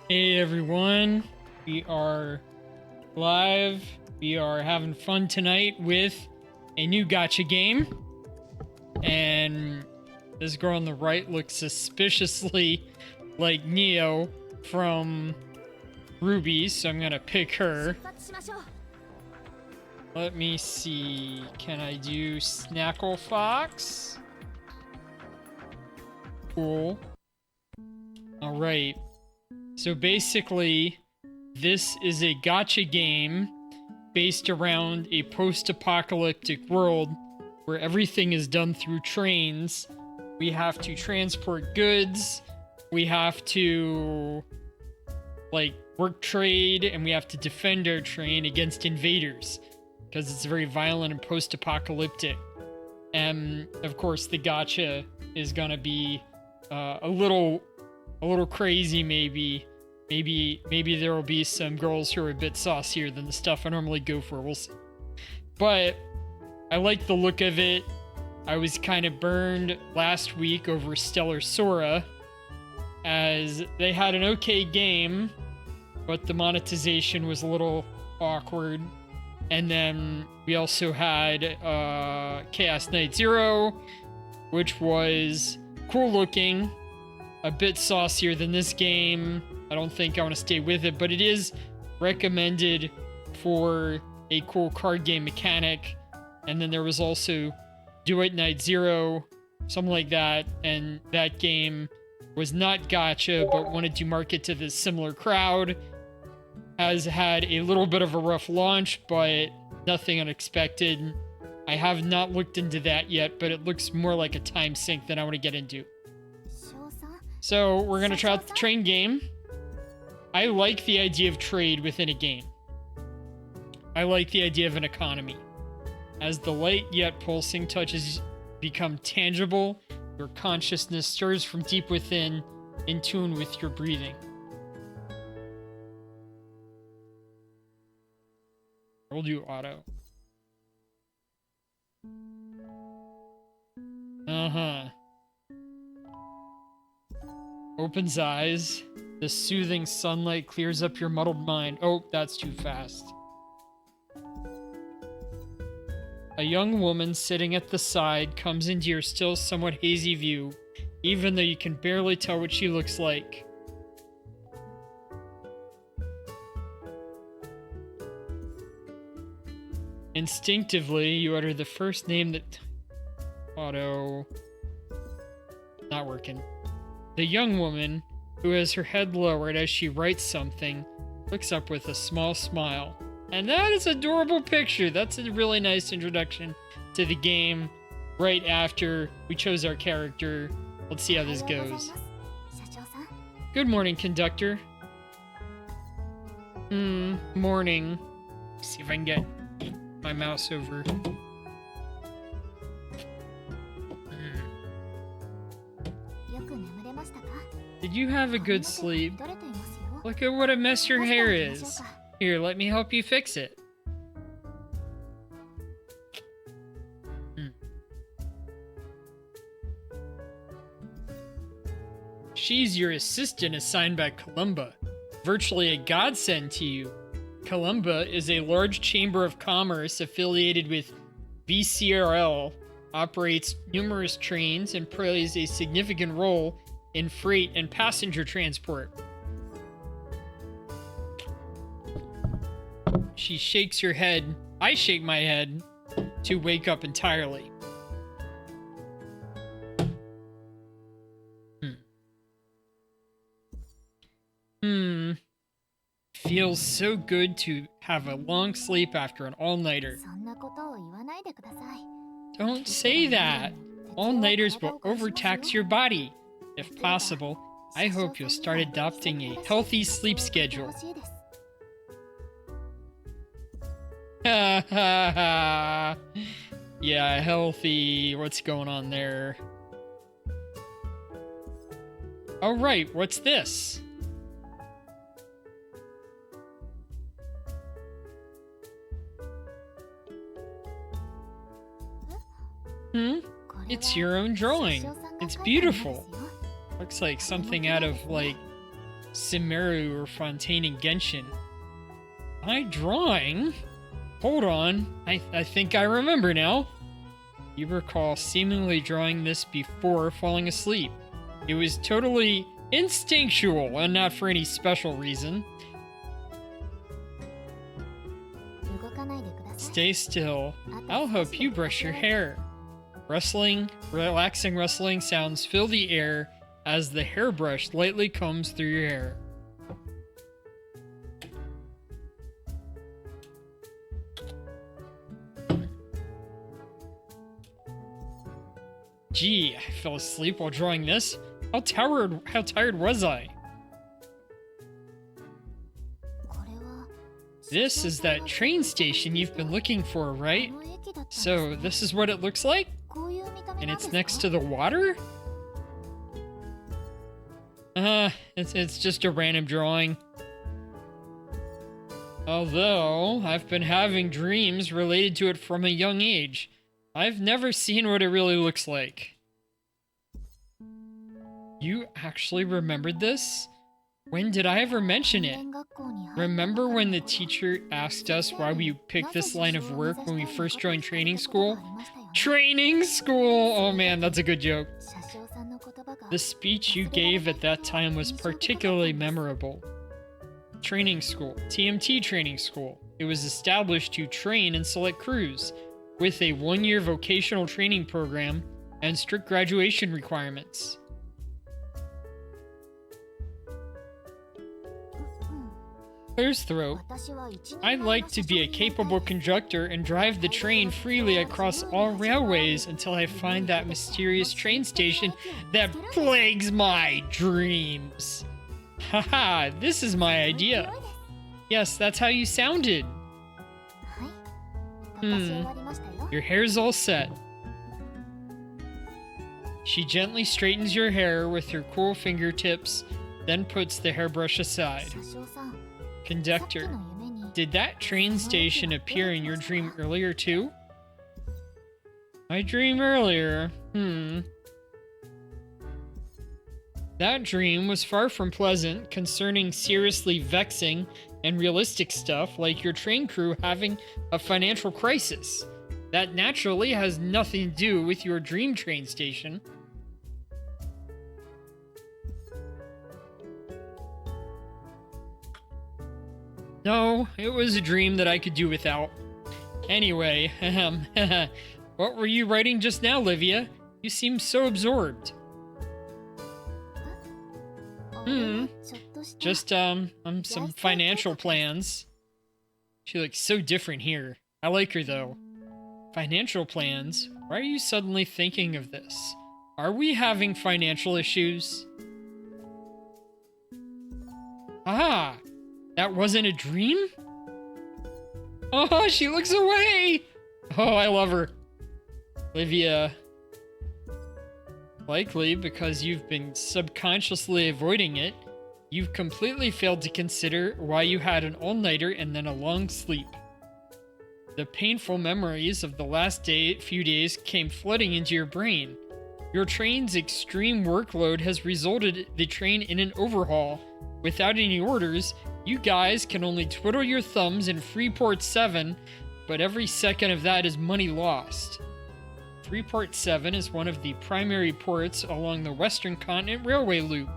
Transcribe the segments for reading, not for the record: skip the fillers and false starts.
Hey everyone, we are live. We are having fun tonight with a new gacha game. And this girl on the right looks suspiciously like Neo from Ruby, so I'm gonna pick her. Let me see. Can I do Snackle Fox? Cool. Alright. So basically, this is a gacha game based around a post-apocalyptic world where everything is done through trains. We have to transport goods, we have to, like, work trade, and we have to defend our train against invaders, because it's very violent and post-apocalyptic. And, of course, the gacha is gonna be a little crazy, maybe. Maybe there will be some girls who are a bit saucier than the stuff I normally go for. We'll see. But I like the look of it. I was kind of burned last week over Stellar Sora, as they had an okay game, but the monetization was a little awkward. And then we also had Chaos Knight Zero, which was cool looking, a bit saucier than this game. I don't think I want to stay with it, but it is recommended for a cool card game mechanic. And then there was also Duet Night Zero, something like that, and that game was not gacha, but wanted to market to this similar crowd. Has had a little bit of a rough launch, but nothing unexpected. I have not looked into that yet, but it looks more like a time sink than I want to get into. So we're going to try out the train game. I like the idea of trade within a game. I like the idea of an economy. As the light yet pulsing touches become tangible, your consciousness stirs from deep within, in tune with your breathing. We'll do auto. Opens eyes. The soothing sunlight clears up your muddled mind. Oh, that's too fast. A young woman sitting at the side comes into your still somewhat hazy view, even though you can barely tell what she looks like. Instinctively, you utter the first name that... Auto... Not working. The young woman, who has her head lowered as she writes something, looks up with a small smile. And that is an adorable picture. That's a really nice introduction to the game right after we chose our character. Let's see how this goes. Good morning, conductor. Morning. See if I can get my mouse over. Did you have a good sleep? Look at what a mess your hair is. Here, let me help you fix it. She's your assistant assigned by Columba, virtually a godsend to you. Columba is a large chamber of commerce affiliated with VCRL, operates numerous trains, and plays a significant role in freight and passenger transport. She shakes her head. I shake my head to wake up entirely. Feels so good to have a long sleep after an all-nighter. Don't say that. All-nighters will overtax your body. If possible, I hope you'll start adopting a healthy sleep schedule. Ha ha ha. Yeah, healthy. What's going on there? All right, what's this? It's your own drawing. It's beautiful. Looks like something out of, like, Sumeru or Fontaine and Genshin. My drawing? Hold on. I think I remember now. You recall seemingly drawing this before falling asleep. It was totally instinctual and not for any special reason. Stay still. I'll help you brush your hair. Relaxing rustling sounds fill the air as the hairbrush lightly combs through your hair. Gee, I fell asleep while drawing this. How tired was I? This is that train station you've been looking for, right? So, this is what it looks like? And it's next to the water? It's just a random drawing. Although, I've been having dreams related to it from a young age. I've never seen what it really looks like. You actually remembered this? When did I ever mention it? Remember when the teacher asked us why we picked this line of work when we first joined training school? Training school! Oh man, that's a good joke. The speech you gave at that time was particularly memorable. Training school, TMT training school. It was established to train and select crews, with a one-year vocational training program and strict graduation requirements. Clear's throat. I'd like to be a capable conductor and drive the train freely across all railways until I find that mysterious train station that plagues my dreams. Haha, this is my idea. Yes, that's how you sounded. Your hair's all set. She gently straightens your hair with her cool fingertips, then puts the hairbrush aside. Conductor, did that train station appear in your dream earlier too? My dream earlier? That dream was far from pleasant, concerning seriously vexing and realistic stuff like your train crew having a financial crisis. That naturally has nothing to do with your dream train station. No, it was a dream that I could do without. Anyway, what were you writing just now, Livia? You seem so absorbed. Just, some financial plans. She looks so different here. I like her, though. Financial plans? Why are you suddenly thinking of this? Are we having financial issues? Ah! That wasn't a dream? Oh, she looks away! Oh, I love her. Livia. Likely because you've been subconsciously avoiding it, you've completely failed to consider why you had an all-nighter and then a long sleep. The painful memories of the last few days came flooding into your brain. Your train's extreme workload has resulted the train in an overhaul. Without any orders, you guys can only twiddle your thumbs in Freeport 7, but every second of that is money lost. Freeport 7 is one of the primary ports along the Western Continent Railway Loop.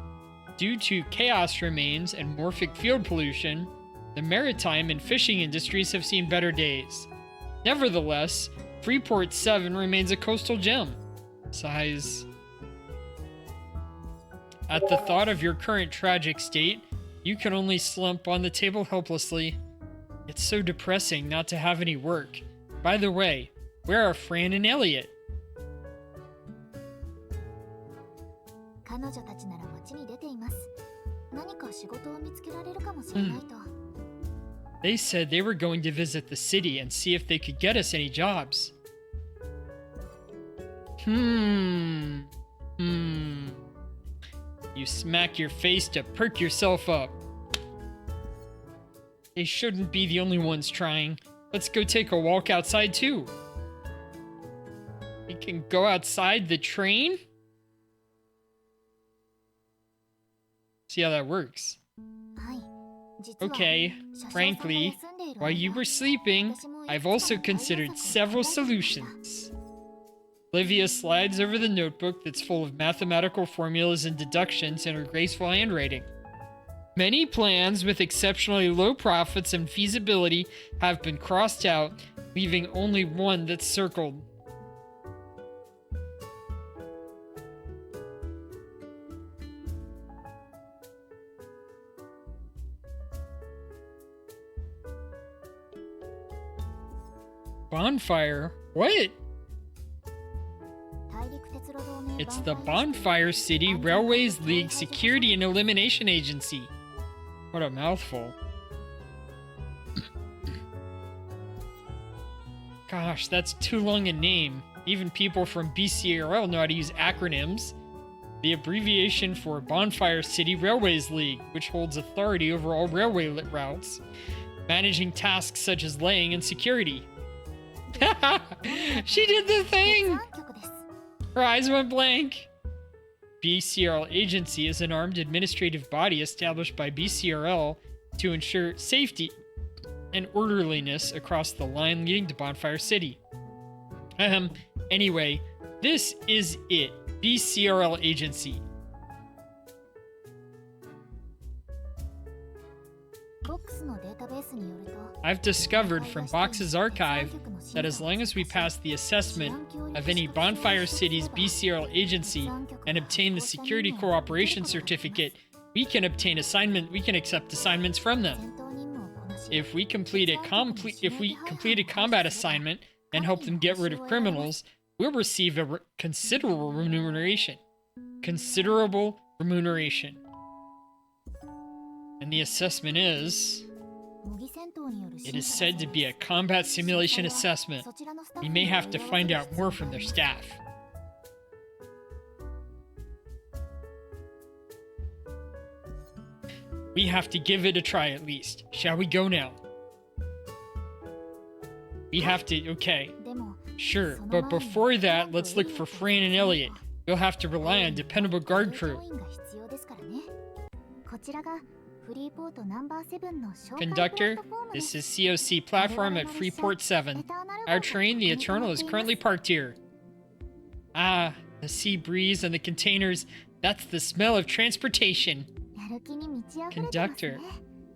Due to chaos remains and morphic field pollution, the maritime and fishing industries have seen better days. Nevertheless, Freeport 7 remains a coastal gem. Sighs. At the thought of your current tragic state, you can only slump on the table helplessly. It's so depressing not to have any work. By the way, where are Fran and Elliot? They said they were going to visit the city and see if they could get us any jobs. You smack your face to perk yourself up. They shouldn't be the only ones trying. Let's go take a walk outside too. We can go outside the train? See how that works. Okay, frankly, while you were sleeping, I've also considered several solutions. Olivia slides over the notebook that's full of mathematical formulas and deductions in her graceful handwriting. Many plans with exceptionally low profits and feasibility have been crossed out, leaving only one that's circled. Bonfire? What? It's the Bonfire City Railways League Security and Elimination Agency. What a mouthful. Gosh, that's too long a name. Even people from BCRL know how to use acronyms. The abbreviation for Bonfire City Railways League, which holds authority over all railway routes, managing tasks such as laying and security. She did the thing! Her eyes went blank. BCRL Agency is an armed administrative body established by BCRL to ensure safety and orderliness across the line leading to Bonfire City. Anyway, this is it. BCRL Agency. I've discovered from Box's archive that as long as we pass the assessment of any Bonfire City's BCRL agency and obtain the Security Cooperation Certificate, we can accept assignments from them. If we complete a combat assignment and help them get rid of criminals, we'll receive a considerable remuneration. And the assessment is... It is said to be a combat simulation assessment. We may have to find out more from their staff. We have to give it a try at least. Shall we go now? We have to... Okay. Sure, but before that, let's look for Fran and Elliot. We'll have to rely on dependable guard crew. Conductor, this is COC platform at Freeport 7. Our train, the Eternal, is currently parked here. Ah, the sea breeze and the containers. That's the smell of transportation. Conductor,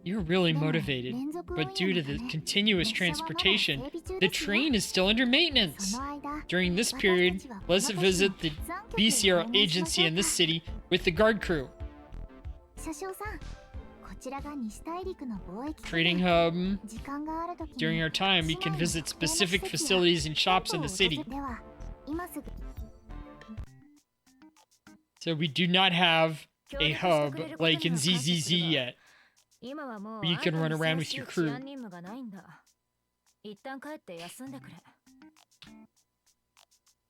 you're really motivated, but due to the continuous transportation, the train is still under maintenance. During this period, let's visit the BCR agency in this city with the guard crew. Trading hub. During our time, we can visit specific facilities and shops in the city. So we do not have a hub like in ZZZ yet, where you can run around with your crew.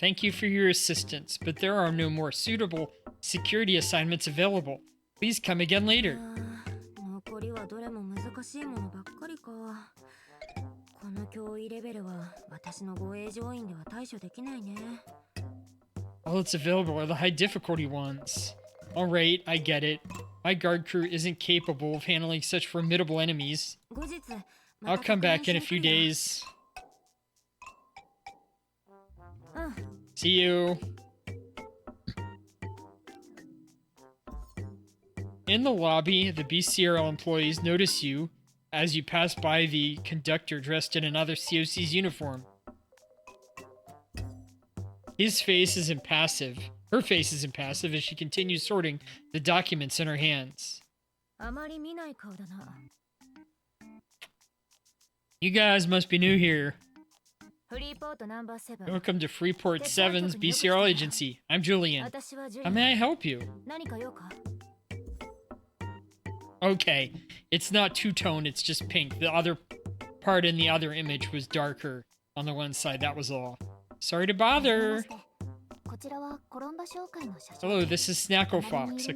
Thank you for your assistance, but there are no more suitable security assignments available. Please come again later. 残りはどれも難しいものばっかりか。この脅威レベルは私の護衛乗員では対処できないね。All that's available are the high difficulty ones. Alright, I get it. My guard crew isn't capable of handling such formidable enemies. I'll come back in a few days. See you. In the lobby, the BCRL employees notice you as you pass by the conductor dressed in another COC's uniform. His face is impassive. Her face is impassive as she continues sorting the documents in her hands. You guys must be new here. Welcome to Freeport 7's BCRL agency. I'm Julian. How may I help you? Okay, it's not two-tone, it's just pink. The other part in the other image was darker on the one side, that was all. Sorry to bother. Hello, this is Snackle Fox, a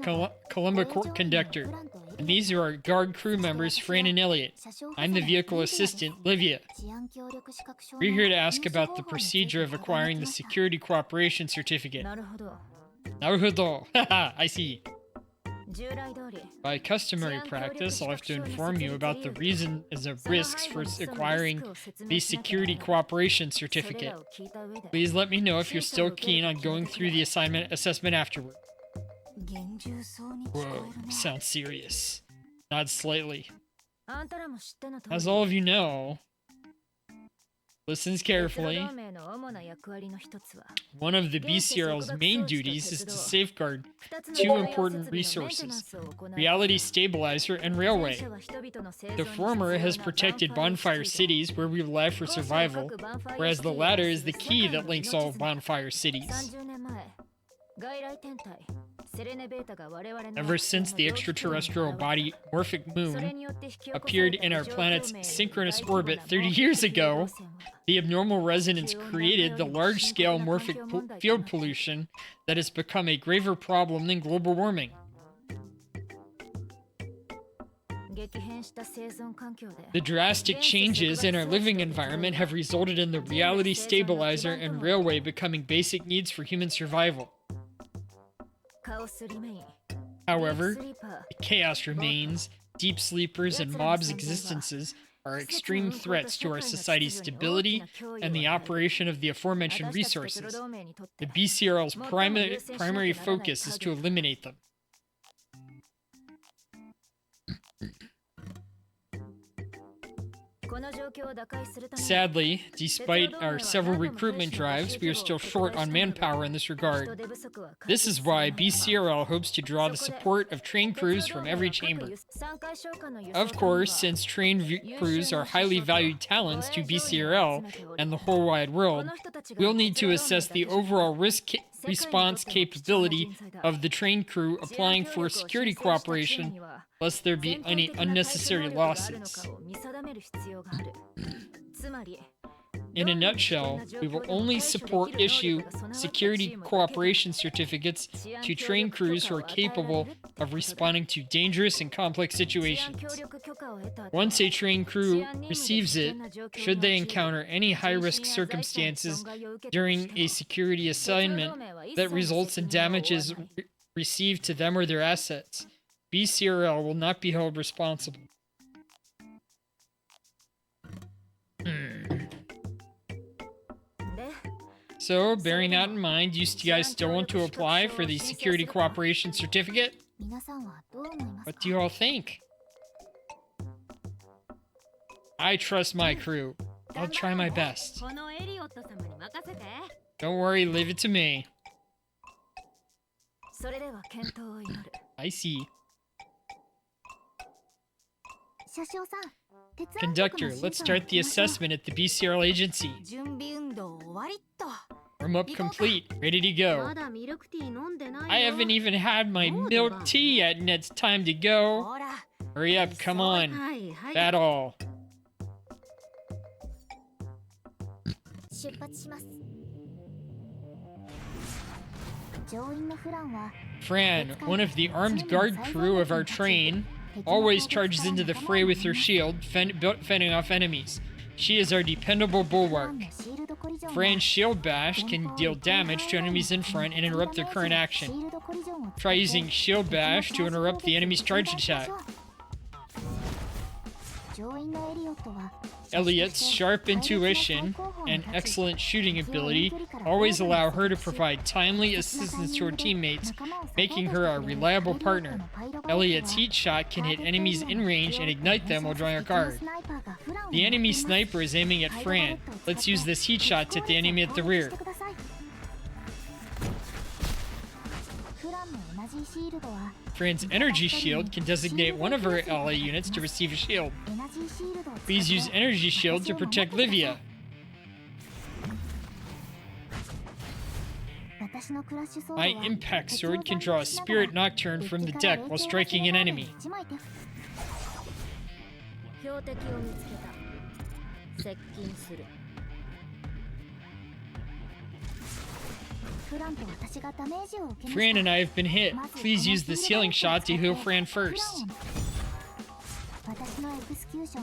Columba conductor. And these are our guard crew members, Fran and Elliot. I'm the vehicle assistant, Livia. We're here to ask about the procedure of acquiring the security cooperation certificate. Naruhodo. Haha, I see. By customary practice, I'll have to inform you about the reasons and risks for acquiring the security cooperation certificate. Please let me know if you're still keen on going through the assessment afterward. Whoa, sounds serious. Nod slightly. As all of you know, listens carefully. One of the BCRL's main duties is to safeguard two important resources, Reality Stabilizer and Railway. The former has protected bonfire cities where we rely for survival, whereas the latter is the key that links all bonfire cities. Ever since the extraterrestrial body Morphic Moon appeared in our planet's synchronous orbit 30 years ago, the abnormal resonance created the large-scale morphic field pollution that has become a graver problem than global warming. The drastic changes in our living environment have resulted in the Reality Stabilizer and Railway becoming basic needs for human survival. However, the chaos remains. Deep sleepers and mobs' existences are extreme threats to our society's stability and the operation of the aforementioned resources. The BCRL's primary focus is to eliminate them. Sadly, despite our several recruitment drives, we are still short on manpower in this regard. This is why BCRL hopes to draw the support of train crews from every chamber. Of course, since train crews are highly valued talents to BCRL and the whole wide world, we'll need to assess the overall risk response capability of the train crew applying for security cooperation, lest there be any unnecessary losses. In a nutshell, we will only issue security cooperation certificates to train crews who are capable of responding to dangerous and complex situations. Once a train crew receives it, should they encounter any high-risk circumstances during a security assignment that results in damages received to them or their assets, BCRL will not be held responsible. So, bearing that in mind, you guys still want to apply for the security cooperation certificate? What do you all think? I trust my crew. I'll try my best. Don't worry, leave it to me. I see. Conductor, let's start the assessment at the BCRL agency. Warm up complete, ready to go. I haven't even had my milk tea yet and it's time to go. Hurry up, come on. That all. Fran, one of the armed guard crew of our train, always charges into the fray with her shield, fending off enemies. She is our dependable bulwark. Fran's shield bash can deal damage to enemies in front and interrupt their current action. Try using shield bash to interrupt the enemy's charge attack. Elliot's sharp intuition and excellent shooting ability always allow her to provide timely assistance to her teammates, making her a reliable partner. Elliot's heat shot can hit enemies in range and ignite them while drawing a card. The enemy sniper is aiming at Fran. Let's use this heat shot to hit the enemy at the rear. Fran's energy shield can designate one of her ally units to receive a shield. Please use energy shield to protect Livia. My impact sword can draw a spirit nocturne from the deck while striking an enemy. Fran and I have been hit. Please use this healing shot to heal Fran first.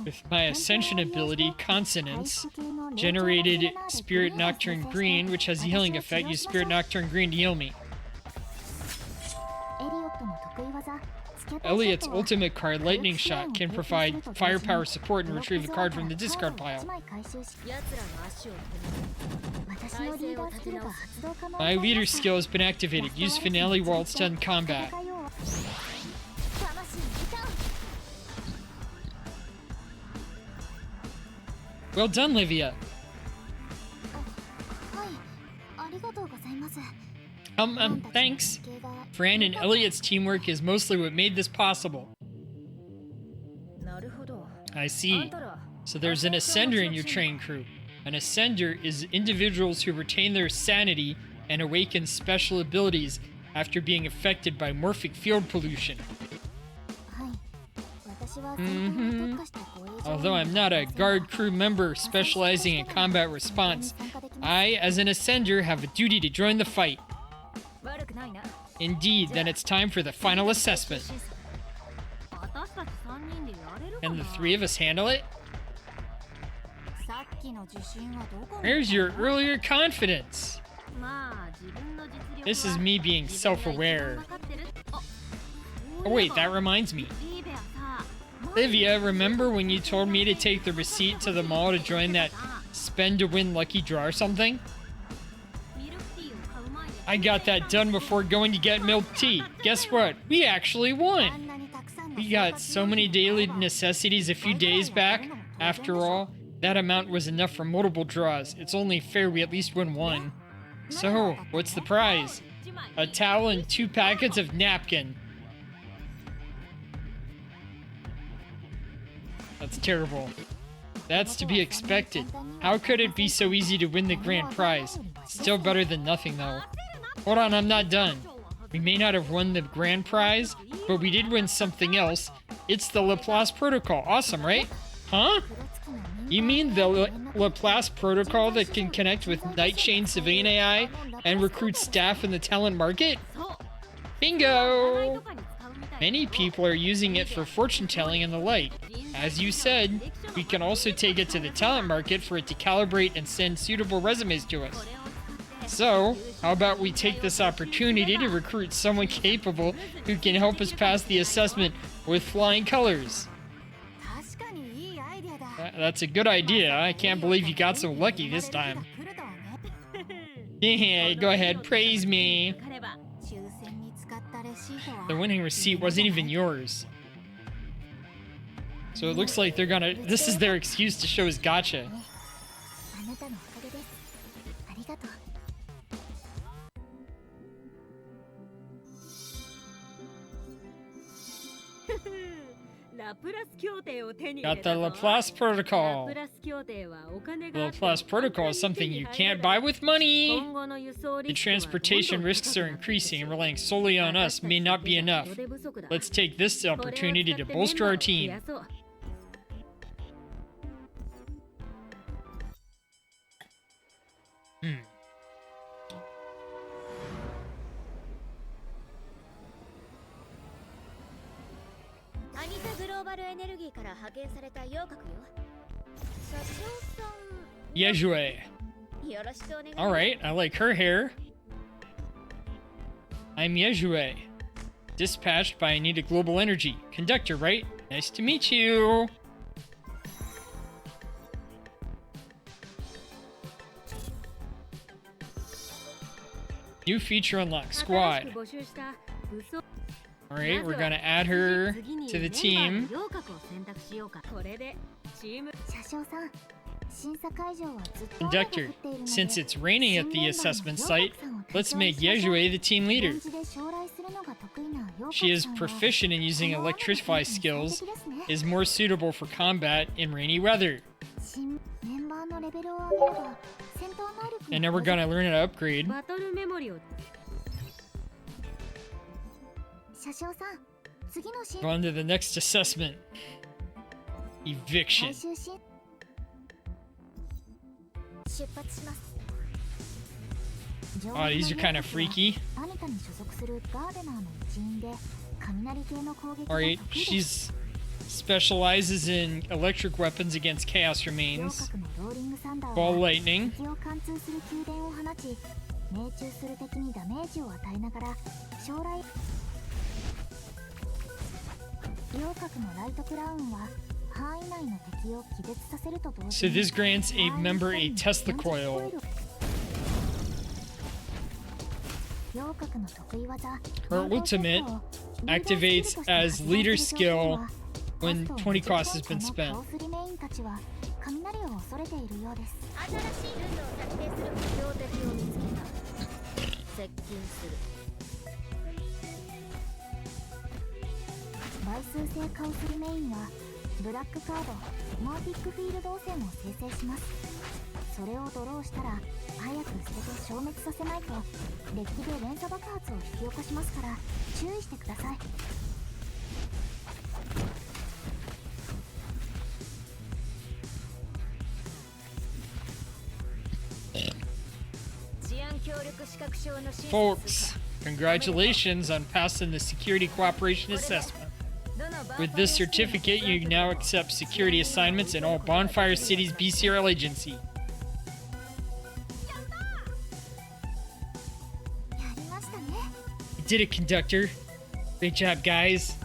With my Ascension ability, Consonance, generated Spirit Nocturne Green, which has a healing effect. Use Spirit Nocturne Green to heal me. Elliot's ultimate card, Lightning Shot, can provide firepower support and retrieve a card from the discard pile. My leader skill has been activated. Use Finale Waltz to end combat. Well done, Livia. Thanks. Fran and Elliot's teamwork is mostly what made this possible. I see. So there's an Ascender in your train crew. An Ascender is individuals who retain their sanity and awaken special abilities after being affected by morphic field pollution. Although I'm not a guard crew member specializing in combat response, I, as an Ascender, have a duty to join the fight. Indeed, then it's time for the final assessment. Can the three of us handle it? Where's your earlier confidence? This is me being self-aware. Oh wait, that reminds me. Livia, remember when you told me to take the receipt to the mall to join that spend-to-win lucky draw or something? I got that done before going to get milk tea. Guess what? We actually won! We got so many daily necessities a few days back. After all, that amount was enough for multiple draws. It's only fair we at least win one. So, what's the prize? A towel and 2 packets of napkin. That's terrible. That's to be expected. How could it be so easy to win the grand prize? Still better than nothing, though. Hold on, I'm not done. We may not have won the grand prize, but we did win something else. It's the Laplace Protocol. Awesome, right? Huh? You mean the Laplace Protocol that can connect with Nightchain civilian AI and recruit staff in the talent market? Bingo! Many people are using it for fortune telling and the like. As you said, we can also take it to the talent market for it to calibrate and send suitable resumes to us. So, how about we take this opportunity to recruit someone capable who can help us pass the assessment with flying colors? That's a good idea. I can't believe you got so lucky this time. Yeah, go ahead, praise me. The winning receipt wasn't even yours. So it looks like they're gonna... This is their excuse to show us gotcha. Got the Laplace Protocol. The Laplace Protocol is something you can't buy with money. The transportation risks are increasing, and relying solely on us may not be enough. Let's take this opportunity to bolster our team. エネルギーから派遣された妖郭よ。車掌さん。Yejue. よろしくお願い。Alright, I like her hair. I'm Yejue. Dispatched by Anita Global Energy. Conductor, right? Nice to meet you. New feature unlocked. Squad. Alright, we're gonna add her to the team. Conductor, since it's raining at the assessment site, let's make Yejue the team leader. She is proficient in using electrify skills, is more suitable for combat in rainy weather. And now we're gonna learn how to upgrade. Go on to the next assessment. Eviction. Oh, these are kind of freaky. Alright, she's specializes in electric weapons against chaos remains. Ball lightning. So this grants a member a Tesla coil. Her ultimate activates as leader skill when 20 cost has been spent. Folks, congratulations on passing the security cooperation assessment. With this certificate, you now accept security assignments in all Bonfire City's BCRL agency. You did it, Conductor. Great job, guys.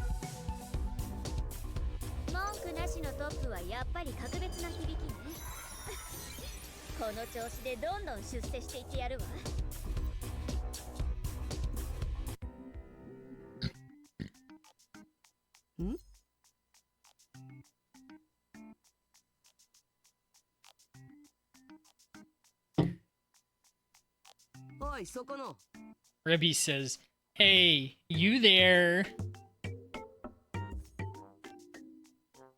Rebby says, "Hey, you there?"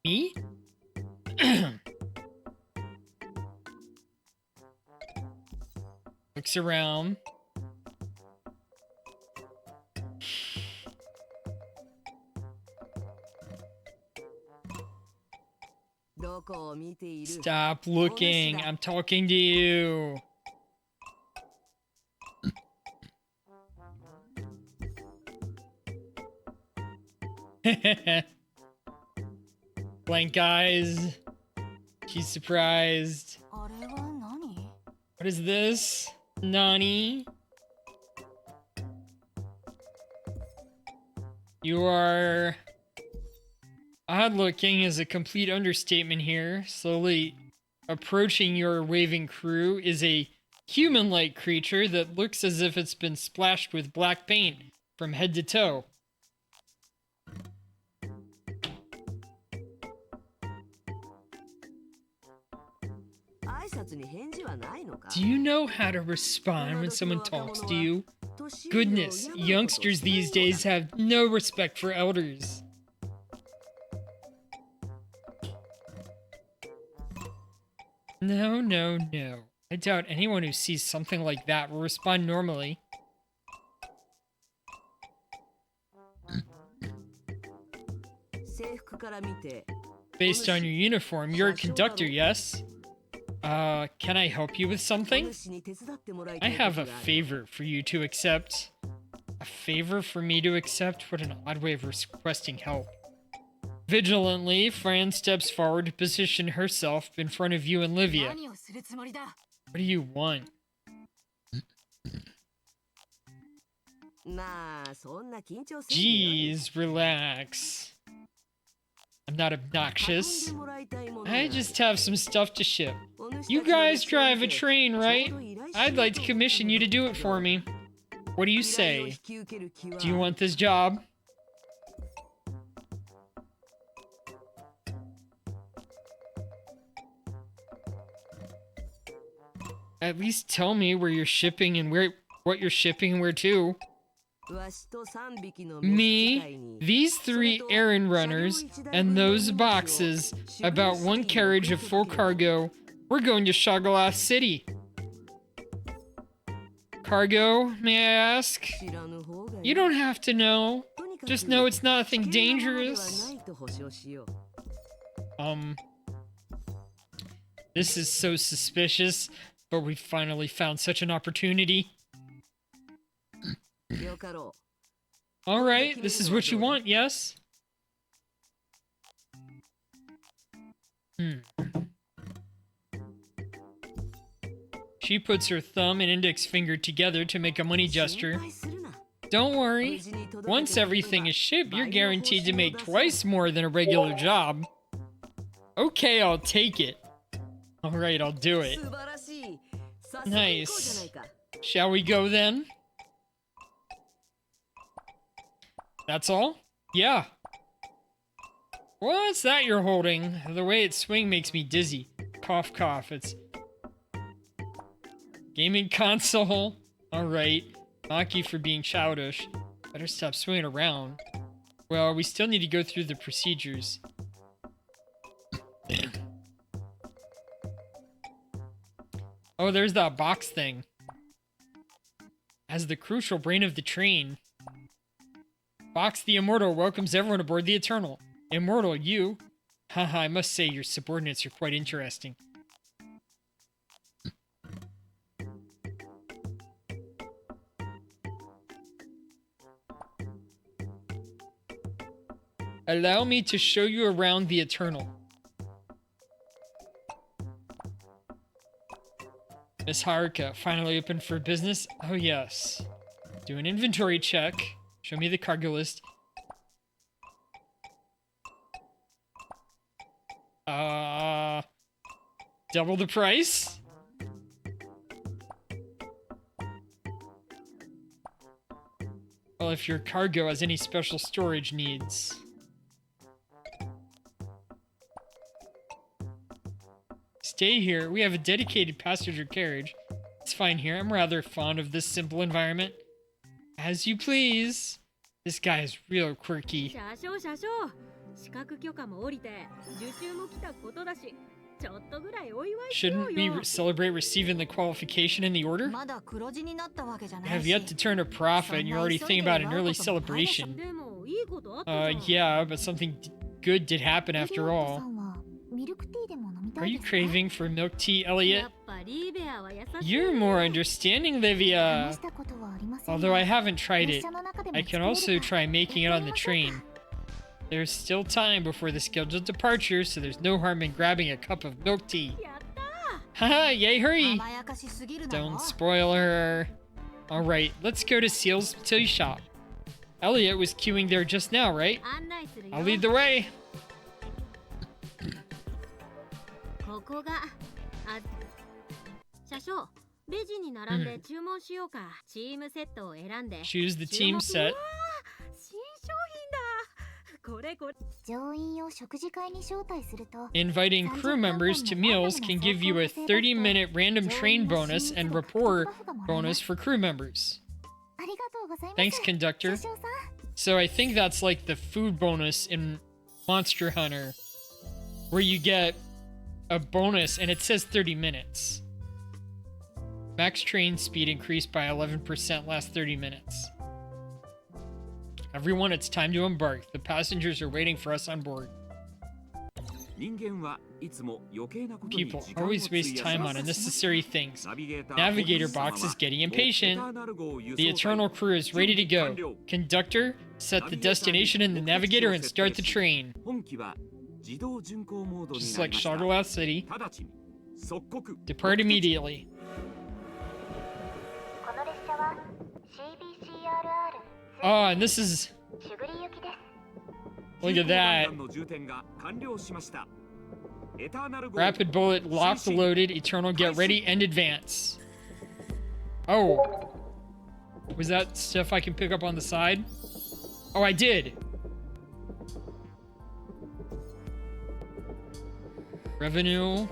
Me? Looks around. Stop looking. I'm talking to you. Blank eyes. She's surprised. What is this? Nani? You are odd looking is a complete understatement here. Slowly approaching your waving crew is a human-like creature that looks as if it's been splashed with black paint from head to toe. Do you know how to respond when someone talks to you? Goodness, youngsters these days have no respect for elders. No, no, no. I doubt anyone who sees something like that will respond normally. Based on your uniform, you're a conductor, yes? Can I help you with something? I have a favor for you to accept. A favor for me to accept? What an odd way of requesting help. Vigilantly, Fran steps forward to position herself in front of you and Livia. What do you want? Jeez, relax. I'm not obnoxious. I just have some stuff to ship. You guys drive a train, right? I'd like to commission you to do it for me. What do you say? Do you want this job? At least tell me where you're shipping and what you're shipping and where to. Me, these 3 errand runners, and those boxes, about 1 carriage of full cargo. We're going to Shoggoth City. Cargo, may I ask? You don't have to know. Just know it's nothing dangerous. This is so suspicious, but we finally found such an opportunity. Alright, this is what you want, yes? She puts her thumb and index finger together to make a money gesture. Don't worry. Once everything is shipped, you're guaranteed to make twice more than a regular job. Okay, I'll take it. Alright, I'll do it. Nice. Shall we go then? That's all? Yeah. What's that you're holding? The way it swings makes me dizzy. Cough, cough. It's... gaming console. Alright. Knock you for being childish. Better stop swinging around. Well, we still need to go through the procedures. Oh, there's that box thing. As the crucial brain of the train. Box the Immortal welcomes everyone aboard the Eternal. Immortal, you? Haha, I must say your subordinates are quite interesting. Allow me to show you around the Eternal. Miss Haruka, finally open for business? Oh yes. Do an inventory check. Show me the cargo list. Double the price? Well, if your cargo has any special storage needs. Stay here. We have a dedicated passenger carriage. It's fine here. I'm rather fond of this simple environment. As you please. This guy is real quirky. Shouldn't we celebrate receiving the qualification in the order? I have yet to turn a profit and you're already thinking about an early celebration. Yeah, but something good did happen after all. Are you craving for milk tea, Elliot? You're more understanding, Livia. Although I haven't tried it, I can also try making it on the train. There's still time before the scheduled departure, so there's no harm in grabbing a cup of milk tea. Haha, yay, hurry! Don't spoil her. Alright, let's go to Seal's tea shop. Elliot was queuing there just now, right? I'll lead the way. Choose the team set. Inviting crew members to meals can give you a 30-minute random train bonus and rapport bonus for crew members. Thanks, conductor. So I think that's like the food bonus in Monster Hunter, where you get a bonus and it says 30 minutes. Max train speed increased by 11% last 30 minutes. Everyone, it's time to embark. The passengers are waiting for us on board. People always waste time on unnecessary things. Navigator box is getting impatient. The Eternal crew is ready to go. Conductor, Set the destination in the navigator and start the train. Just like Shoggoth City. Depart immediately. Oh, and this is... Look at that. Rapid bullet, locked, loaded, eternal, get ready, and advance. Oh. Was that stuff I can pick up on the side? Oh, I did. Revenue.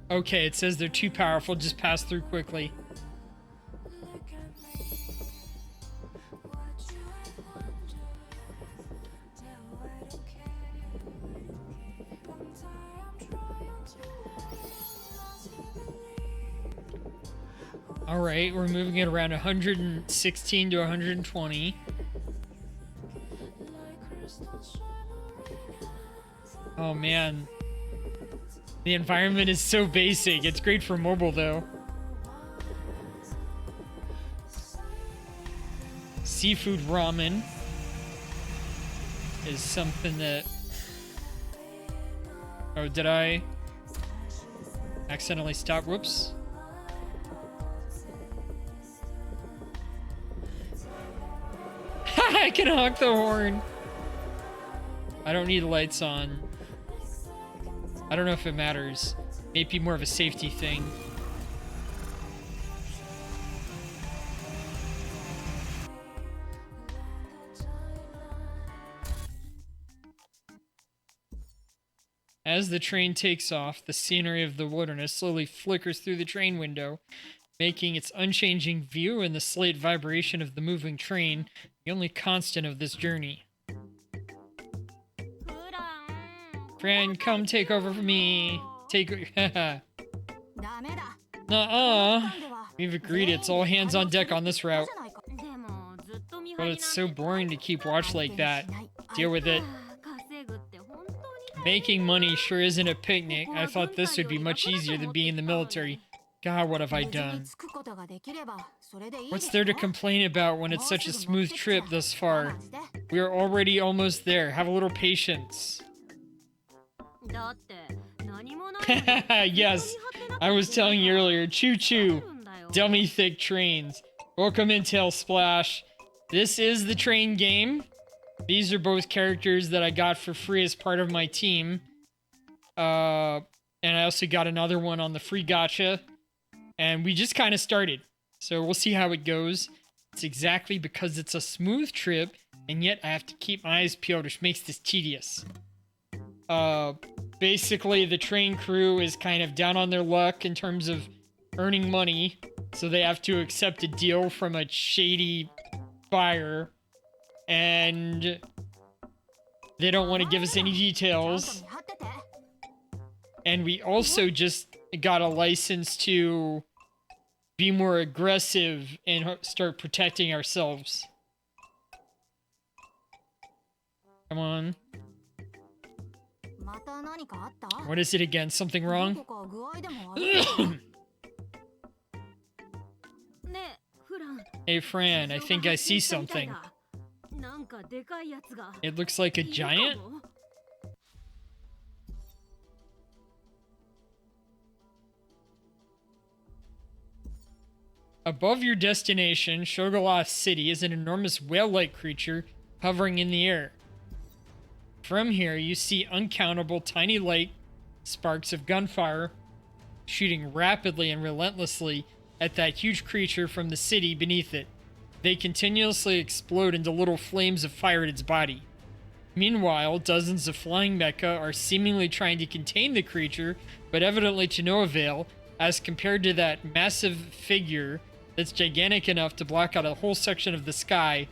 Okay, it says they're too powerful, just pass through quickly. Alright, we're moving it around 116 to 120. Oh man. The environment is so basic. It's great for mobile though. Seafood ramen is something that... Oh, did I accidentally stop? Whoops. I can honk the horn. I don't need lights on. I don't know if it matters. Maybe more of a safety thing. As the train takes off, the scenery of the wilderness slowly flickers through the train window, making its unchanging view and the slight vibration of the moving train the only constant of this journey. Friend, come take over for me. Nuh-uh. We've agreed it's all hands on deck on this route. But it's so boring to keep watch like that. Deal with it. Making money sure isn't a picnic. I thought this would be much easier than being in the military. God, what have I done? What's there to complain about when it's such a smooth trip thus far? We are already almost there. Have a little patience. Yes, I was telling you earlier. Choo-choo. Dummy thick trains. Welcome in, Tail Splash. This is the train game. These are both characters that I got for free as part of my team. And I also got another one on the free gacha. And we just kind of started. So we'll see how it goes. It's exactly because it's a smooth trip, and yet I have to keep my eyes peeled, which makes this tedious. Basically, the train crew is kind of down on their luck in terms of earning money. So they have to accept a deal from a shady buyer. And they don't want to give us any details. And we also just got a license to be more aggressive and start protecting ourselves. Come on. What is it again? Something wrong? Hey, Fran, I think I see something. It looks like a giant? Above your destination, Shoggoth City is an enormous whale-like creature hovering in the air. From here, you see uncountable tiny light sparks of gunfire shooting rapidly and relentlessly at that huge creature from the city beneath it. They continuously explode into little flames of fire at its body. Meanwhile, dozens of flying mecha are seemingly trying to contain the creature, but evidently to no avail, as compared to that massive figure that's gigantic enough to block out a whole section of the sky.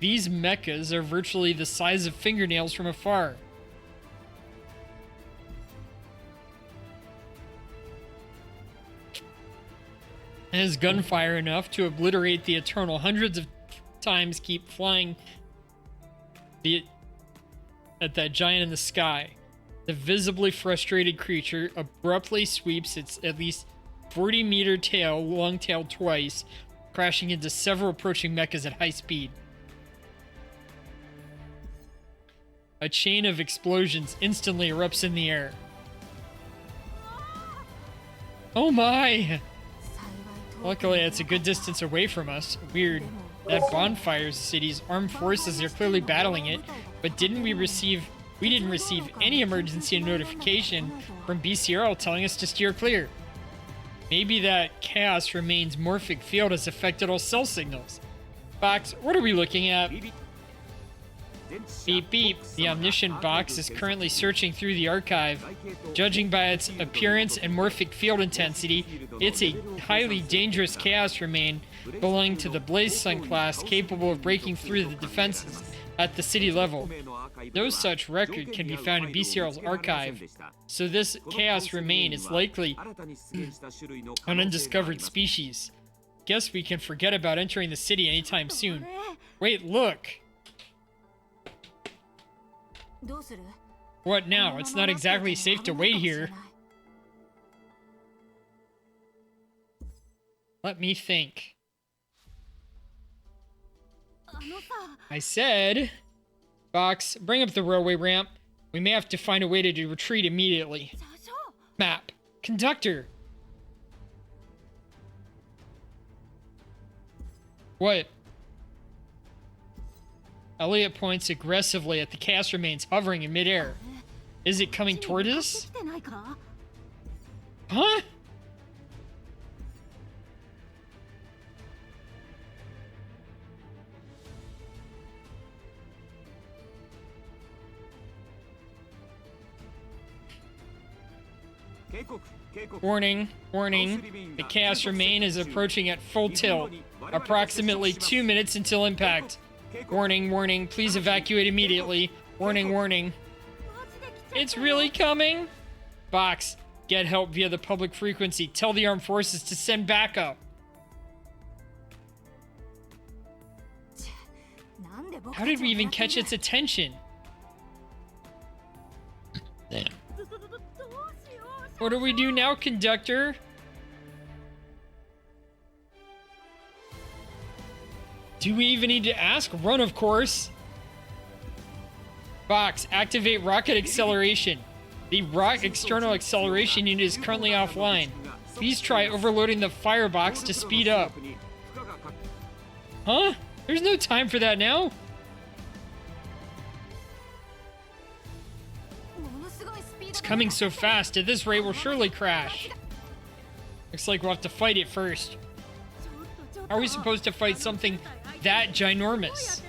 These mechas are virtually the size of fingernails from afar. It has gunfire enough to obliterate the Eternal hundreds of times, keep flying at that giant in the sky. The visibly frustrated creature abruptly sweeps its at least 40-meter tail, long tail twice, crashing into several approaching mechas at high speed. A chain of explosions instantly erupts in the air. Oh my! Luckily, it's a good distance away from us. Weird. That bonfire city's armed forces are clearly battling it, but we didn't receive any emergency notification from BCRL telling us to steer clear. Maybe that Chaos Remains morphic field has affected all cell signals. Box, what are we looking at? Beep beep. The omniscient box is currently searching through the archive. Judging by its appearance and morphic field intensity, it's a highly dangerous Chaos Remain belonging to the Blaze Sun class, capable of breaking through the defenses at the city level. No such record can be found in BCRL's archive, so this Chaos Remain is likely an undiscovered species. Guess we can forget about entering the city anytime soon. Wait, look! What now? It's not exactly safe to wait here. Let me think. I said... Box, bring up the railway ramp. We may have to find a way to retreat immediately. Map. Conductor. What? Elliot points aggressively at the Chaos Remains hovering in midair. Is it coming toward us? Huh? Warning, warning. The Chaos Remain is approaching at full tilt. Approximately 2 minutes until impact. Warning, warning. Please evacuate immediately. Warning, warning. It's really coming? Box, get help via the public frequency. Tell the armed forces to send backup. How did we even catch its attention? Damn. What do we do now, conductor? Do we even need to ask? Run, of course. Box, activate rocket acceleration. The external acceleration unit is currently offline. Please try overloading the firebox to speed up. Huh? There's no time for that now. It's coming so fast. At this rate, we'll surely crash. Looks like we'll have to fight it first. How are we supposed to fight something that ginormous?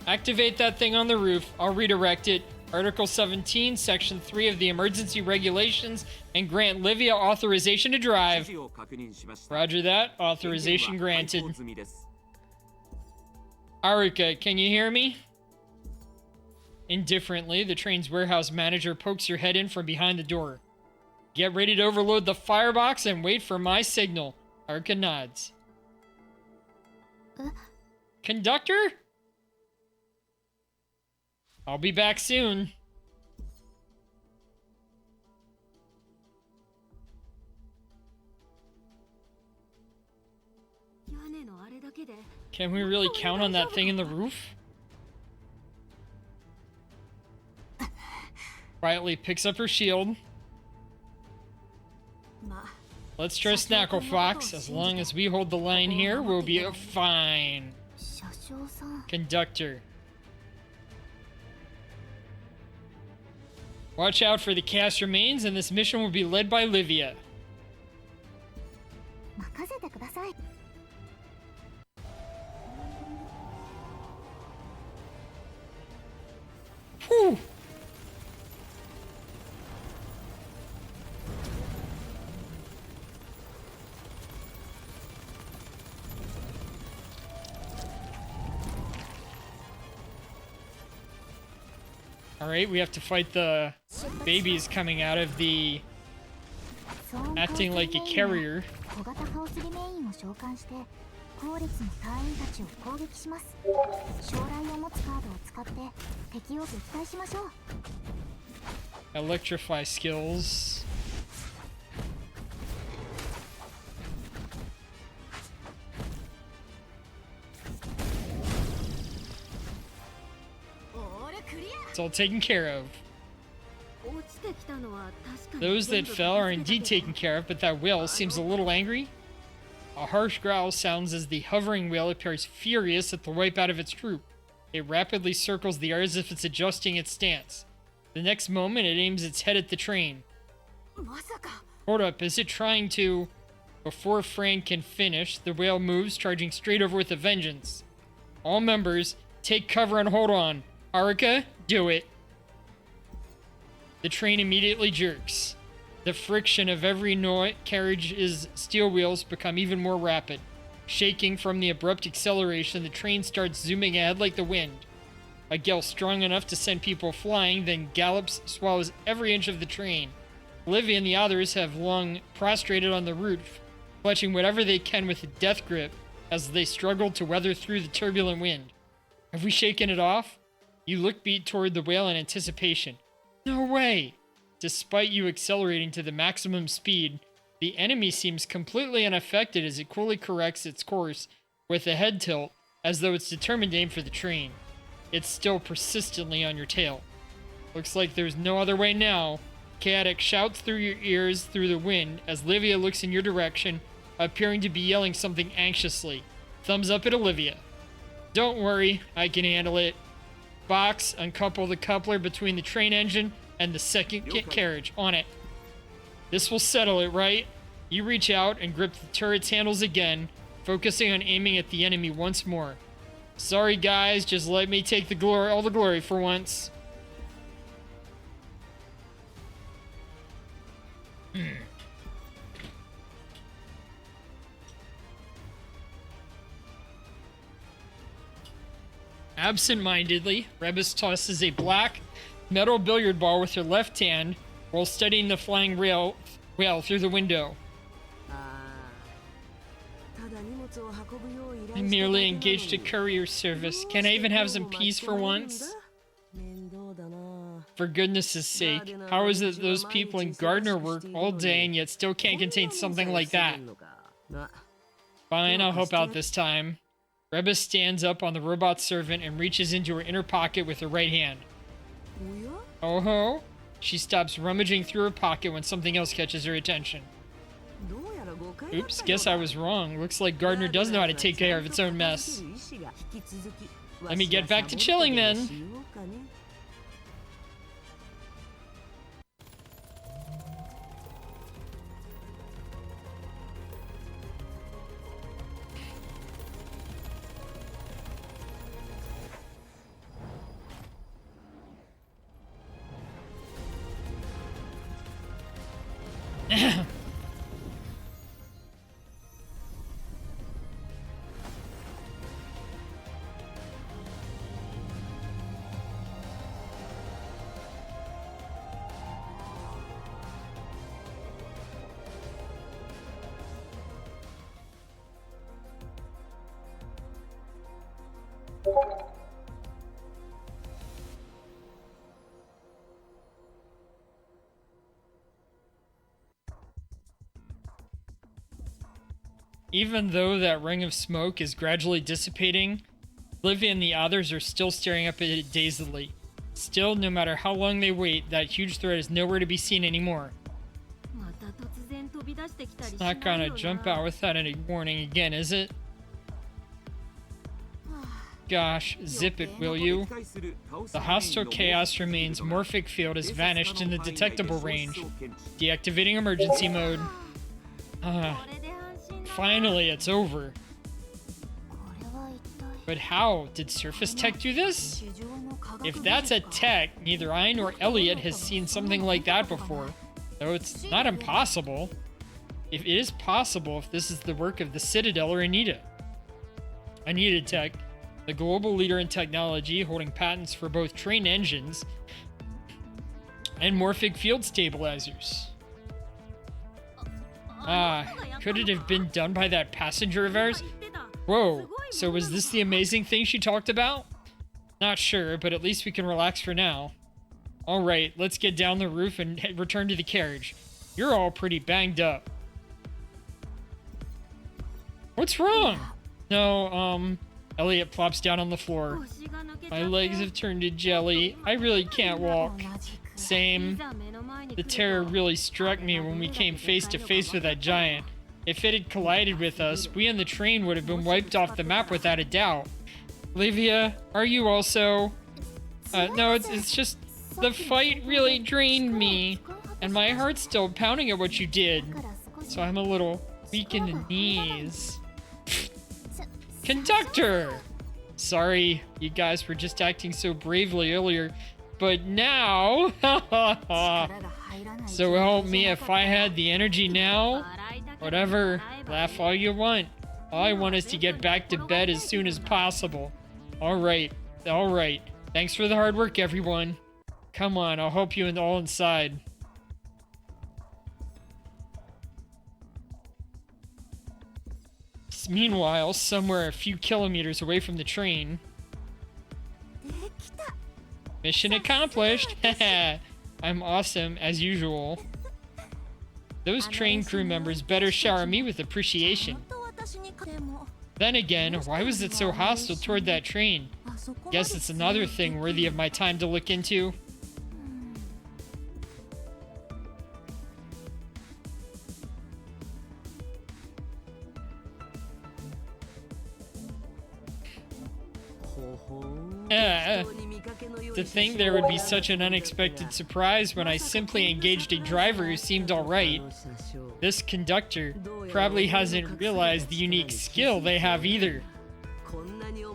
Activate that thing on the roof. I'll redirect it. Article 17, Section 3 of the Emergency Regulations, and grant Livia authorization to drive. Roger that. Authorization granted. Arika, can you hear me? Indifferently, the train's warehouse manager pokes your head in from behind the door. Get ready to overload the firebox and wait for my signal. Arika nods. Conductor? I'll be back soon. Can we really count on that thing in the roof? Quietly picks up her shield. Let's trust Snackle Fox. As long as we hold the line here, we'll be fine. Conductor. Watch out for the Chaos Remains, and this mission will be led by Livia. Whew! Alright, we have to fight the babies coming out of the... acting like a carrier. 後列の隊員たちを攻撃します。将来を持つカードを使って敵を撃退しましょう。 Electrify skills. It's all taken care of. Those that fell are indeed taken care of, but that whale seems a little angry. A harsh growl sounds as the hovering whale appears furious at the wipeout of its troop. It rapidly circles the air as if it's adjusting its stance. The next moment, it aims its head at the train. Hold up, is it trying to... Before Frank can finish, the whale moves, charging straight over with a vengeance. All members, take cover and hold on. Haruka, do it. The train immediately jerks. The friction of every carriage's steel wheels become even more rapid. Shaking from the abrupt acceleration, the train starts zooming ahead like the wind. A gale strong enough to send people flying, then gallops, swallows every inch of the train. Olivia and the others have long prostrated on the roof, clutching whatever they can with a death grip as they struggle to weather through the turbulent wind. Have we shaken it off? You look beat toward the whale in anticipation. No way! Despite you accelerating to the maximum speed, the enemy seems completely unaffected as it coolly corrects its course with a head tilt, as though it's determined to aim for the train. It's still persistently on your tail. Looks like there's no other way now. Chaotic shouts through your ears through the wind as Olivia looks in your direction, appearing to be yelling something anxiously. Thumbs up at Olivia. Don't worry, I can handle it. Box, uncouple the coupler between the train engine and the second carriage. On it. This will settle it, right? You reach out and grip the turret's handles again, focusing on aiming at the enemy once more. Sorry guys, just let me take the glory, all the glory for once. Absent-mindedly, Rebus tosses a black metal billiard ball with her left hand while studying the flying whale through the window. I merely engaged a courier service. Can I even have some peace for once? For goodness' sake, how is it that those people in Gardner work all day and yet still can't contain something like that? Fine, I'll help out this time. Rebus stands up on the robot servant and reaches into her inner pocket with her right hand. Oh ho! She stops rummaging through her pocket when something else catches her attention. Oops, guess I was wrong. Looks like Gardner does know how to take care of its own mess. Let me get back to chilling then. Even though that ring of smoke is gradually dissipating, Olivia and the others are still staring up at it dazedly. Still, no matter how long they wait, that huge threat is nowhere to be seen anymore. It's not gonna jump out without any warning again, is it? Gosh, zip it, will you? The hostile chaos remains. Morphic field has vanished in the detectable range. Deactivating emergency mode. Finally, it's over. But how? Did Surface Tech do this? If that's a tech, neither I nor Elliot has seen something like that before. Though it's not impossible. If it is possible, if this is the work of the Citadel or Anita. Anita Tech, the global leader in technology, holding patents for both train engines and morphic field stabilizers. Could it have been done by that passenger of ours? Whoa, so was this the amazing thing she talked about? Not sure, but at least we can relax for now. Alright, let's get down the roof and return to the carriage. You're all pretty banged up. What's wrong? No, Elliot plops down on the floor. My legs have turned to jelly. I really can't walk. Same. The terror really struck me when we came face to face with that giant. If it had collided with us, we and the train would have been wiped off the map without a doubt. Olivia, are you also? No, it's just the fight really drained me, and my heart's still pounding at what you did, so I'm a little weak in the knees. Conductor! Sorry, you guys were just acting so bravely earlier, but now, so help me if I had the energy now. Whatever, laugh all you want. All I want is to get back to bed as soon as possible. Alright. Thanks for the hard work, everyone. Come on, I'll help you all inside. Meanwhile, somewhere a few kilometers away from the train. Mission accomplished! I'm awesome, as usual. Those train crew members better shower me with appreciation. Then again, why was it so hostile toward that train? Guess it's another thing worthy of my time to look into. To think there would be such an unexpected surprise when I simply engaged a driver who seemed alright. This conductor probably hasn't realized the unique skill they have either.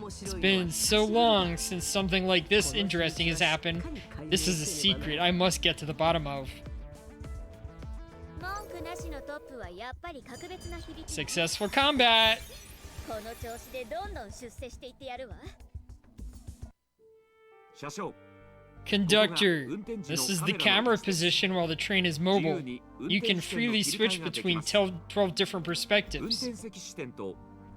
It's been so long since something like this interesting has happened. This is a secret I must get to the bottom of. Successful combat! Conductor, this is the camera position while the train is mobile. You can freely switch between 12 different perspectives.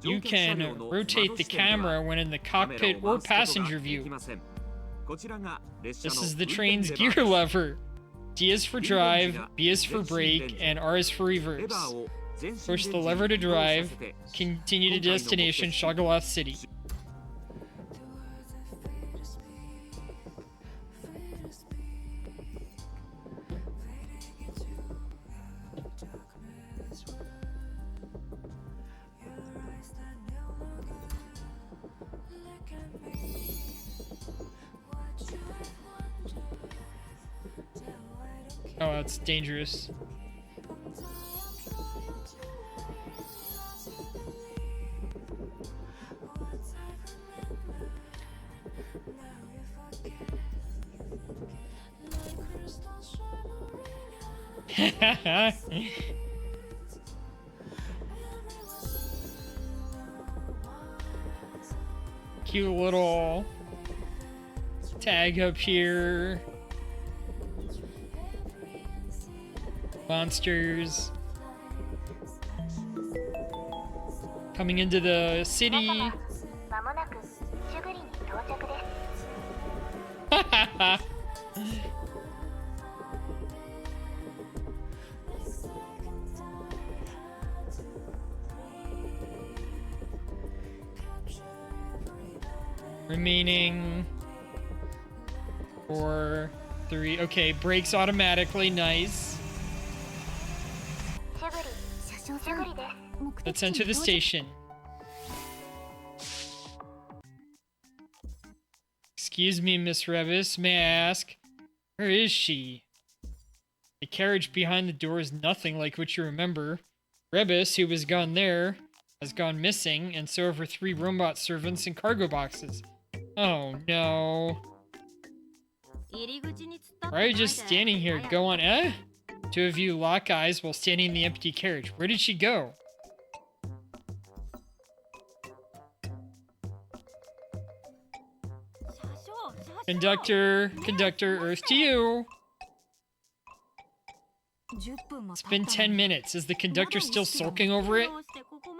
You can rotate the camera when in the cockpit or passenger view. This is the train's gear lever. D is for drive, B is for brake, and R is for reverse. Push the lever to drive. Continue to destination Shogoloth City. Oh, that's dangerous. Cute little tag up here. Monsters coming into the city. Remaining 4, 3. Okay, brakes automatically. Nice. Let's enter the station. Excuse me, Miss Revis. May I ask, where is she? The carriage behind the door is nothing like what you remember. Rebus, who was gone there, has gone missing, and so have her 3 robot servants and cargo boxes. Oh no. Why are you just standing here? Go on, eh? 2 of you lock eyes while standing in the empty carriage. Where did she go? Conductor, Earth to you. It's been 10 minutes. Is the conductor still sulking over it?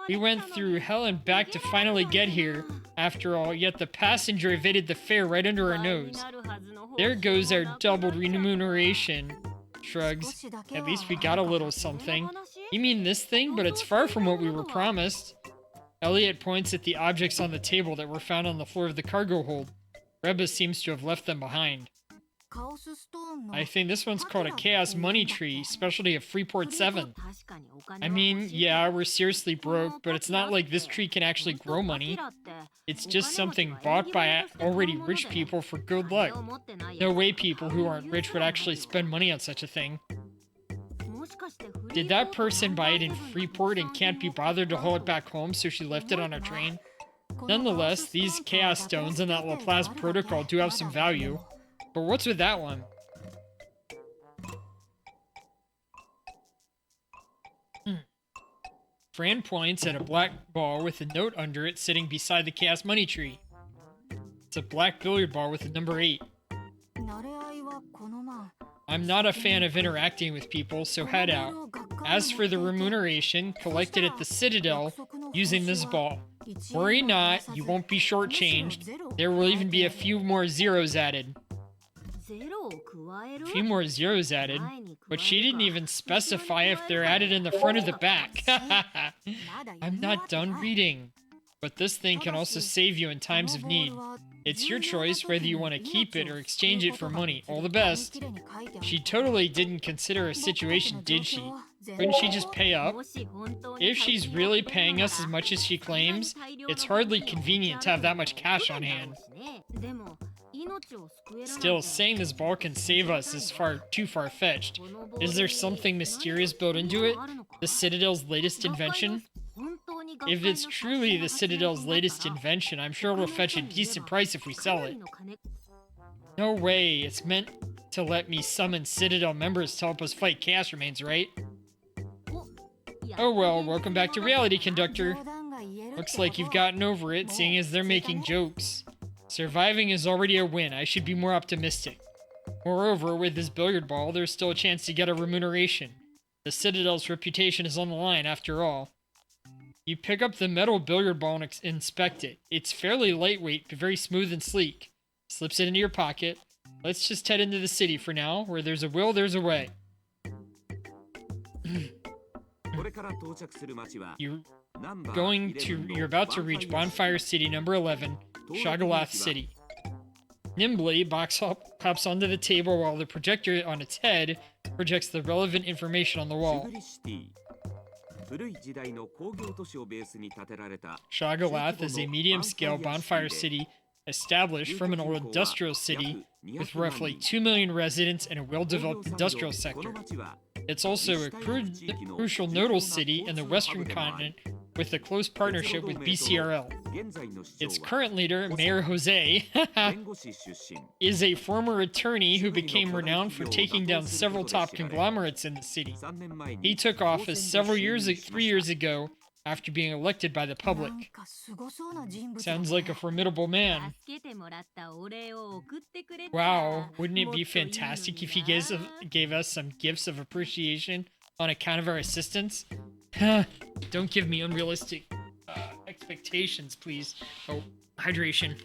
We went through hell and back to finally get here, after all, yet the passenger evaded the fare right under our nose. There goes our doubled remuneration. Shrugs. At least we got a little something. You mean this thing? But it's far from what we were promised. Elliot points at the objects on the table that were found on the floor of the cargo hold. Reba seems to have left them behind. I think this one's called a Chaos Money Tree, specialty of Freeport 7. I mean, yeah, we're seriously broke, but it's not like this tree can actually grow money. It's just something bought by already rich people for good luck. No way people who aren't rich would actually spend money on such a thing. Did that person buy it in Freeport and can't be bothered to haul it back home, so she left it on our train? Nonetheless, these Chaos Stones and that Laplace Protocol do have some value. But what's with that one? Fran points at a black ball with a note under it sitting beside the Chaos Money Tree. It's a black billiard ball with a number 8. I'm not a fan of interacting with people, so head out. As for the remuneration, collect it at the Citadel using this ball. Worry not, you won't be shortchanged. There will even be a few more zeros added. A few more zeros added, but she didn't even specify if they're added in the front or the back. I'm not done reading. But this thing can also save you in times of need. It's your choice whether you want to keep it or exchange it for money. All the best. She totally didn't consider a situation, did she? Couldn't she just pay up? If she's really paying us as much as she claims, it's hardly convenient to have that much cash on hand. Still, saying this ball can save us is too far-fetched. Is there something mysterious built into it? The Citadel's latest invention? If it's truly the Citadel's latest invention, I'm sure it'll fetch a decent price if we sell it. No way, it's meant to let me summon Citadel members to help us fight Chaos Remains, right? Oh well, welcome back to Reality, Conductor. Looks like you've gotten over it, seeing as they're making jokes. Surviving is already a win. I should be more optimistic. Moreover, with this billiard ball, there's still a chance to get a remuneration. The Citadel's reputation is on the line, after all. You pick up the metal billiard ball and inspect it. It's fairly lightweight, but very smooth and sleek. Slips it into your pocket. Let's just head into the city for now. Where there's a will, there's a way. You're about to reach Bonfire City number 11, Shagalath City. Nimbly, Box hops onto the table while the projector on its head projects the relevant information on the wall. Shagalath is a medium-scale bonfire city established from an old industrial city with roughly 2 million residents and a well-developed industrial sector. It's also a crucial nodal city in the Western continent with a close partnership with BCRL. Its current leader, Mayor Jose, is a former attorney who became renowned for taking down several top conglomerates in the city. He took office 3 years ago after being elected by the public. Sounds like a formidable man. Wow, wouldn't it be fantastic if he gave us some gifts of appreciation on account of our assistance? Don't give me unrealistic expectations, please. Oh, hydration.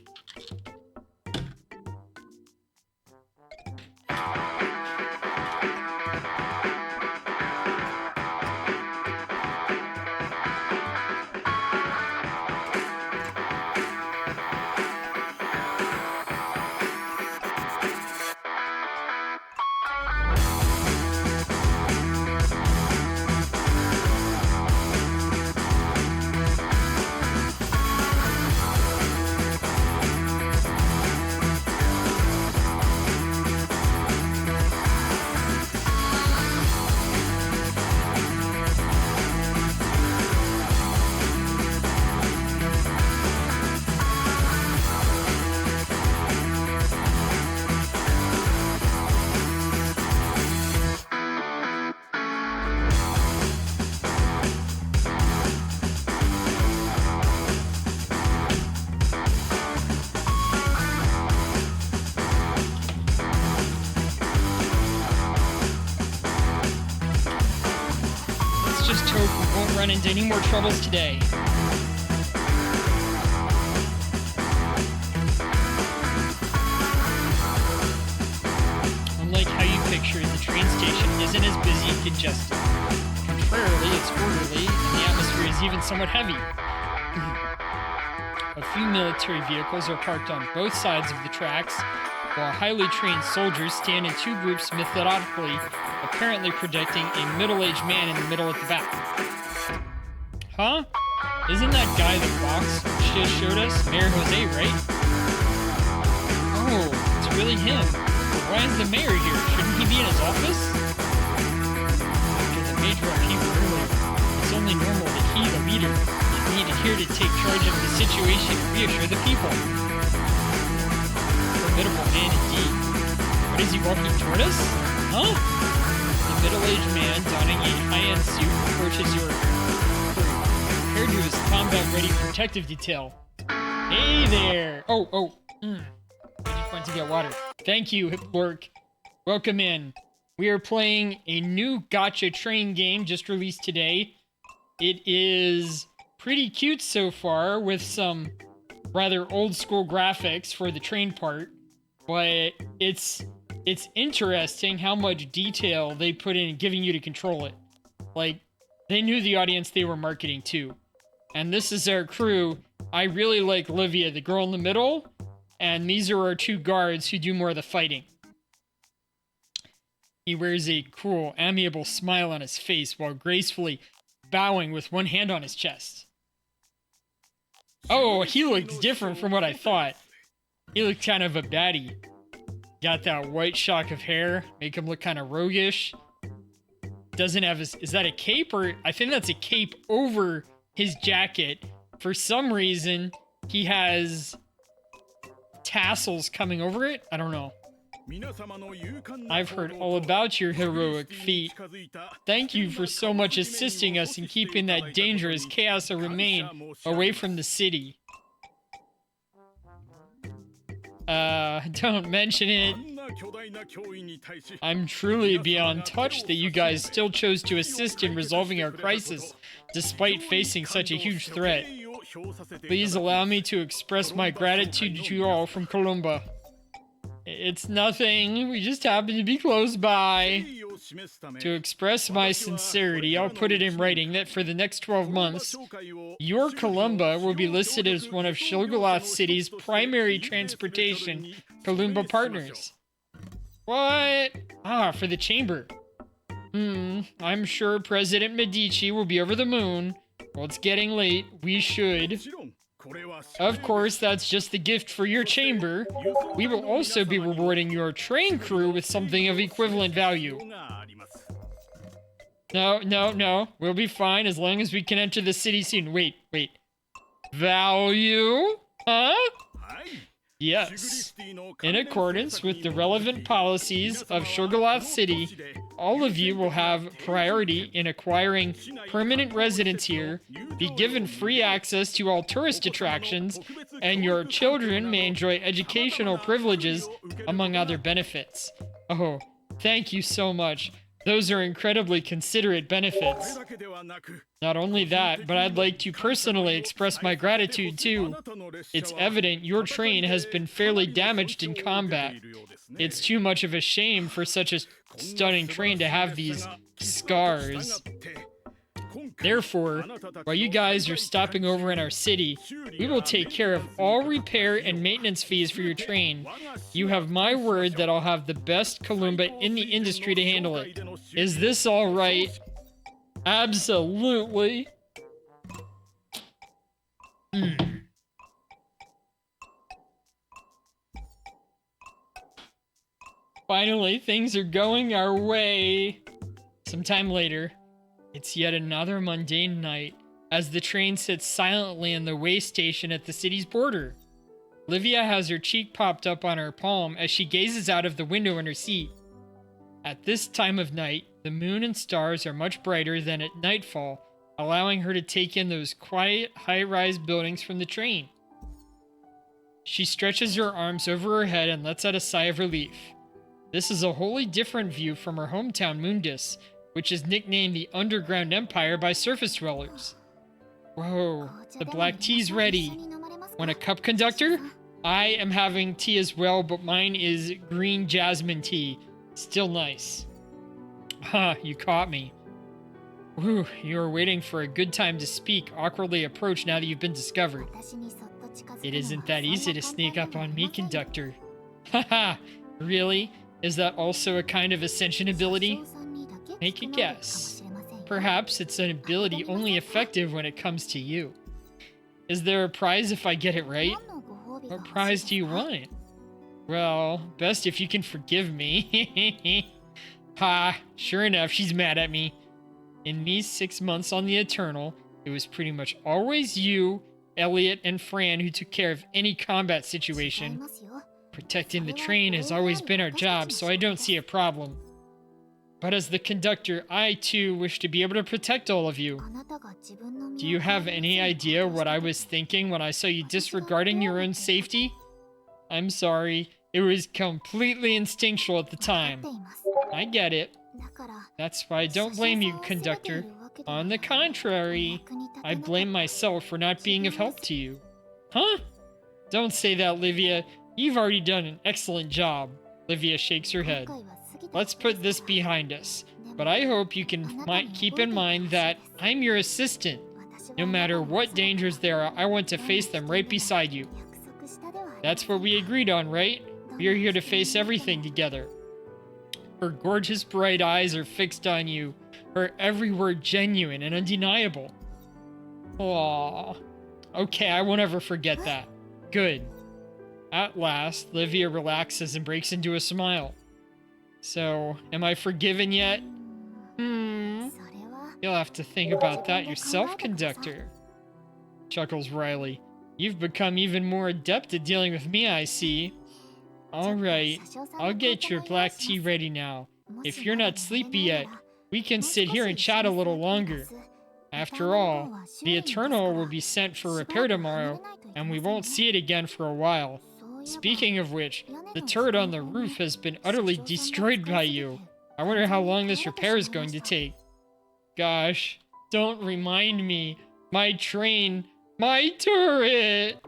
run into any more troubles today. Unlike how you picture, the train station isn't as busy and congested. Contrarily, it's orderly, and the atmosphere is even somewhat heavy. A few military vehicles are parked on both sides of the tracks, while highly trained soldiers stand in two groups methodically, apparently protecting a middle-aged man in the middle at the back. Huh? Isn't that guy the box just showed us Mayor Jose, right? Oh, it's really him. Why is the mayor here? Shouldn't he be in his office? After the major upheaval earlier, it's only normal that he, the leader, is needed here to take charge of the situation and reassure the people. Formidable man indeed. What is he walking toward us? Huh? The middle-aged man donning a high-end suit approaches your crew, compared to his combat-ready protective detail. Hey there! I just went to get water. Thank you, Lork. Welcome in. We are playing a new gacha train game just released today. It is pretty cute so far with some rather old school graphics for the train part, but it's interesting how much detail they put in giving you to control it. Like, they knew the audience they were marketing to. And this is our crew. I really like Livia, the girl in the middle, and these are our two guards who do more of the fighting. He wears a cool, amiable smile on his face while gracefully bowing with one hand on his chest. Oh, he looks different from what I thought. He looked kind of a baddie. Got that white shock of hair, make him look kind of roguish. Doesn't have his... Is that a cape? Or I think that's a cape over his jacket. For some reason, he has tassels coming over it. I don't know. I've heard all about your heroic feat. Thank you for so much assisting us in keeping that dangerous chaos of remain away from the city. Don't mention it. I'm truly beyond touched that you guys still chose to assist in resolving our crisis, despite facing such a huge threat. Please allow me to express my gratitude to you all from Columba. It's nothing, we just happen to be close by. To express my sincerity, I'll put it in writing that for the next 12 months, your Columba will be listed as one of Shogoloth City's primary transportation Columba partners. What? Ah, for the chamber. I'm sure President Medici will be over the moon. Well, it's getting late. We should. Of course, that's just the gift for your chamber. We will also be rewarding your train crew with something of equivalent value. No. We'll be fine as long as we can enter the city soon. Wait. Value? Huh? Yes. In accordance with the relevant policies of Shogoloth City, all of you will have priority in acquiring permanent residence here, be given free access to all tourist attractions, and your children may enjoy educational privileges, among other benefits. Oh, thank you so much. Those are incredibly considerate benefits. Not only that, but I'd like to personally express my gratitude too. It's evident your train has been fairly damaged in combat. It's too much of a shame for such a stunning train to have these scars. Therefore, while you guys are stopping over in our city, we will take care of all repair and maintenance fees for your train. You have my word that I'll have the best Columba in the industry to handle it. Is this all right? Absolutely. Finally, things are going our way. Sometime later, it's yet another mundane night as the train sits silently in the way station at the city's border. Livia has her cheek popped up on her palm as she gazes out of the window in her seat. At this time of night, the moon and stars are much brighter than at nightfall, allowing her to take in those quiet, high-rise buildings from the train. She stretches her arms over her head and lets out a sigh of relief. This is a wholly different view from her hometown Mundus, which is nicknamed the Underground Empire by surface dwellers. Whoa, the black tea's ready. Want a cup, conductor? I am having tea as well, but mine is green jasmine tea. Still nice. Ha, you caught me. Whew, you were waiting for a good time to speak, awkwardly approach now that you've been discovered. It isn't that easy to sneak up on me, conductor. Haha, really? Is that also a kind of ascension ability? Make a guess. Perhaps it's an ability only effective when it comes to you. Is there a prize if I get it right? What prize do you want? Well, best if you can forgive me. Ha, sure enough, she's mad at me. In these 6 months on the Eternal, it was pretty much always you, Elliot, and Fran who took care of any combat situation. Protecting the train has always been our job, so I don't see a problem. But as the conductor, I too wish to be able to protect all of you. Do you have any idea what I was thinking when I saw you disregarding your own safety? I'm sorry, it was completely instinctual at the time. I get it. That's why I don't blame you, conductor. On the contrary, I blame myself for not being of help to you. Huh? Don't say that, Livia. You've already done an excellent job. Livia shakes her head. Let's put this behind us. But I hope you can keep in mind that I'm your assistant. No matter what dangers there are, I want to face them right beside you. That's what we agreed on, right? We're here to face everything together. Her gorgeous bright eyes are fixed on you, her every word genuine and undeniable. Aww. Okay, I won't ever forget that. Good. At last, Livia relaxes and breaks into a smile. So, am I forgiven yet? You'll have to think about that yourself, conductor. Chuckles Riley. You've become even more adept at dealing with me, I see. Alright, I'll get your black tea ready now. If you're not sleepy yet, we can sit here and chat a little longer. After all, the Eternal will be sent for repair tomorrow, and we won't see it again for a while. Speaking of which, the turret on the roof has been utterly destroyed by you. I wonder how long this repair is going to take. Gosh, don't remind me. My train, my turret!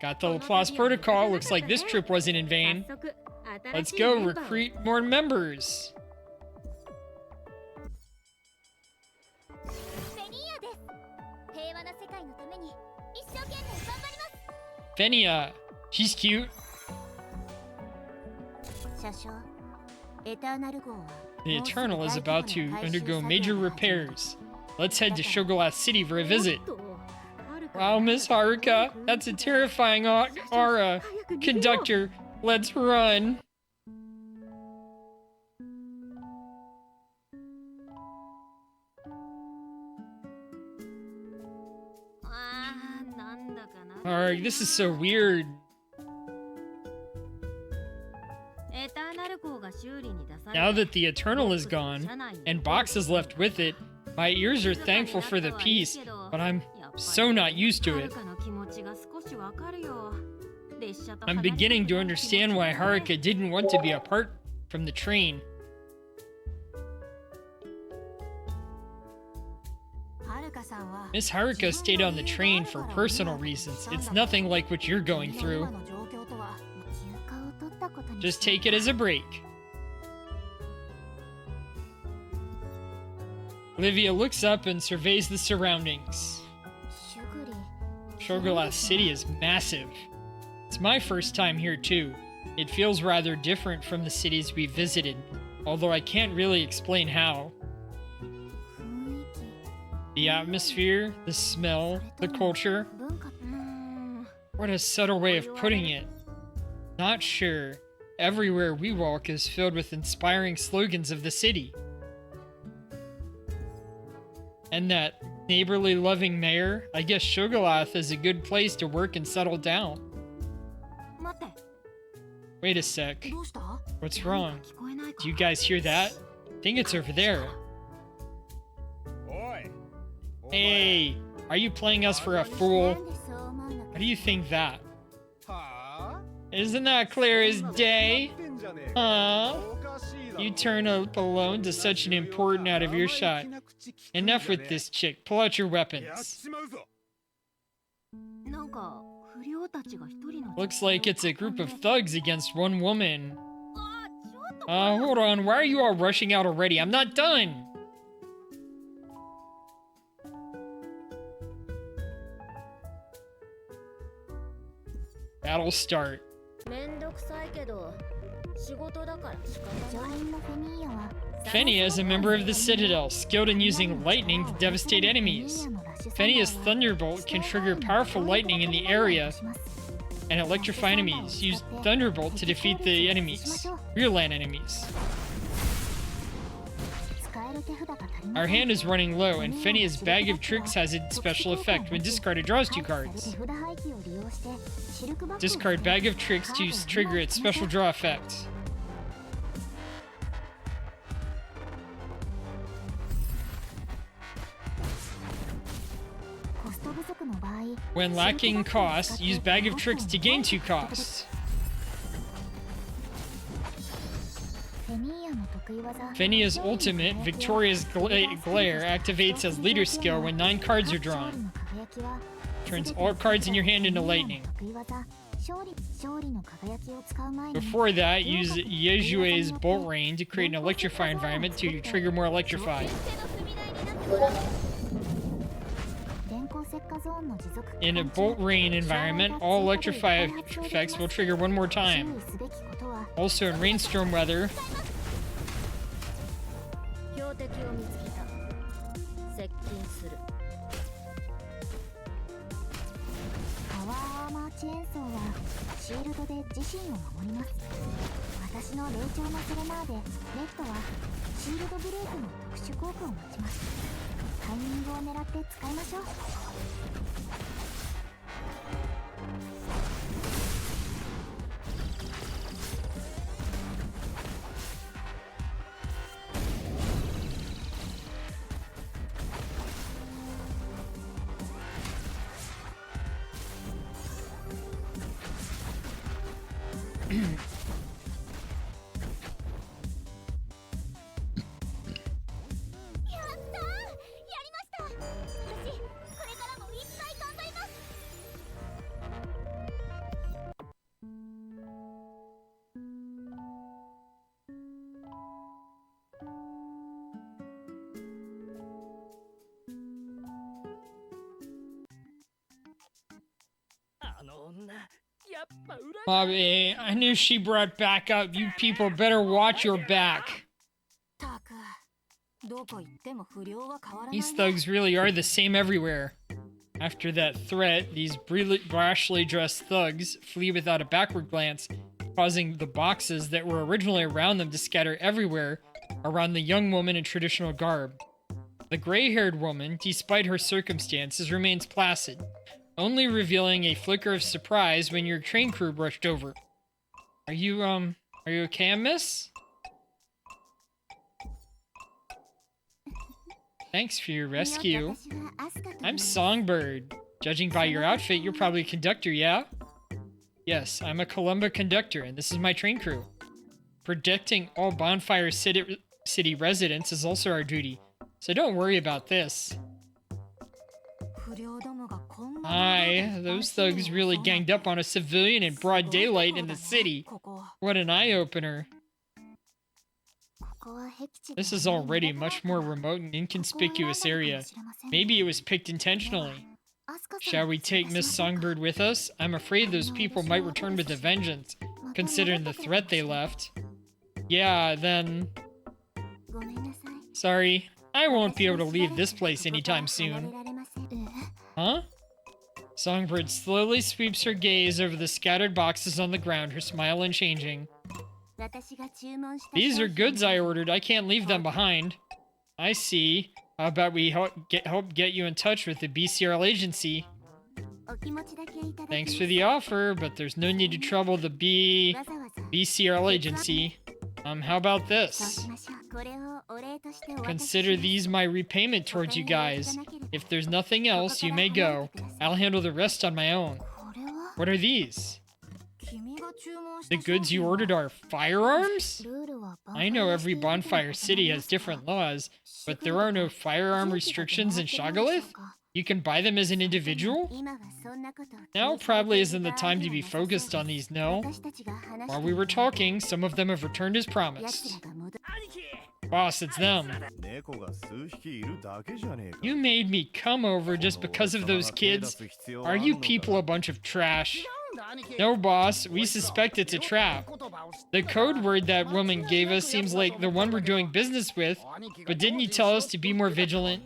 Got the Laplace protocol. Looks like this trip wasn't in vain. Let's go recruit more members. Fenia. She's cute. The Eternal is about to undergo major repairs. Let's head to Shogolath City for a visit. Wow, Miss Haruka, that's a terrifying aura. Conductor, let's run. Alright, this is so weird. Now that the Eternal is gone, and Box is left with it, my ears are thankful for the peace, but I'm so not used to it. I'm beginning to understand why Haruka didn't want to be apart from the train. Miss Haruka stayed on the train for personal reasons. It's nothing like what you're going through. Just take it as a break. Livia looks up and surveys the surroundings. Shogolath City is massive. It's my first time here too. It feels rather different from the cities we visited, although I can't really explain how. The atmosphere, the smell, the culture. What a subtle way of putting it. Not sure. Everywhere we walk is filled with inspiring slogans of the city. And that neighborly loving mayor, I guess Shogolath is a good place to work and settle down. Wait a sec. What's wrong? Do you guys hear that? I think it's over there. Hey, are you playing us for a fool? How do you think that? Isn't that clear as day? Huh? You turn up alone to such an important out of earshot. Enough with this chick. Pull out your weapons. Looks like it's a group of thugs against one woman. Hold on. Why are you all rushing out already? I'm not done. Battle start. Fenia is a member of the Citadel, skilled in using lightning to devastate enemies. Fenia's Thunderbolt can trigger powerful lightning in the area and electrify enemies. Use Thunderbolt to defeat the enemies, real-land enemies. Our hand is running low, and Fenia's Bag of Tricks has a special effect. When discarded, draws 2 cards. Discard Bag of Tricks to trigger its special draw effect. When lacking cost, use Bag of Tricks to gain 2 costs. Fenia's ultimate, Victoria's Glare, activates as leader skill when 9 cards are drawn. Turns all cards in your hand into lightning. Before that, use Yejue's Bolt Rain to create an electrify environment to trigger more electrify. In a Bolt Rain environment, all electrify effects will trigger 1 more time. Also in rainstorm weather, Bobby, I knew she brought back up. You people better watch your back. These thugs really are the same everywhere. After that threat, these brashly dressed thugs flee without a backward glance, causing the boxes that were originally around them to scatter everywhere around the young woman in traditional garb. The gray-haired woman, despite her circumstances, remains placid, only revealing a flicker of surprise when your train crew brushed over. Are you okay, miss? Thanks for your rescue. I'm Songbird. Judging by your outfit, you're probably a conductor, yeah? Yes, I'm a Columba conductor, and this is my train crew. Protecting all Bonfire City residents is also our duty, so don't worry about this. Aye, those thugs really ganged up on a civilian in broad daylight in the city. What an eye-opener. This is already a much more remote and inconspicuous area. Maybe it was picked intentionally. Shall we take Miss Songbird with us? I'm afraid those people might return with a vengeance, considering the threat they left. Yeah, then... Sorry, I won't be able to leave this place anytime soon. Huh? Songbird slowly sweeps her gaze over the scattered boxes on the ground, her smile unchanging. These are goods I ordered. I can't leave them behind. I see. How about we help get you in touch with the BCRL agency? Thanks for the offer, but there's no need to trouble the BCRL agency. How about this? Consider these my repayment towards you guys. If there's nothing else, you may go. I'll handle the rest on my own. What are these? The goods you ordered are firearms? ルールは I know every bonfire city has different laws, but there are no firearm restrictions in Shagalith? You can buy them as an individual? 今はそんなこと Now probably isn't the time to be focused on these, no? 私たちが話 While して we る were talking, some of them have returned as 奴 promised. らが戻 Boss, it's them. 猫が数匹いるだけじゃねえか。 You made me come over just because of those kids? Are you people a bunch of trash? No, boss, we suspect it's a trap. The code word that woman gave us seems like the one we're doing business with, but didn't you tell us to be more vigilant?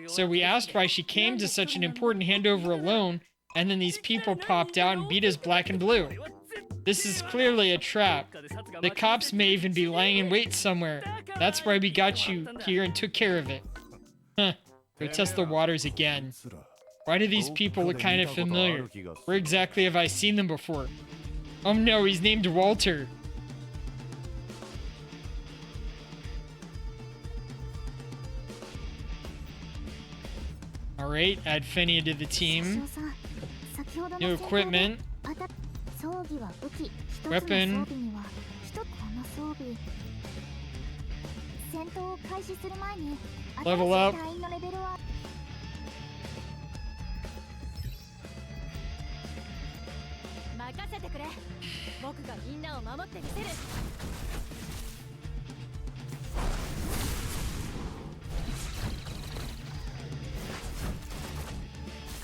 So we asked why she came to such an important handover alone, and then these people popped out and beat us black and blue. This is clearly a trap. The cops may even be lying in wait somewhere. That's why we got you here and took care of it. Huh. Go test the waters again. Why do these people look kind of familiar? Where exactly have I seen them before? Oh no, he's named Walter. Alright, add Fenny to the し team. おさん先ほどの New 戦闘で equipment. パタ装備は武器一つの装 Weapon. 備には一つこの装備戦闘を開始する前に Level 新 up. しい隊員のレベルは 任せてくれ。僕がみんなを守ってみせる。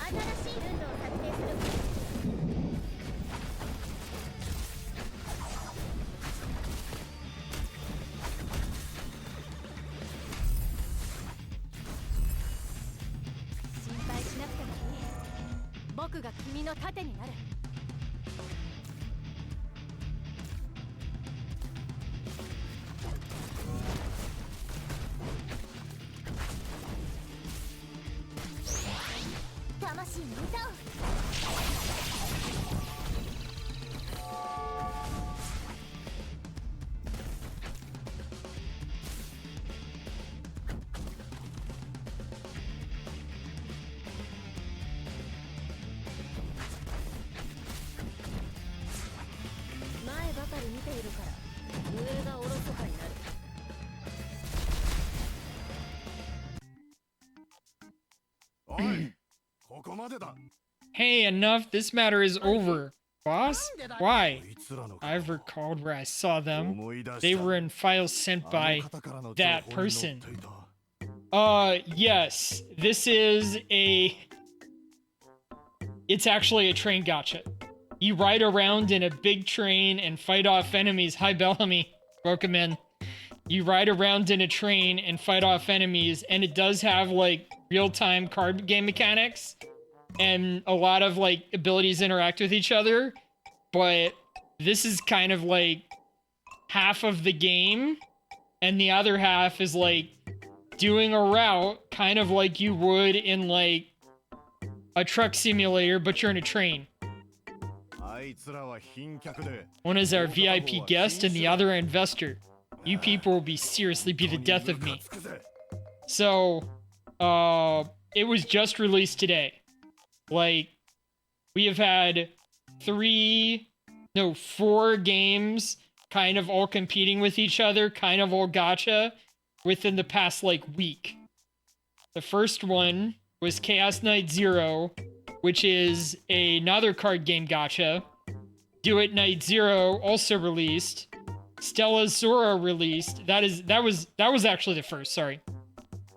新しいルートを策定する。心配しなくてもいい。僕が君の盾になる。魂の歌を 前ばかり見ているから上がおろそかになる。おい、ここまでだ。 Hey, enough. This matter is over. Boss? Why? こいつらの顔 I've recalled where I saw them. 思い出した。 They were in files sent あ by の方からの that 情報に person. 乗っていた。 Yes. This is a... It's actually a train gacha. You ride around in a big train and fight off enemies. Hi, Bellamy. Welcome in. You ride around in a train and fight off enemies, and it does have, like, real-time card game mechanics, and a lot of, like, abilities interact with each other, but this is kind of, like, half of the game, and the other half is, like, doing a route, kind of like you would in, like, a truck simulator, but you're in a train. あいつらは賓客で。 One is our VIP guest, and the other an investor. You people will be seriously be the death of me. So, it was just released today. Like, we have had 4 games kind of all competing with each other, kind of all gacha, within the past, like, week. The first one was Chaos Knight Zero, which is another card game gacha. Do It Night Zero also released. Stella Sora released. That was actually the first, sorry.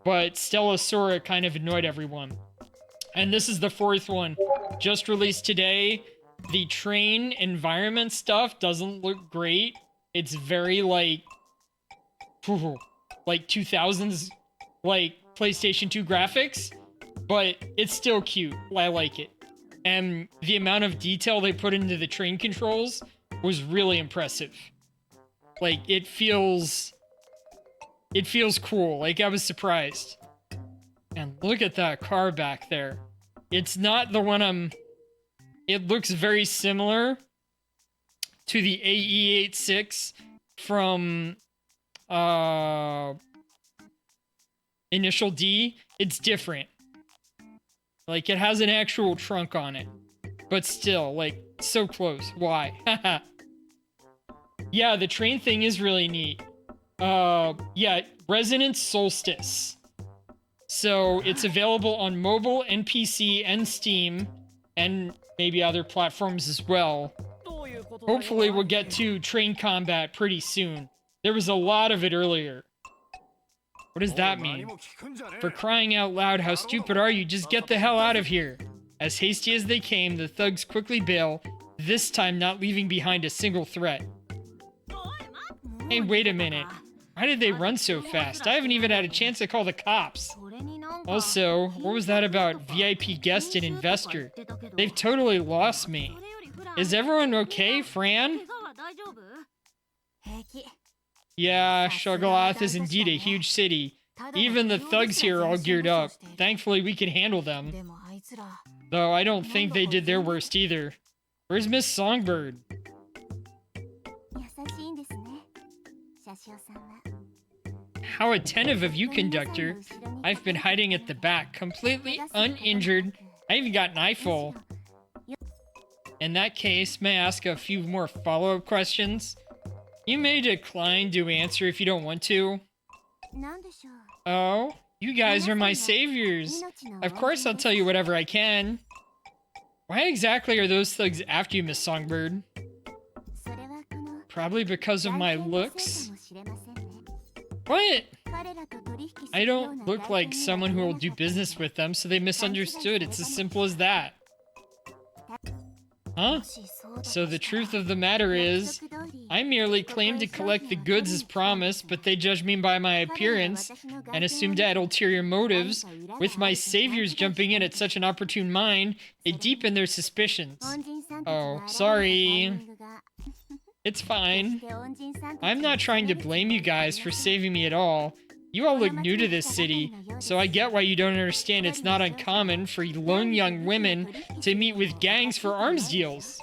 But Stella Sora kind of annoyed everyone. And this is the 4th one. Just released today. The train environment stuff doesn't look great. It's very like 2000s like PlayStation 2 graphics, but it's still cute. I like it. And the amount of detail they put into the train controls was really impressive. Like, it feels cool. Like, I was surprised. And look at that car back there. It's not the one it looks very similar to the AE86 from Initial D. It's different. Like, it has an actual trunk on it. But still, like, so close. Why? Haha. Yeah, the train thing is really neat. Yeah, Resonance Solstice. So it's available on mobile and PC and Steam and maybe other platforms as well. Hopefully we'll get to train combat pretty soon. There was a lot of it earlier. What does that mean? For crying out loud, how stupid are you? Just get the hell out of here. As hasty as they came, the thugs quickly bail, this time not leaving behind a single threat. Hey, wait a minute. Why did they run so fast? I haven't even had a chance to call the cops. Also, what was that about VIP guest and investor? They've totally lost me. Is everyone okay, Fran? Yeah, Shogoloth is indeed a huge city. Even the thugs here are all geared up. Thankfully, we can handle them. Though I don't think they did their worst either. Where's Miss Songbird? How attentive of you, conductor. I've been hiding at the back, completely uninjured. I even got an eyeful. In that case, may I ask a few more follow-up questions? You may decline to answer if you don't want to. Oh, you guys are my saviors. Of course I'll tell you whatever I can. Why exactly are those thugs after you, Miss Songbird? Probably because of my looks. What? I don't look like someone who will do business with them, so they misunderstood. It's as simple as that. Huh? So the truth of the matter is, I merely claimed to collect the goods as promised, but they judged me by my appearance and assumed I had ulterior motives. With my saviors jumping in at such an opportune mind, it deepened their suspicions. Oh, sorry. It's fine. I'm not trying to blame you guys for saving me at all. You all look new to this city, so I get why you don't understand it's not uncommon for lone young women to meet with gangs for arms deals.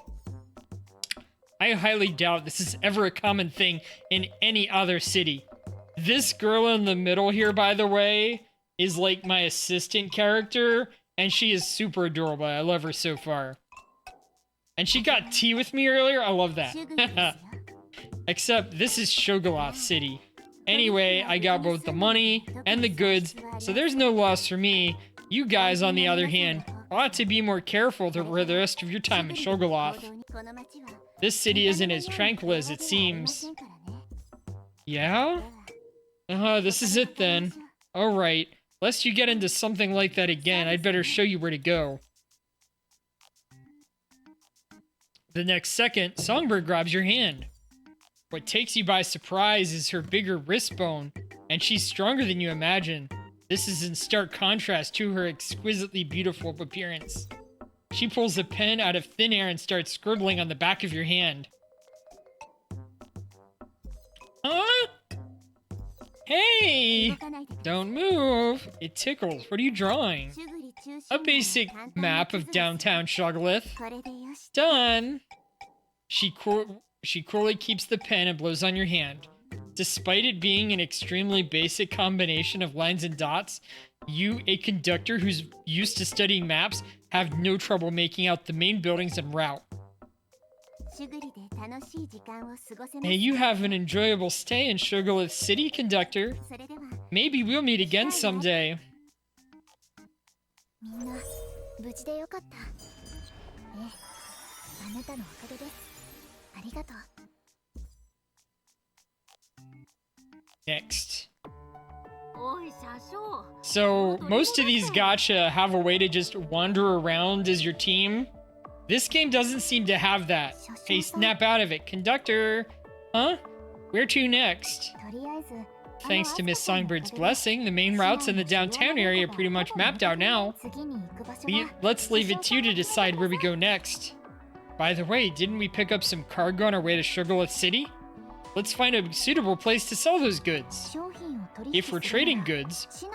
I highly doubt this is ever a common thing in any other city. This girl in the middle here, by the way, is like my assistant character, and she is super adorable. I love her so far. And she got tea with me earlier? I love that. Except this is Shogoloth City. Anyway, I got both the money and the goods, so there's no loss for me. You guys, on the other hand, ought to be more careful for the rest of your time in Shogoloth. This city isn't as tranquil as it seems. Yeah? This is it then. Alright, lest you get into something like that again, I'd better show you where to go. The next second, Songbird grabs your hand. What takes you by surprise is her bigger wrist bone, and she's stronger than you imagine. This is in stark contrast to her exquisitely beautiful appearance. She pulls a pen out of thin air and starts scribbling on the back of your hand. Huh? Hey! Don't move. It tickles. What are you drawing? A basic map of downtown Shogoloth. Done. She coolly keeps the pen and blows on your hand. Despite it being an extremely basic combination of lines and dots, you, a conductor who's used to studying maps, have no trouble making out the main buildings en route. May you have an enjoyable stay in Shogoloth City, conductor. Maybe we'll meet again someday. Next. So, most of these gacha have a way to just wander around as your team. This game doesn't seem to have that. Hey, snap out of it. Conductor! Huh? Where to next? Thanks to Miss Songbird's blessing, the main routes in the downtown area are pretty much mapped out now. Let's leave it to you to decide where we go next. By the way, didn't we pick up some cargo on our way to Shogoloth City? Let's find a suitable place to sell those goods. If we're trading goods,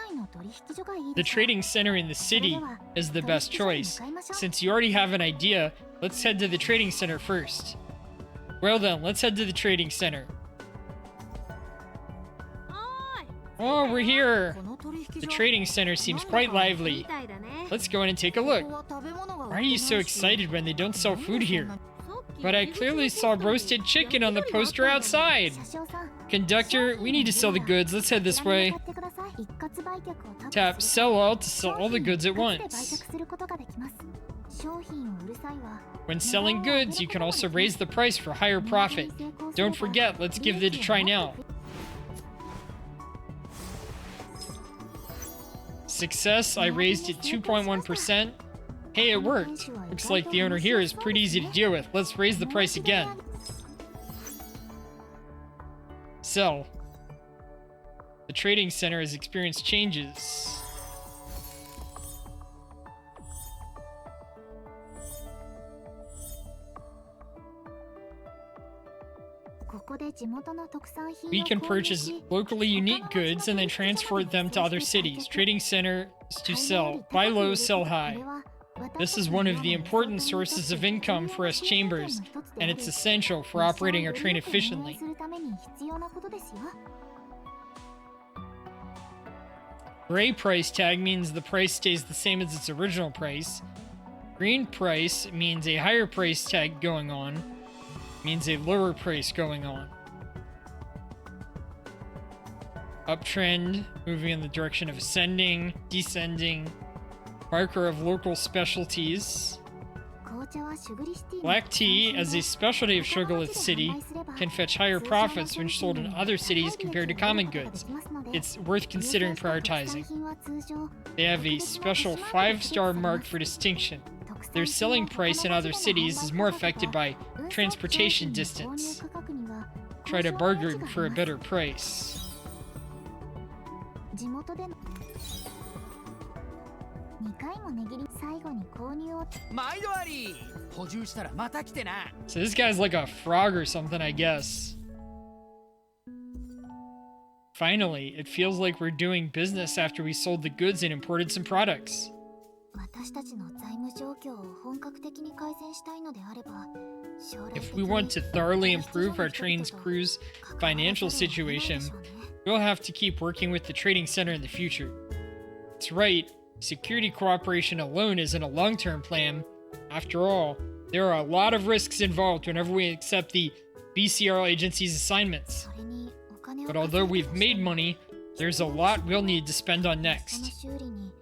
the trading center in the city is the best choice. Since you already have an idea, let's head to the trading center first. Well then, let's head to the trading center. Oh, we're here! The trading center seems quite lively. Let's go in and take a look. Why are you so excited when they don't sell food here? But I clearly saw roasted chicken on the poster outside. 車掌さん Conductor, we need to sell the goods. Let's head this way. 買ってください。一括売却をタップ Tap する sell all to sell all the goods at 一括で売 once. 却することができます。商品を売る際は When selling goods, you can also raise the price for higher profit. Don't forget, let's give it a try now. Success, I raised it 2.1%. Hey, it worked. Looks like the owner here is pretty easy to deal with. Let's raise the price again. Sell. The trading center has experienced changes. ここで地元の特産品を We can 購入 purchase し locally unique goods and then transport them to other cities. Trading centers to sell. Buy low, sell high. This is one of the important sources of income for us chambers, and it's essential for operating our train efficiently. Gray price tag means the price stays the same as its original price. Green price means a higher price tag going on. Means a lower price going on. Uptrend, moving in the direction of ascending, descending. Marker of local specialties. Black tea, as a specialty of Sugarloaf City, can fetch higher profits when sold in other cities compared to common goods. It's worth considering prioritizing. They have a special 5-star mark for distinction. Their selling price in other cities is more affected by transportation distance. Try to bargain for a better price. So this guy's like a frog or something, I guess. Finally, it feels like we're doing business after we sold the goods and imported some products. If we want to thoroughly improve our train's crew's financial situation, we'll have to keep working with the trading center in the future. That's right, security cooperation alone isn't a long-term plan. After all, there are a lot of risks involved whenever we accept the BCRL agency's assignments. But although we've made money, there's a lot we'll need to spend on next.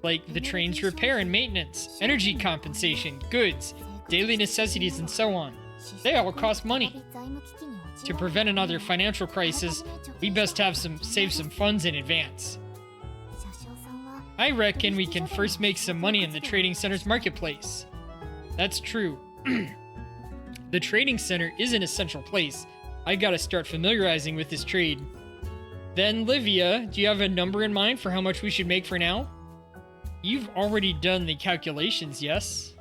Like the train's repair and maintenance, energy compensation, goods, daily necessities, and so on. They all cost money. To prevent another financial crisis, we best have save some funds in advance. I reckon we can first make some money in the trading center's marketplace. That's true. The trading center is an essential place. I gotta start familiarizing with this trade. Then, Livia, do you have a number in mind for how much we should make for now? You've already done the calculations, yes?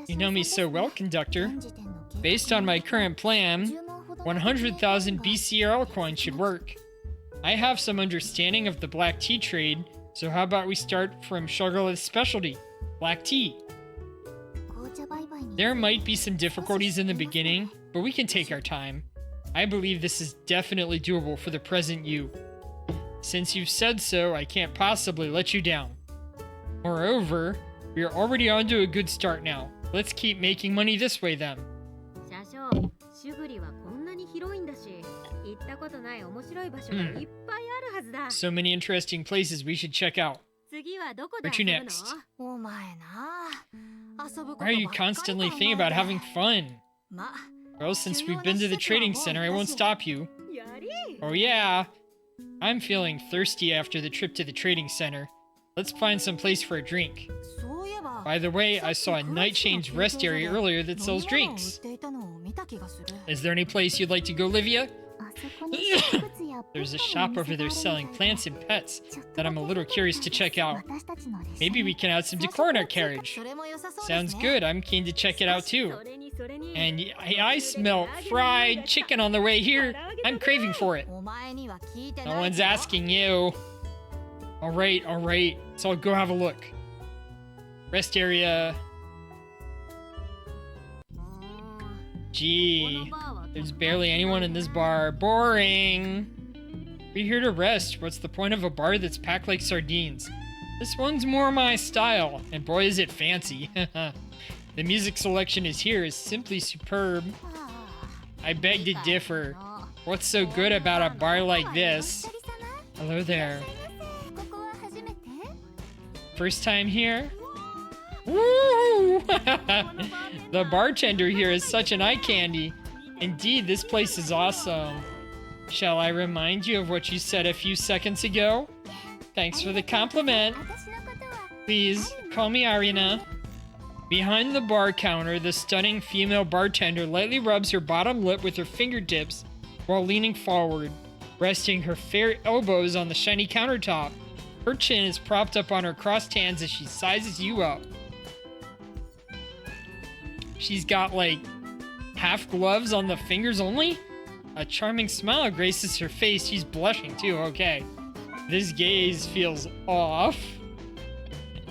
You know me so well, Conductor. Based on my current plan, 100,000 BCRL coins should work. I have some understanding of the black tea trade, so how about we start from Sugarloaf's specialty, black tea? There might be some difficulties in the beginning, but we can take our time. I believe this is definitely doable for the present you. Since you've said so, I can't possibly let you down. Moreover, we are already on to a good start now. Let's keep making money this way then. So many interesting places we should check out. Where to next? Why are you constantly thinking about having fun? Well, since we've been to the trading center, I won't stop you. Oh yeah! I'm feeling thirsty after the trip to the trading center. Let's find some place for a drink. By the way, I saw a night change rest area earlier that sells drinks. Is there any place you'd like to go, Livia? There's a shop over there selling plants and pets that I'm a little curious to check out. Maybe we can add some decor in our carriage. Sounds good, I'm keen to check it out too. And I smell fried chicken on the way here. I'm craving for it. No one's asking you. Alright. So I'll go have a look. Rest area. Gee, there's barely anyone in this bar. Boring. We're here to rest. What's the point of a bar that's packed like sardines? This one's more my style, and boy is it fancy. The music selection is simply superb. I beg to differ. What's so good about a bar like this? Hello there. First time here? Woo! The bartender here is such an eye candy. Indeed, this place is awesome. Shall I remind you of what you said a few seconds ago? Thanks for the compliment. Please, call me Arina. Behind the bar counter, the stunning female bartender lightly rubs her bottom lip with her fingertips while leaning forward, resting her fair elbows on the shiny countertop. Her chin is propped up on her crossed hands as she sizes you up. She's got, like, half gloves on the fingers only? A charming smile graces her face. She's blushing, too. Okay. This gaze feels off.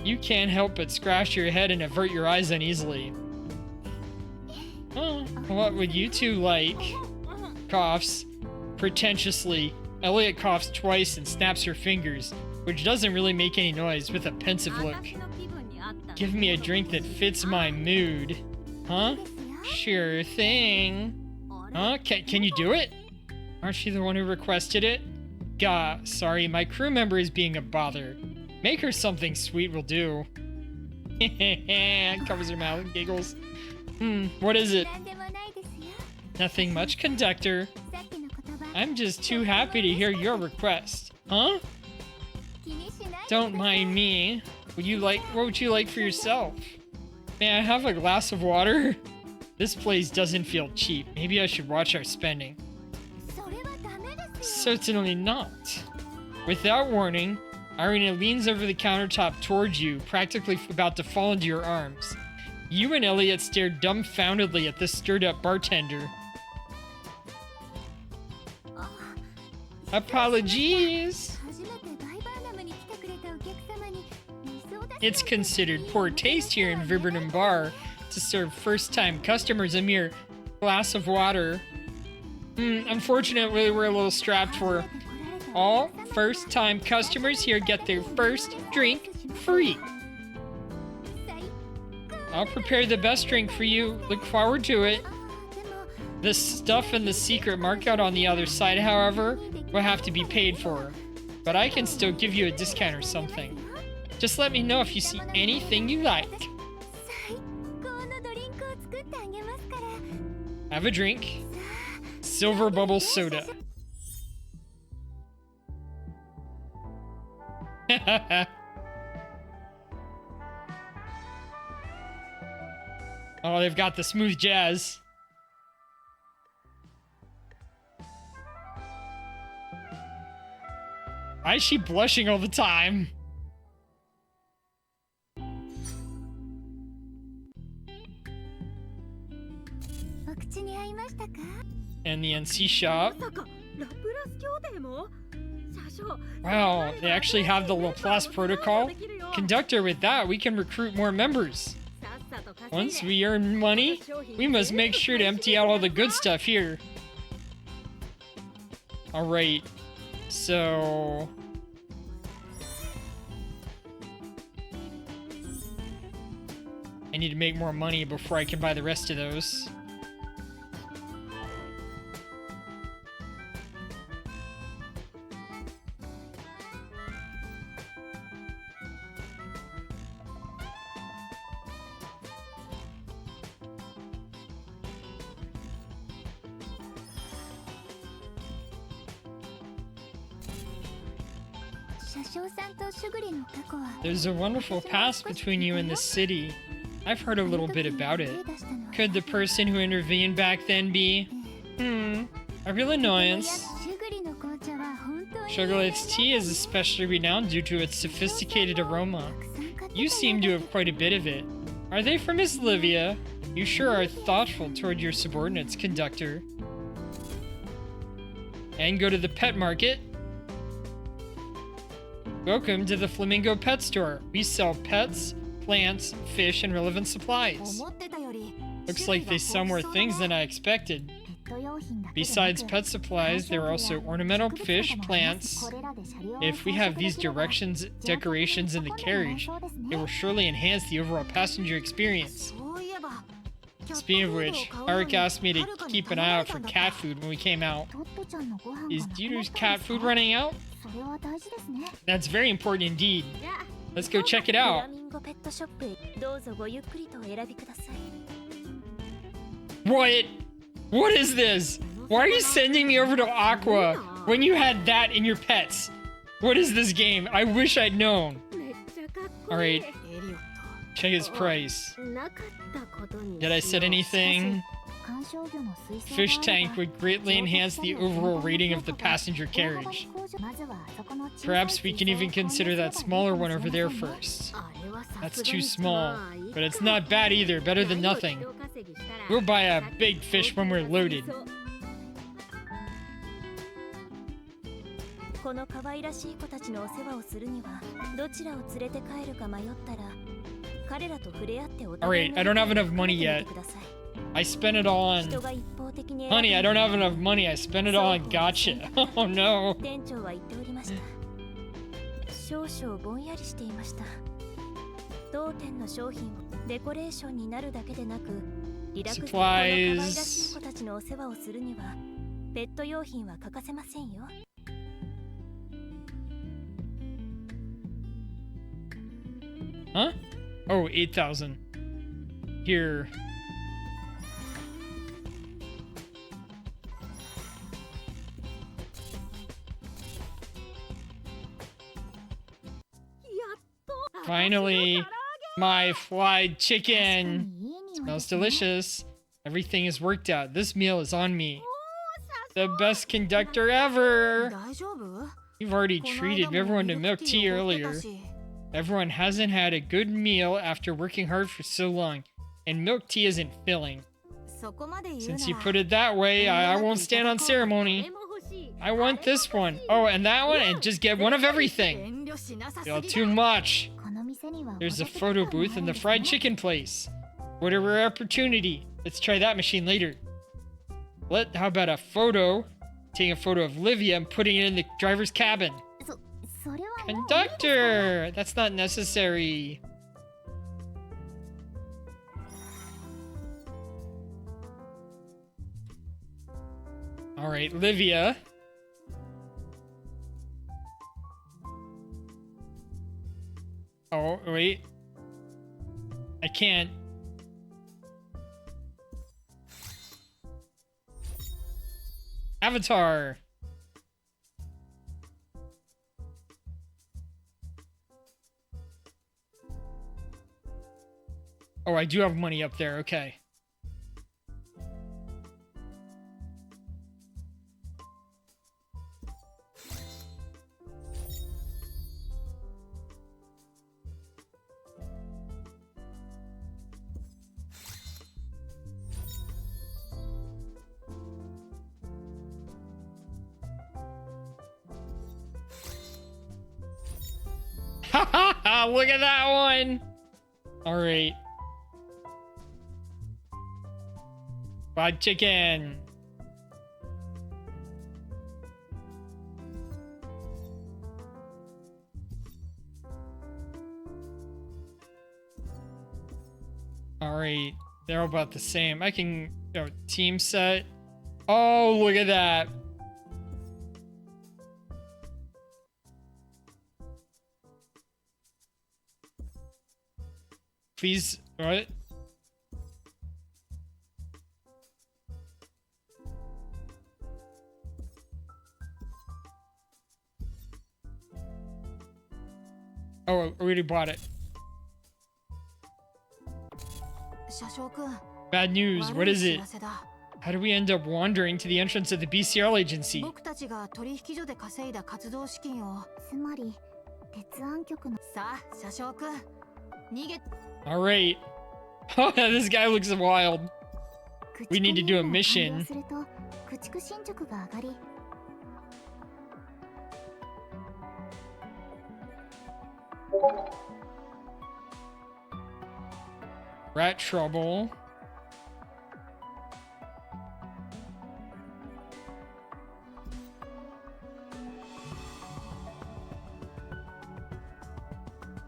You can't help but scratch your head and avert your eyes uneasily. Oh, what would you two like? Coughs. Pretentiously, Elliot coughs twice and snaps her fingers, which doesn't really make any noise, with a pensive look. Give me a drink that fits my mood. Huh? Sure thing. Huh? Can you do it? Aren't you the one who requested it? Gah, sorry, my crew member is being a bother. Make her something sweet will do. Covers her mouth and giggles. What is it? Nothing much, conductor. I'm just too happy to hear your request. Huh? Don't mind me. What would you like for yourself? May I have a glass of water? This place doesn't feel cheap. Maybe I should watch our spending. Certainly not. Without warning, Irina leans over the countertop towards you, practically about to fall into your arms. You and Elliot stare dumbfoundedly at this stirred-up bartender. Apologies! It's considered poor taste here in Viburnum Bar to serve first-time customers a mere glass of water. Unfortunately, we're a little strapped for all first-time customers here get their first drink free. I'll prepare the best drink for you. Look forward to it. The stuff and the secret markout on the other side, however, will have to be paid for. But I can still give you a discount or something. Just let me know if you see anything you like. Have a drink. Silver bubble soda. Oh, they've got the smooth jazz. Why is she blushing all the time? And the NC shop. Wow, they actually have the Laplace protocol. Conductor, with that, we can recruit more members. Once we earn money, we must make sure to empty out all the good stuff here. Alright, so... I need to make more money before I can buy the rest of those. There's a wonderful past between you and the city. I've heard a little bit about it. Could the person who intervened back then be... a real annoyance. Sugarloaf's tea is especially renowned due to its sophisticated aroma. You seem to have quite a bit of it. Are they from Miss Livia? You sure are thoughtful toward your subordinates, conductor. And go to the pet market. Welcome to the Flamingo Pet Store. We sell pets, plants, fish, and relevant supplies. Looks like they sell more things than I expected. Besides pet supplies, there are also ornamental fish, plants. If we have these decorations in the carriage, it will surely enhance the overall passenger experience. Speaking of which, Eric asked me to keep an eye out for cat food when we came out. トットちゃんのご飯が Is なくな Dino's った cat んです food か？ running out? それは大事ですね。 That's very important indeed. じゃあ Let's go check it フラ out. ミンゴペットショップへどうぞごゆっくりとお選びください。 What? What is this? Why are you sending me over to Aqua when you had that in your pets? What is this game? I wish I'd known. めっちゃかっこいい。 Alright, エリオッ check his price. ト。なかったことに。 Did I set anything? 観賞魚の水槽があれば Fish tank would greatly enhance the overall rating of the passenger carriage. まずはあそこの小さい Perhaps we can even consider that smaller one over there first. あれはさ That's すが too に small, まあいい but it's not bad either. Better than nothing. We'll buy a big fish when we're loaded. この可愛らしい子たちのお世話をするにはどちらを連れて帰るか迷ったら彼らと触れ合ってお互い Alright, I don't have enough money yet. ください。 I spent it all 人 on... が一方的に Honey, I don't have enough money. I spent it all on gotcha. Oh no. 店長は言っておりました。少々ぼんやりしていました。当店の商品はデコレーションになるだけでなく、リラックスでこの可愛らしい子たちのお世話をするにはペット用品は欠かせませんよ。 Huh? Oh, 8,000. Here. Finally, my fried 確か chicken. にいい匂い Smells ですね。 delicious. Everything is worked out. This meal is on me. The best conductor ever. 大丈夫？ You've already treated everyone to milk tea earlier. Everyone hasn't had a good meal after working hard for so long, and milk tea isn't filling. そこまで言うなら Since you put it that way, I won't stand on ceremony. I want this one. Oh, and that one, and just get one of everything. 遠慮しなさす Feel ぎ too だ。 much. この店には There's a お得 photo 感があるん booth in the です fried ね。 chicken place. What a rare opportunity. Let's try that machine later. How about a photo? Taking a photo of Livia and putting it in the driver's cabin. それはもういいですか？ Conductor! That's not necessary. Alright, Livia. Oh, wait. I can't. Avatar. Oh, I do have money up there. Okay. Ha ha ha! Look at that one! Alright. Fried chicken. Alright. They're about the same. I can... team set. Oh, look at that. Please... What? Oh, I already bought it. 車掌くん、 Bad news. What 悪い is 知 it? らせだ。 How do we end up wandering to the entrance of the BCL agency? 僕たちが取引所で稼いだ活動資金を。つまり鉄腕局のさあ、車掌くん、逃げ。 Alright. Oh, this guy looks wild. 駆逐 We need to do a 任務を mission. 完了すると駆逐進捗が上がり Rat trouble.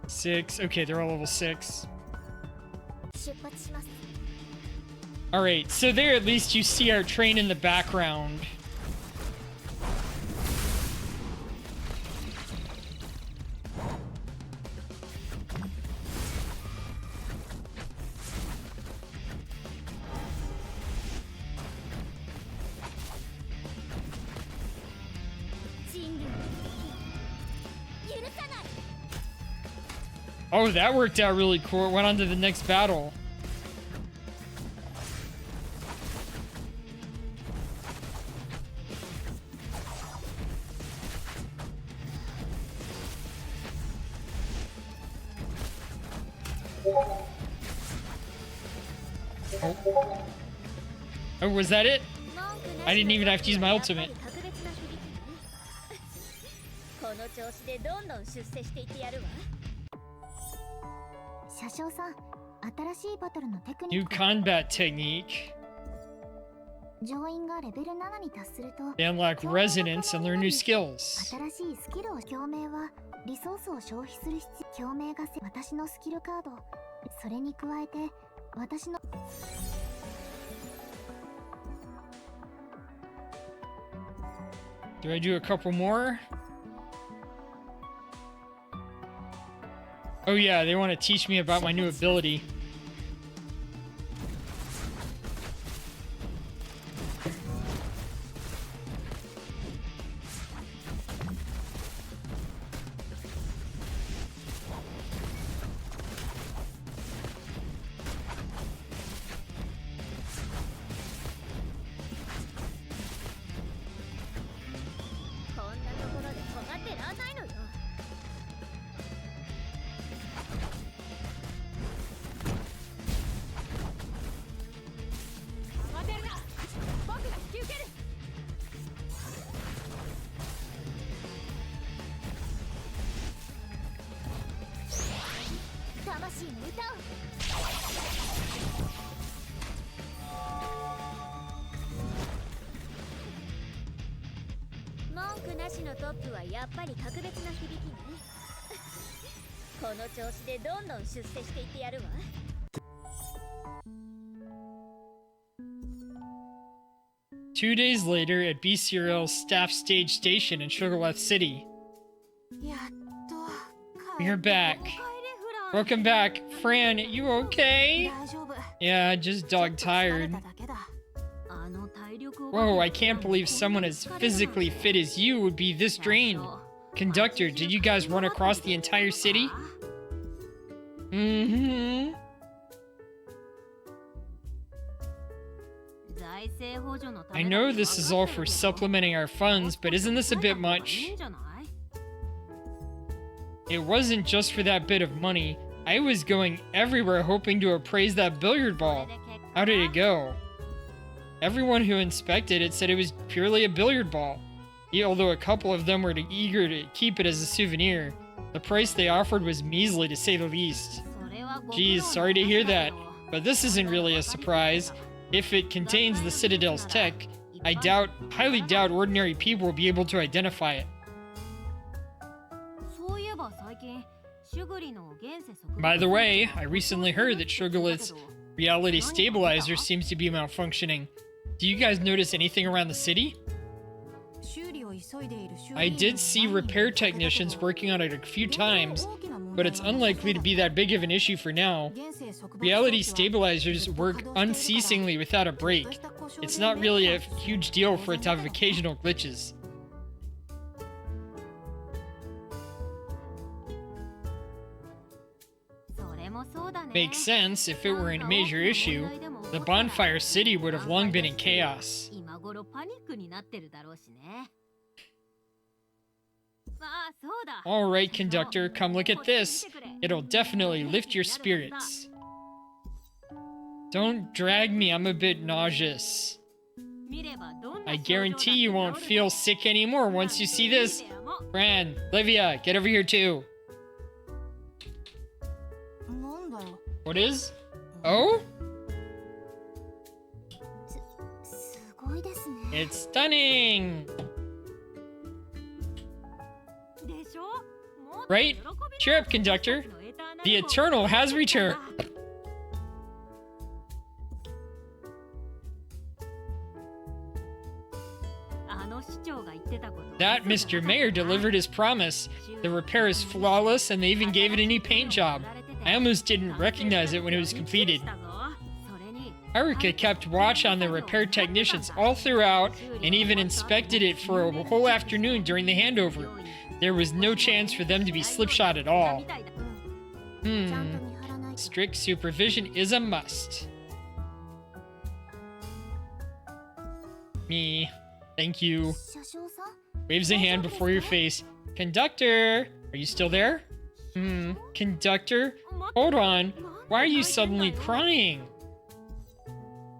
Six. Okay, they're all level 6. 出発します Alright, so there at least you see our train in the background. Oh, that worked out really cool. It went on to the next battle. Oh. Oh, was that it? I didn't even have to use my ultimate. 車掌さん、新しいバトルのテクニ New ック。 combat technique. 乗員がレベル7に達すると、 They unlock resonance and learn new skills. 新しいスキルを共鳴はリソースを消費する必要。共鳴が私のスキルカード。それに加えて私の Do I do a couple more? Oh yeah, they want to teach me about my new ability. Two days later at BCRL's staff stage station in Sugarloaf City. You're back. Welcome back. Fran, you okay? Yeah, just dog tired. Whoa, I can't believe someone as physically fit as you would be this drained. Conductor, did you guys run across the entire city? Mm-hmm. I know this is all for supplementing our funds, but isn't this a bit much? It wasn't just for that bit of money. I was going everywhere hoping to appraise that billiard ball. How did it go? Everyone who inspected it said it was purely a billiard ball. Yeah, although a couple of them were eager to keep it as a souvenir. The price they offered was measly to say the least. Geez, sorry to hear that. But this isn't really a surprise. If it contains the Citadel's tech, I highly doubt ordinary people will be able to identify it. By the way, I recently heard that Sugarlith's reality stabilizer seems to be malfunctioning. Do you guys notice anything around the city? I did see repair technicians working on it a few times, but it's unlikely to be that big of an issue for now. Reality stabilizers work unceasingly without a break. It's not really a huge deal for it to have occasional glitches. Makes sense. If it were a major issue, the Bonfire City would have long been in chaos. Alright, conductor, come look at this. It'll definitely lift your spirits. Don't drag me, I'm a bit nauseous. I guarantee you won't feel sick anymore once you see this. Fran, Livia, get over here too. What is? Oh? It's stunning! Right? Cheer up, conductor. The Eternal has returned. That Mr. Mayor delivered his promise. The repair is flawless, and they even gave it a new paint job. I almost didn't recognize it when it was completed. Haruka kept watch on the repair technicians all throughout and even inspected it for a whole afternoon during the handover. There was no chance for them to be slipshod at all. Strict supervision is a must. Me. Thank you. 車掌さん Waves a hand before your face. Conductor! Are you still there? Conductor? Hold on. Why are you suddenly crying?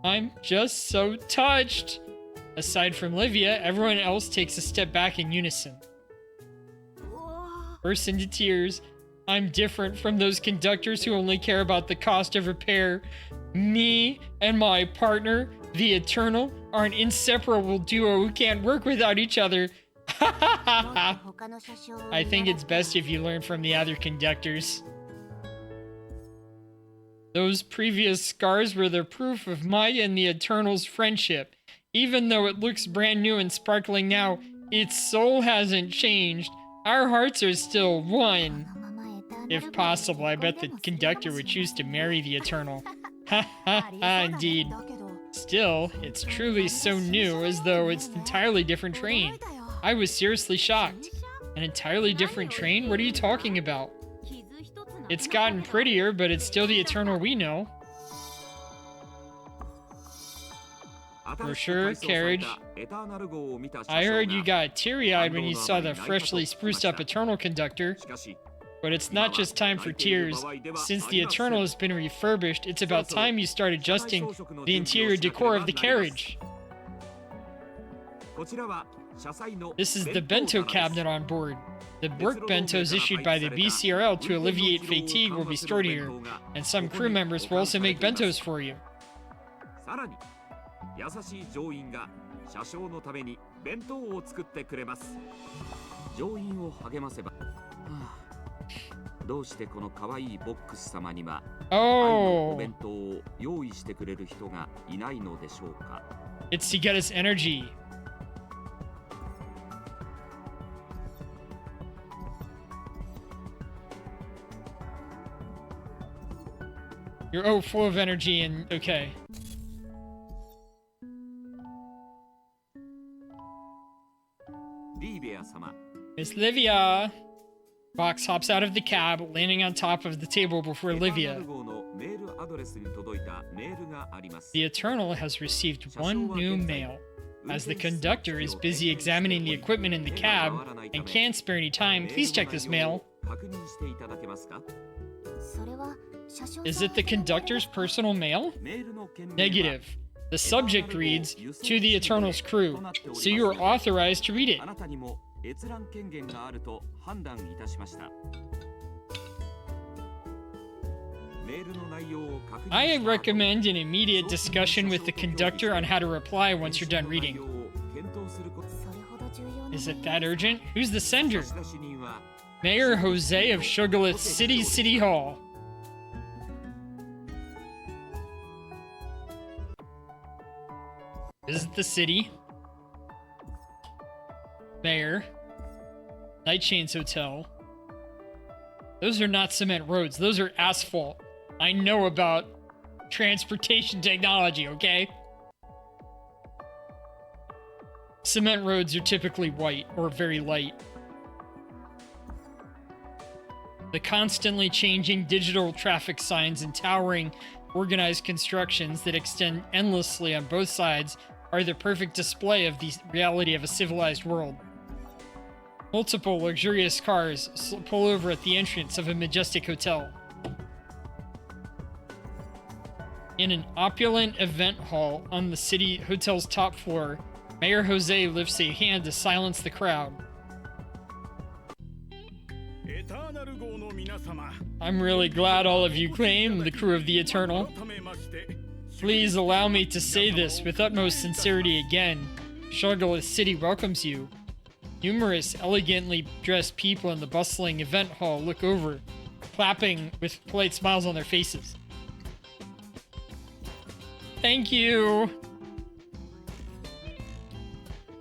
I'm just so touched. Aside from Livia, everyone else takes a step back in unison. Burst into tears. I'm different from those conductors who only care about the cost of repair. Me and my partner, the Eternal, are an inseparable duo who can't work without each other. I think it's best if you learn from the other conductors. Those previous scars were the proof of my and the Eternal's friendship. Even though it looks brand new and sparkling now, its soul hasn't changed. Our hearts are still one. If possible, I bet the conductor would choose to marry the Eternal. Ha ha ha, indeed. Still, it's truly so new, as though it's an entirely different train. I was seriously shocked. An entirely different train? What are you talking about? It's gotten prettier, but it's still the Eternal we know. For sure, carriage. I heard you got teary-eyed when you saw the freshly spruced-up Eternal conductor. But it's not just time for tears. Since the Eternal has been refurbished, it's about time you start adjusting the interior decor of the carriage. This is the bento cabinet on board. The work bentos issued by the BCRL to alleviate fatigue will be stored here, and some crew members will also make bentos for you. Oh, it's to get us energy. You're full of energy and okay. Miss Livia. Box hops out of the cab, landing on top of the table before Livia. The Eternal has received one new mail. As the conductor is busy examining the equipment in the cab and can't spare any time, please check this mail. Is it the conductor's personal mail? Negative. The subject reads, "To the Eternal's crew," so you are authorized to read it. I recommend an immediate discussion with the conductor on how to reply once you're done reading. Is it that urgent? Who's the sender? Mayor Jose of Sugarloaf City Hall. Visit the city. Mayor. Night Chains Hotel. Those are not cement roads. Those are asphalt. I know about transportation technology, okay? Cement roads are typically white or very light. The constantly changing digital traffic signs and towering organized constructions that extend endlessly on both sides are the perfect display of the reality of a civilized world. Multiple luxurious cars pull over at the entrance of a majestic hotel. In an opulent event hall on the city hotel's top floor, Mayor Jose lifts a hand to silence the crowd. I'm really glad all of you claim the crew of the Eternal. Please allow me to say this with utmost sincerity again. Sugarloaf City welcomes you. Numerous elegantly dressed people in the bustling event hall look over, clapping with polite smiles on their faces. Thank you!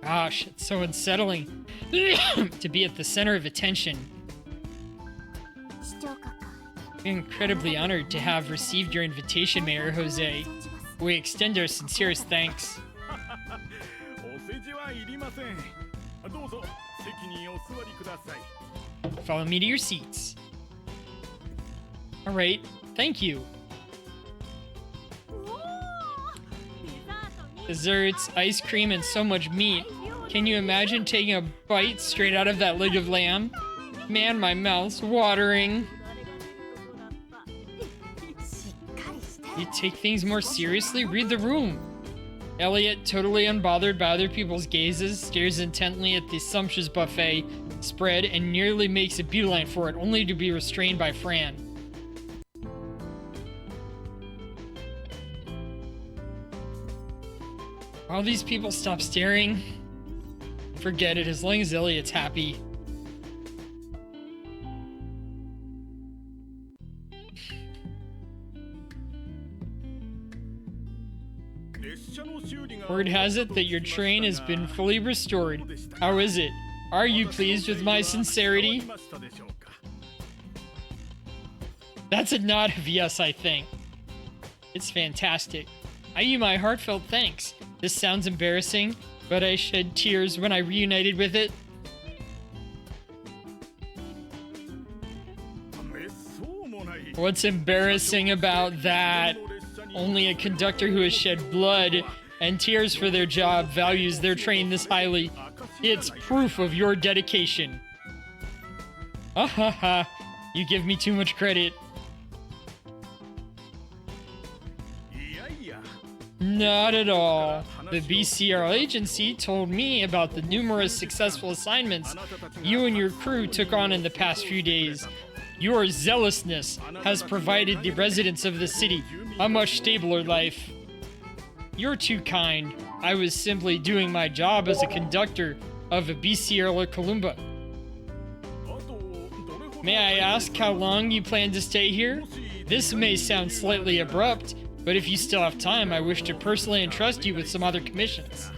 Gosh, it's so unsettling to be at the center of attention. 視聴覚 We're incredibly honored to have received your invitation, Mayor Jose. We extend our sincerest thanks. お世辞はいりません。どうぞ席にお座りください。 Follow me to your seats. Alright, thank you. Desserts, ice cream, and so much meat. Can you imagine taking a bite straight out of that leg of lamb? Man, my mouth's watering. You take things more seriously? Read the room. Elliot, totally unbothered by other people's gazes, stares intently at the sumptuous buffet spread and nearly makes a beeline for it, only to be restrained by Fran. All these people stop staring. Forget it, as long as Elliot's happy. Word has it that your train has been fully restored. How is it? Are you pleased with my sincerity? That's a nod of yes, I think. It's fantastic. I owe you my heartfelt thanks. This sounds embarrassing, but I shed tears when I reunited with it. What's embarrassing about that? Only a conductor who has shed blood and tears for their job values their train this highly. It's proof of your dedication. Ah ha ha. You give me too much credit. Not at all. The BCR agency told me about the numerous successful assignments you and your crew took on in the past few days. Your zealousness has provided the residents of the city a much stabler life. You're too kind. I was simply doing my job as a conductor of a BCR La Columba. May I ask how long you plan to stay here? This may sound slightly abrupt, but if you still have time, I wish to personally entrust you with some other commissions.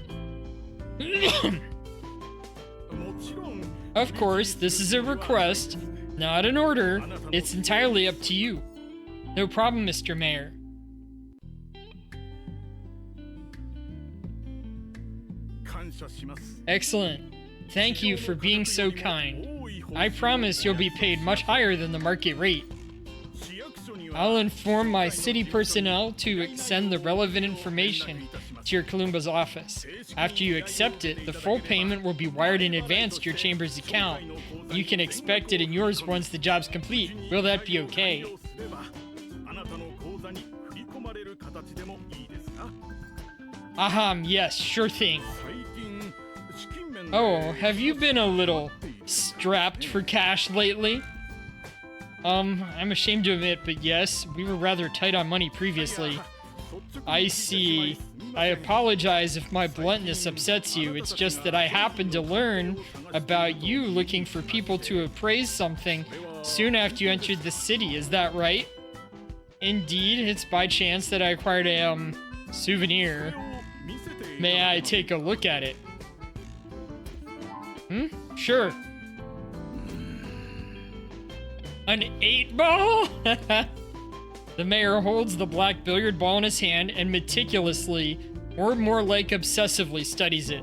Of course, this is a request, not an order. It's entirely up to you. No problem, Mr. Mayor. Excellent. Thank you for being so kind. I promise you'll be paid much higher than the market rate. I'll inform my city personnel to send the relevant information to your Columba's office. After you accept it, the full payment will be wired in advance to your chamber's account. You can expect it in yours once the job's complete. Will that be okay? Yes, sure thing. Oh, have you been a little strapped for cash lately? I'm ashamed to admit, but yes, we were rather tight on money previously. I see. I apologize if my bluntness upsets you. It's just that I happened to learn about you looking for people to appraise something soon after you entered the city. Is that right? Indeed, it's by chance that I acquired a, souvenir. May I take a look at it? Sure. An 8-ball? The mayor holds the black billiard ball in his hand and meticulously, or more like obsessively, studies it.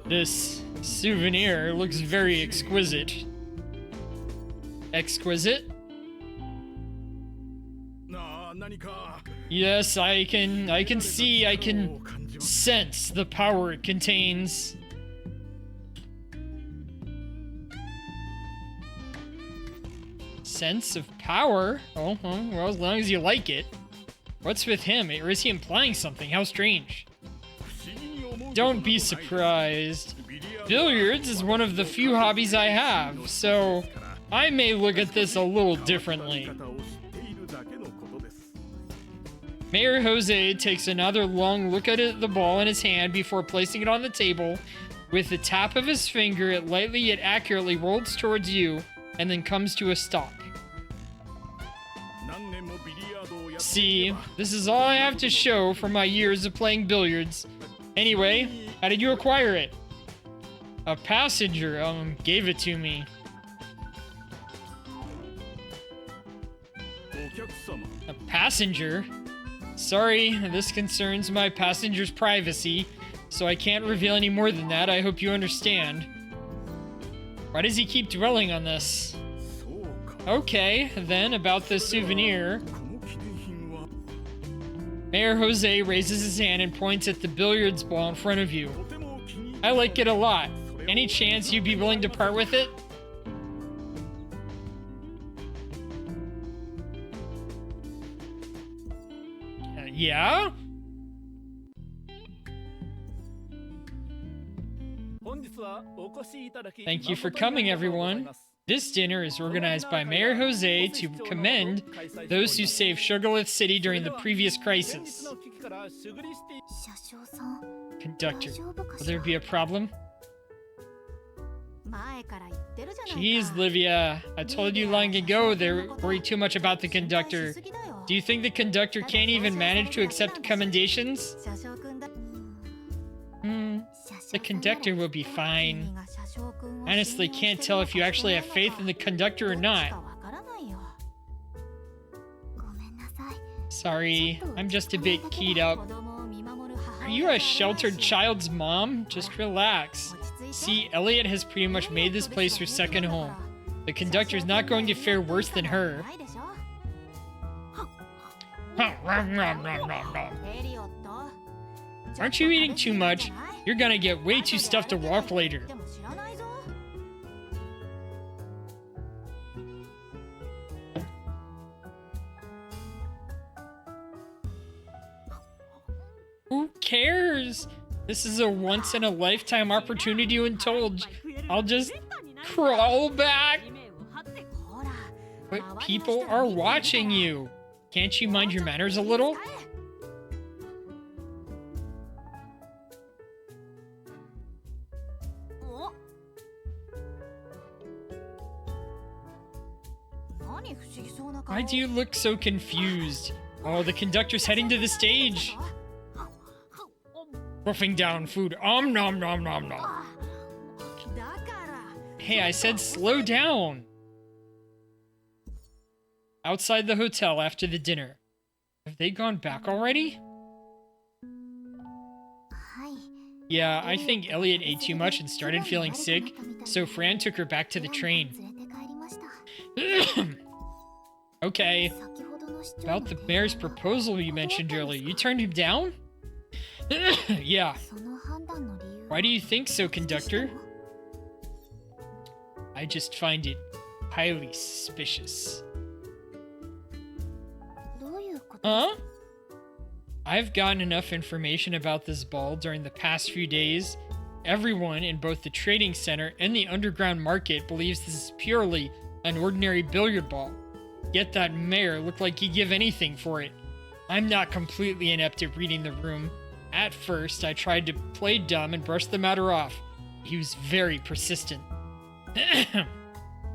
This souvenir looks very exquisite. Exquisite? Yes, I can see, I can sense the power it contains. Sense of power? Oh, well, as long as you like it. What's with him? Or is he implying something? How strange. Don't be surprised. Billiards is one of the few hobbies I have, so I may look at this a little differently. Mayor Jose takes another long look at the ball in his hand before placing it on the table. With the tap of his finger, it lightly yet accurately rolls towards you and then comes to a stop. See, this is all I have to show for my years of playing billiards. Anyway, how did you acquire it? A passenger, gave it to me. A passenger? Sorry, this concerns my passenger's privacy, so I can't reveal any more than that. I hope you understand. Why does he keep dwelling on this? Okay, then about this souvenir. Mayor Jose raises his hand and points at the billiards ball in front of you. I like it a lot. Any chance you'd be willing to part with it? Yeah? Thank you for coming, everyone. This dinner is organized by Mayor Jose to commend those who saved Sugarloaf City during the previous crisis. Conductor, will there be a problem? Jeez, Livia, I told you long ago they worry too much about the conductor. Do you think the conductor can't even manage to accept commendations? The conductor will be fine. Honestly, can't tell if you actually have faith in the conductor or not. Sorry, I'm just a bit keyed up. Are you a sheltered child's mom? Just relax. See, Elliot has pretty much made this place her second home. The conductor's not going to fare worse than her. Aren't you eating too much? You're gonna get way too stuffed to walk later. Who cares? This is a once-in-a-lifetime opportunity when told. I'll just crawl back. But people are watching you. Can't you mind your manners a little? Why do you look so confused? Oh, the conductor's heading to the stage. Roughing down food. Nom nom nom nom. Hey, I said slow down. Outside the hotel after the dinner. Have they gone back already? Yeah, I think Elliot ate too much and started feeling sick, so Fran took her back to the train. Okay. About the mayor's proposal you mentioned earlier, you turned him down? Yeah. Why do you think so, conductor? I just find it highly suspicious. Huh? I've gotten enough information about this ball during the past few days. Everyone in both the trading center and the underground market believes this is purely an ordinary billiard ball. Yet that mayor looked like he'd give anything for it. I'm not completely inept at reading the room. At first, I tried to play dumb and brush the matter off. He was very persistent.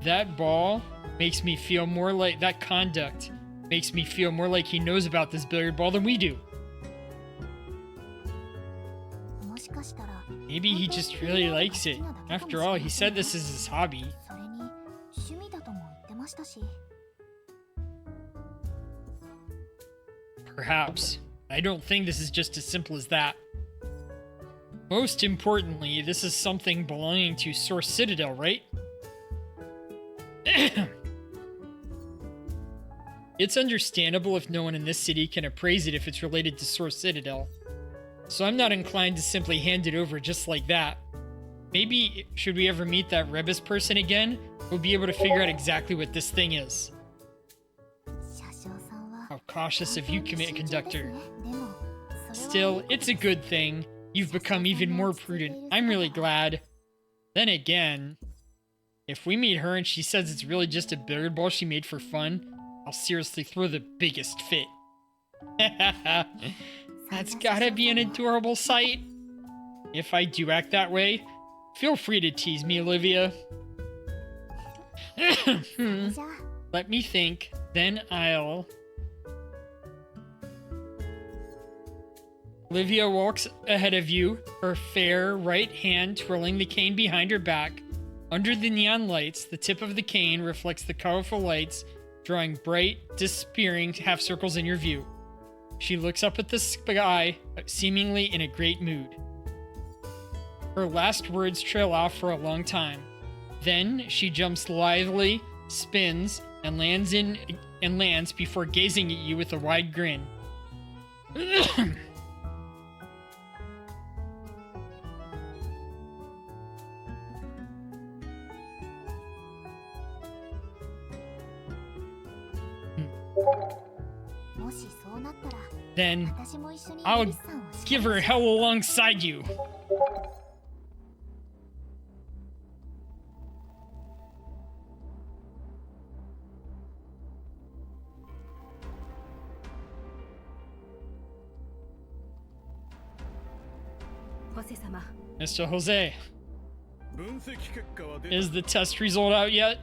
That ball makes me feel more like... That conduct makes me feel more like he knows about this billiard ball than we do. Maybe he just really likes it. After all, he said this is his hobby. Perhaps. I don't think this is just as simple as that. Most importantly, this is something belonging to Source Citadel, right? It's understandable if no one in this city can appraise it if it's related to Source Citadel. So I'm not inclined to simply hand it over just like that. Maybe, should we ever meet that Rebus person again, we'll be able to figure out exactly what this thing is. How cautious of you, conductor. Still, it's a good thing. You've become even more prudent. I'm really glad. Then again, if we meet her and she says it's really just a billiard ball she made for fun, I'll seriously throw the biggest fit. That's gotta be an adorable sight. If I do act that way, feel free to tease me, Olivia. Let me think. Then I'll... Olivia walks ahead of you, her fair right hand twirling the cane behind her back. Under the neon lights, the tip of the cane reflects the colorful lights, drawing bright, disappearing half circles in your view. She looks up at the sky, seemingly in a great mood. Her last words trail off for a long time. Then she jumps lithely, spins, and lands before gazing at you with a wide grin. Then I'll give her hell alongside you. Mr. Jose, is the test result out yet?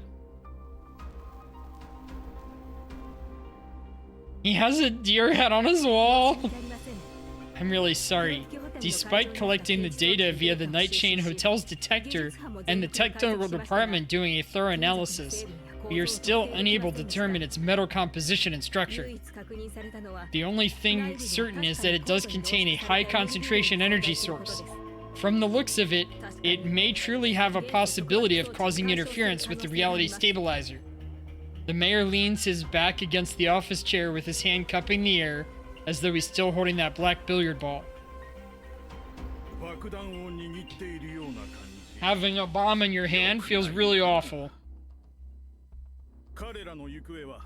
He has a deer head on his wall. I'm really sorry. Despite collecting the data via the Night Chain Hotel's detector and the technical department doing a thorough analysis, we are still unable to determine its metal composition and structure. The only thing certain is that it does contain a high concentration energy source. From the looks of it, it may truly have a possibility of causing interference with the reality stabilizer. The mayor leans his back against the office chair with his hand cupping the air, as though he's still holding that black billiard ball. Having a bomb in your hand feels really awful.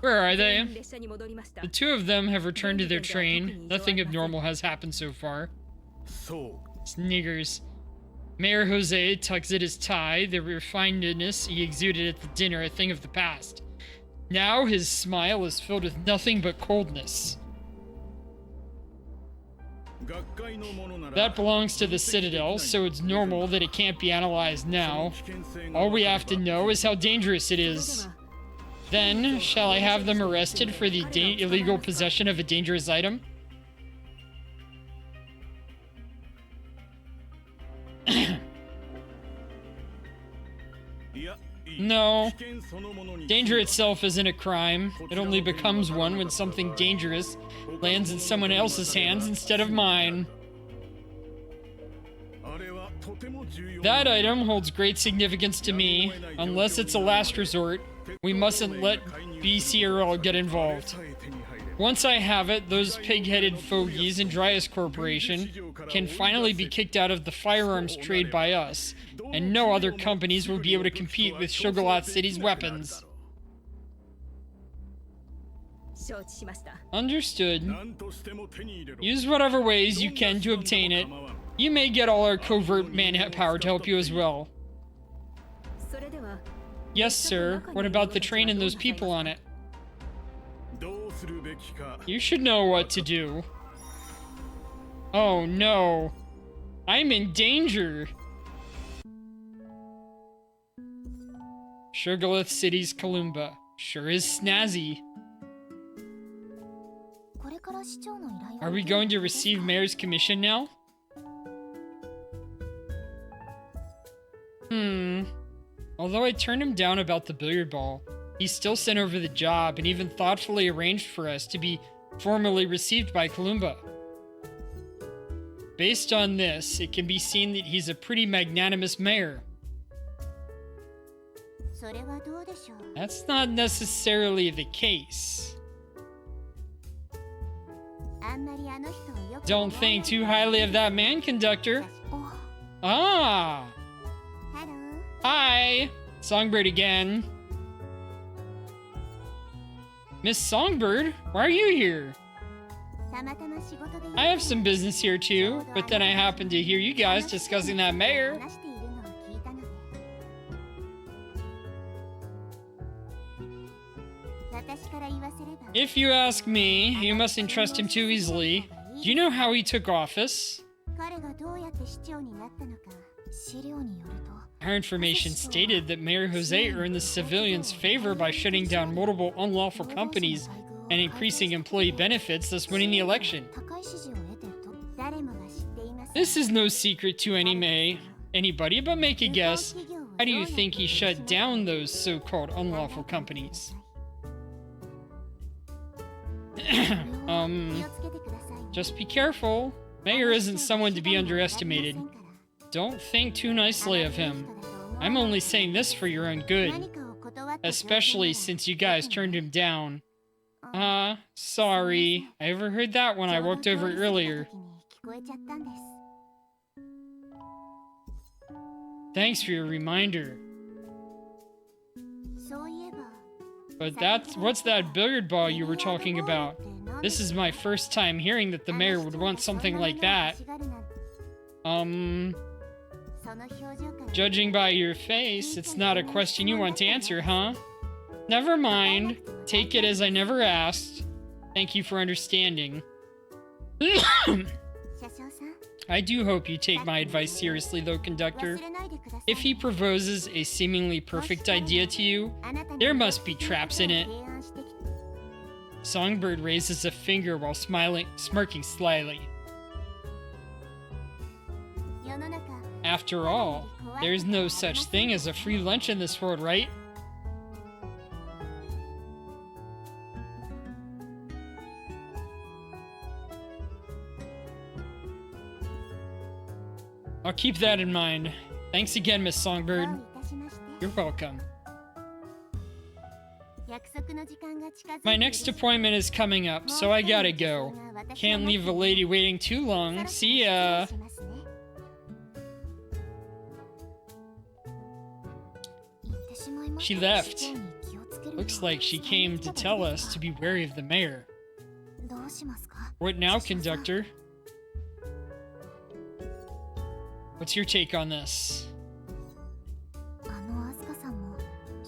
Where are they? The two of them have returned to their train. Nothing abnormal has happened so far. Sniggers. Mayor Jose tugs at his tie, the refinedness he exuded at the dinner a thing of the past. Now his smile is filled with nothing but coldness. That belongs to the Citadel, so it's normal that it can't be analyzed now. All we have to know is how dangerous it is. Then, shall I have them arrested for the illegal possession of a dangerous item? No. Danger itself isn't a crime. It only becomes one when something dangerous lands in someone else's hands instead of mine. That item holds great significance to me. Unless it's a last resort, we mustn't let BCRL get involved. Once I have it, those pig-headed fogies in Dryas Corporation can finally be kicked out of the firearms trade by us, and no other companies will be able to compete with Sugarlot City's weapons. Understood. Use whatever ways you can to obtain it. You may get all our covert manpower to help you as well. Yes, sir. What about the train and those people on it? You should know what to do. Oh no. I'm in danger. Sugarloaf City's Kalumba. Sure is snazzy. Are we going to receive Mayor's commission now? Although I turned him down about the billiard ball, he still sent over the job and even thoughtfully arranged for us to be formally received by Kalumba. Based on this, it can be seen that he's a pretty magnanimous mayor. That's not necessarily the case. Don't think too highly of that man, conductor. Ah! Hi! Songbird again. Miss Songbird, why are you here? I have some business here too, but then I happened to hear you guys discussing that mayor. If you ask me, you mustn't trust him too easily. Do you know how he took office? Our information stated that Mayor Jose earned the civilians' favor by shutting down multiple unlawful companies and increasing employee benefits, thus winning the election. This is no secret to anybody, but make a guess. How do you think he shut down those so-called unlawful companies? Just be careful. Mayor isn't someone to be underestimated. Don't think too nicely of him. I'm only saying this for your own good. Especially since you guys turned him down. Sorry. I overheard that when I walked over earlier. Thanks for your reminder. But what's that billiard ball you were talking about? This is my first time hearing that the mayor would want something like that. Judging by your face, it's not a question you want to answer, huh? Never mind. Take it as I never asked. Thank you for understanding. I do hope you take my advice seriously, though, Conductor. If he proposes a seemingly perfect idea to you, there must be traps in it. Songbird raises a finger while smirking slyly. After all, there's no such thing as a free lunch in this world, right? I'll keep that in mind. Thanks again, Miss Songbird. You're welcome. My next appointment is coming up, so I gotta go. Can't leave a lady waiting too long. See ya! She left. Looks like she came to tell us to be wary of the mayor. What now, Conductor? What's your take on this?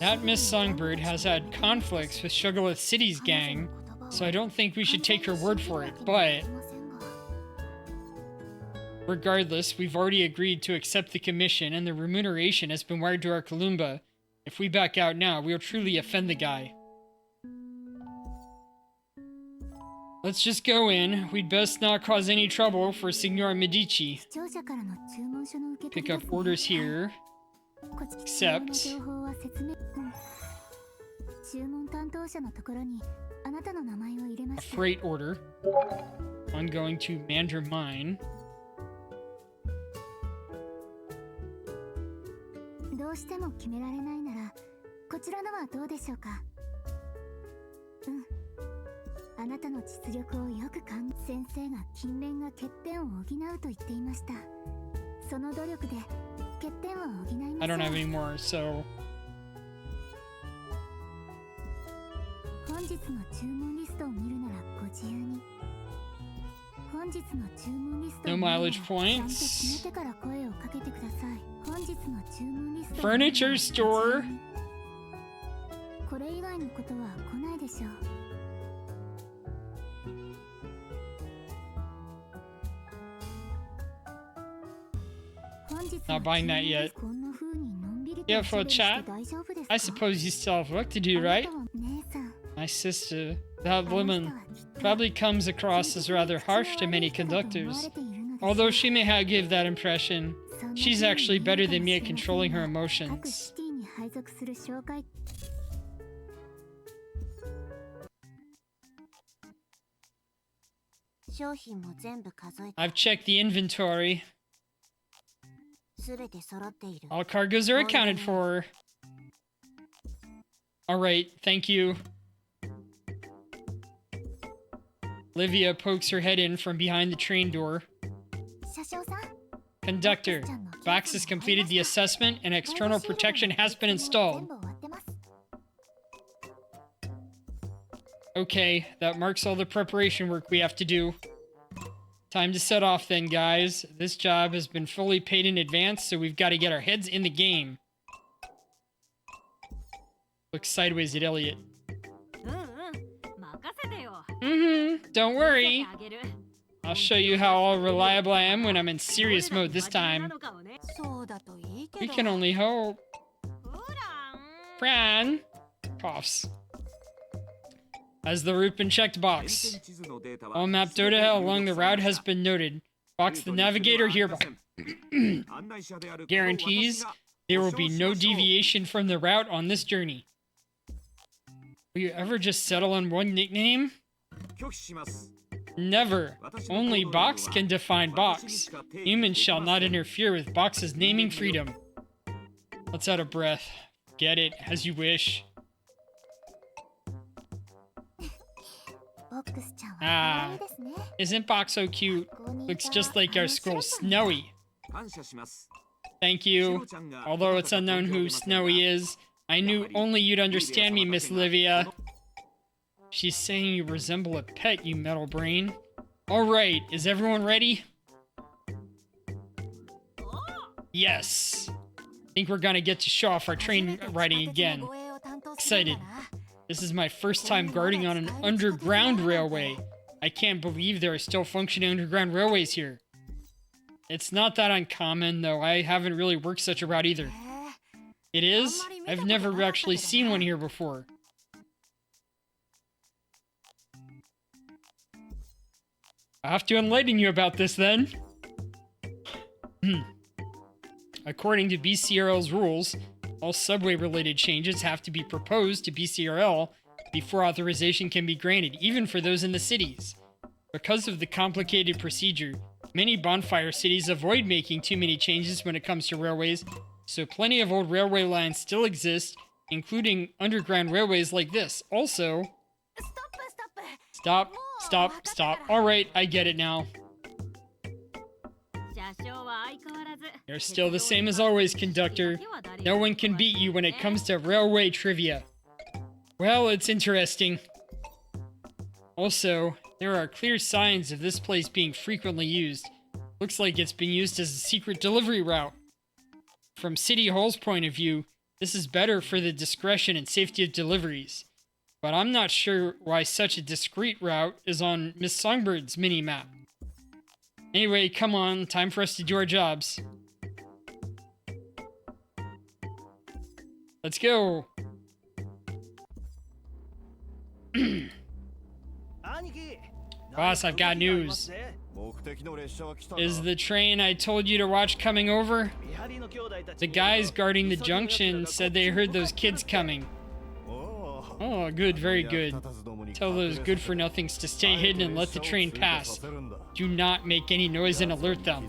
That Miss Songbird has had conflicts with Sugarloaf City's gang, so I don't think we should take her word for it, but... Regardless, we've already agreed to accept the commission, and the remuneration has been wired to our Kalumba. If we back out now, we'll truly offend the guy. Let's just go in. We'd best not cause any trouble for Signor Medici. Pick up orders here. Accept. A freight order. I'm going to Mandra Mine. I don't have any more, so... No mileage points. Furniture store. Not buying that yet. Yeah, for a chat. I suppose you still have work to do, right? My sister, that woman, probably comes across as rather harsh to many conductors. Although she may give that impression, she's actually better than me at controlling her emotions. I've checked the inventory. All cargoes are accounted for. Alright, thank you. Livia pokes her head in from behind the train door. Conductor, Box has completed the assessment and external protection has been installed. Okay, that marks all the preparation work we have to do. Time to set off then, guys. This job has been fully paid in advance, so we've got to get our heads in the game. Look sideways at Elliot. Don't worry. I'll show you how all reliable I am when I'm in serious mode this time. We can only hope. Fran coughs. Has the route been checked? Box. All map data along the route has been noted. Box the navigator hereby guarantees there will be no deviation from the route on this journey. Will you ever just settle on one nickname? Never. Only Box can define Box. Humans shall not interfere with Box's naming freedom. Let's out of breath. Get it, as you wish. Ah, isn't Box so cute? Looks just like our school, Snowy. Thank you. Although it's unknown who Snowy is, I knew only you'd understand me, Miss Livia. She's saying you resemble a pet, you metal brain. Alright, is everyone ready? Yes. Think we're gonna get to show off our train riding again. Excited. This is my first time guarding on an underground railway. I can't believe there are still functioning underground railways here. It's not that uncommon, though. I haven't really worked such a route either. It is? I've never actually seen one here before. I'll have to enlighten you about this then. According to BCRL's rules, all subway-related changes have to be proposed to BCRL before authorization can be granted, even for those in the cities. Because of the complicated procedure, many bonfire cities avoid making too many changes when it comes to railways, so plenty of old railway lines still exist, including underground railways like this. Also... Stop. Alright, I get it now. You're still the same as always, conductor. No one can beat you when it comes to railway trivia. Well, it's interesting. Also, there are clear signs of this place being frequently used. Looks like it's been used as a secret delivery route. From City Hall's point of view, this is better for the discretion and safety of deliveries. But I'm not sure why such a discreet route is on Miss Songbird's mini-map. Anyway, come on, time for us to do our jobs. Let's go! Boss, I've got news. Is the train I told you to watch coming over? The guys guarding the junction said they heard those kids coming. Oh, good, very good. Tell those good-for-nothings to stay hidden and let the train pass. Do not make any noise and alert them.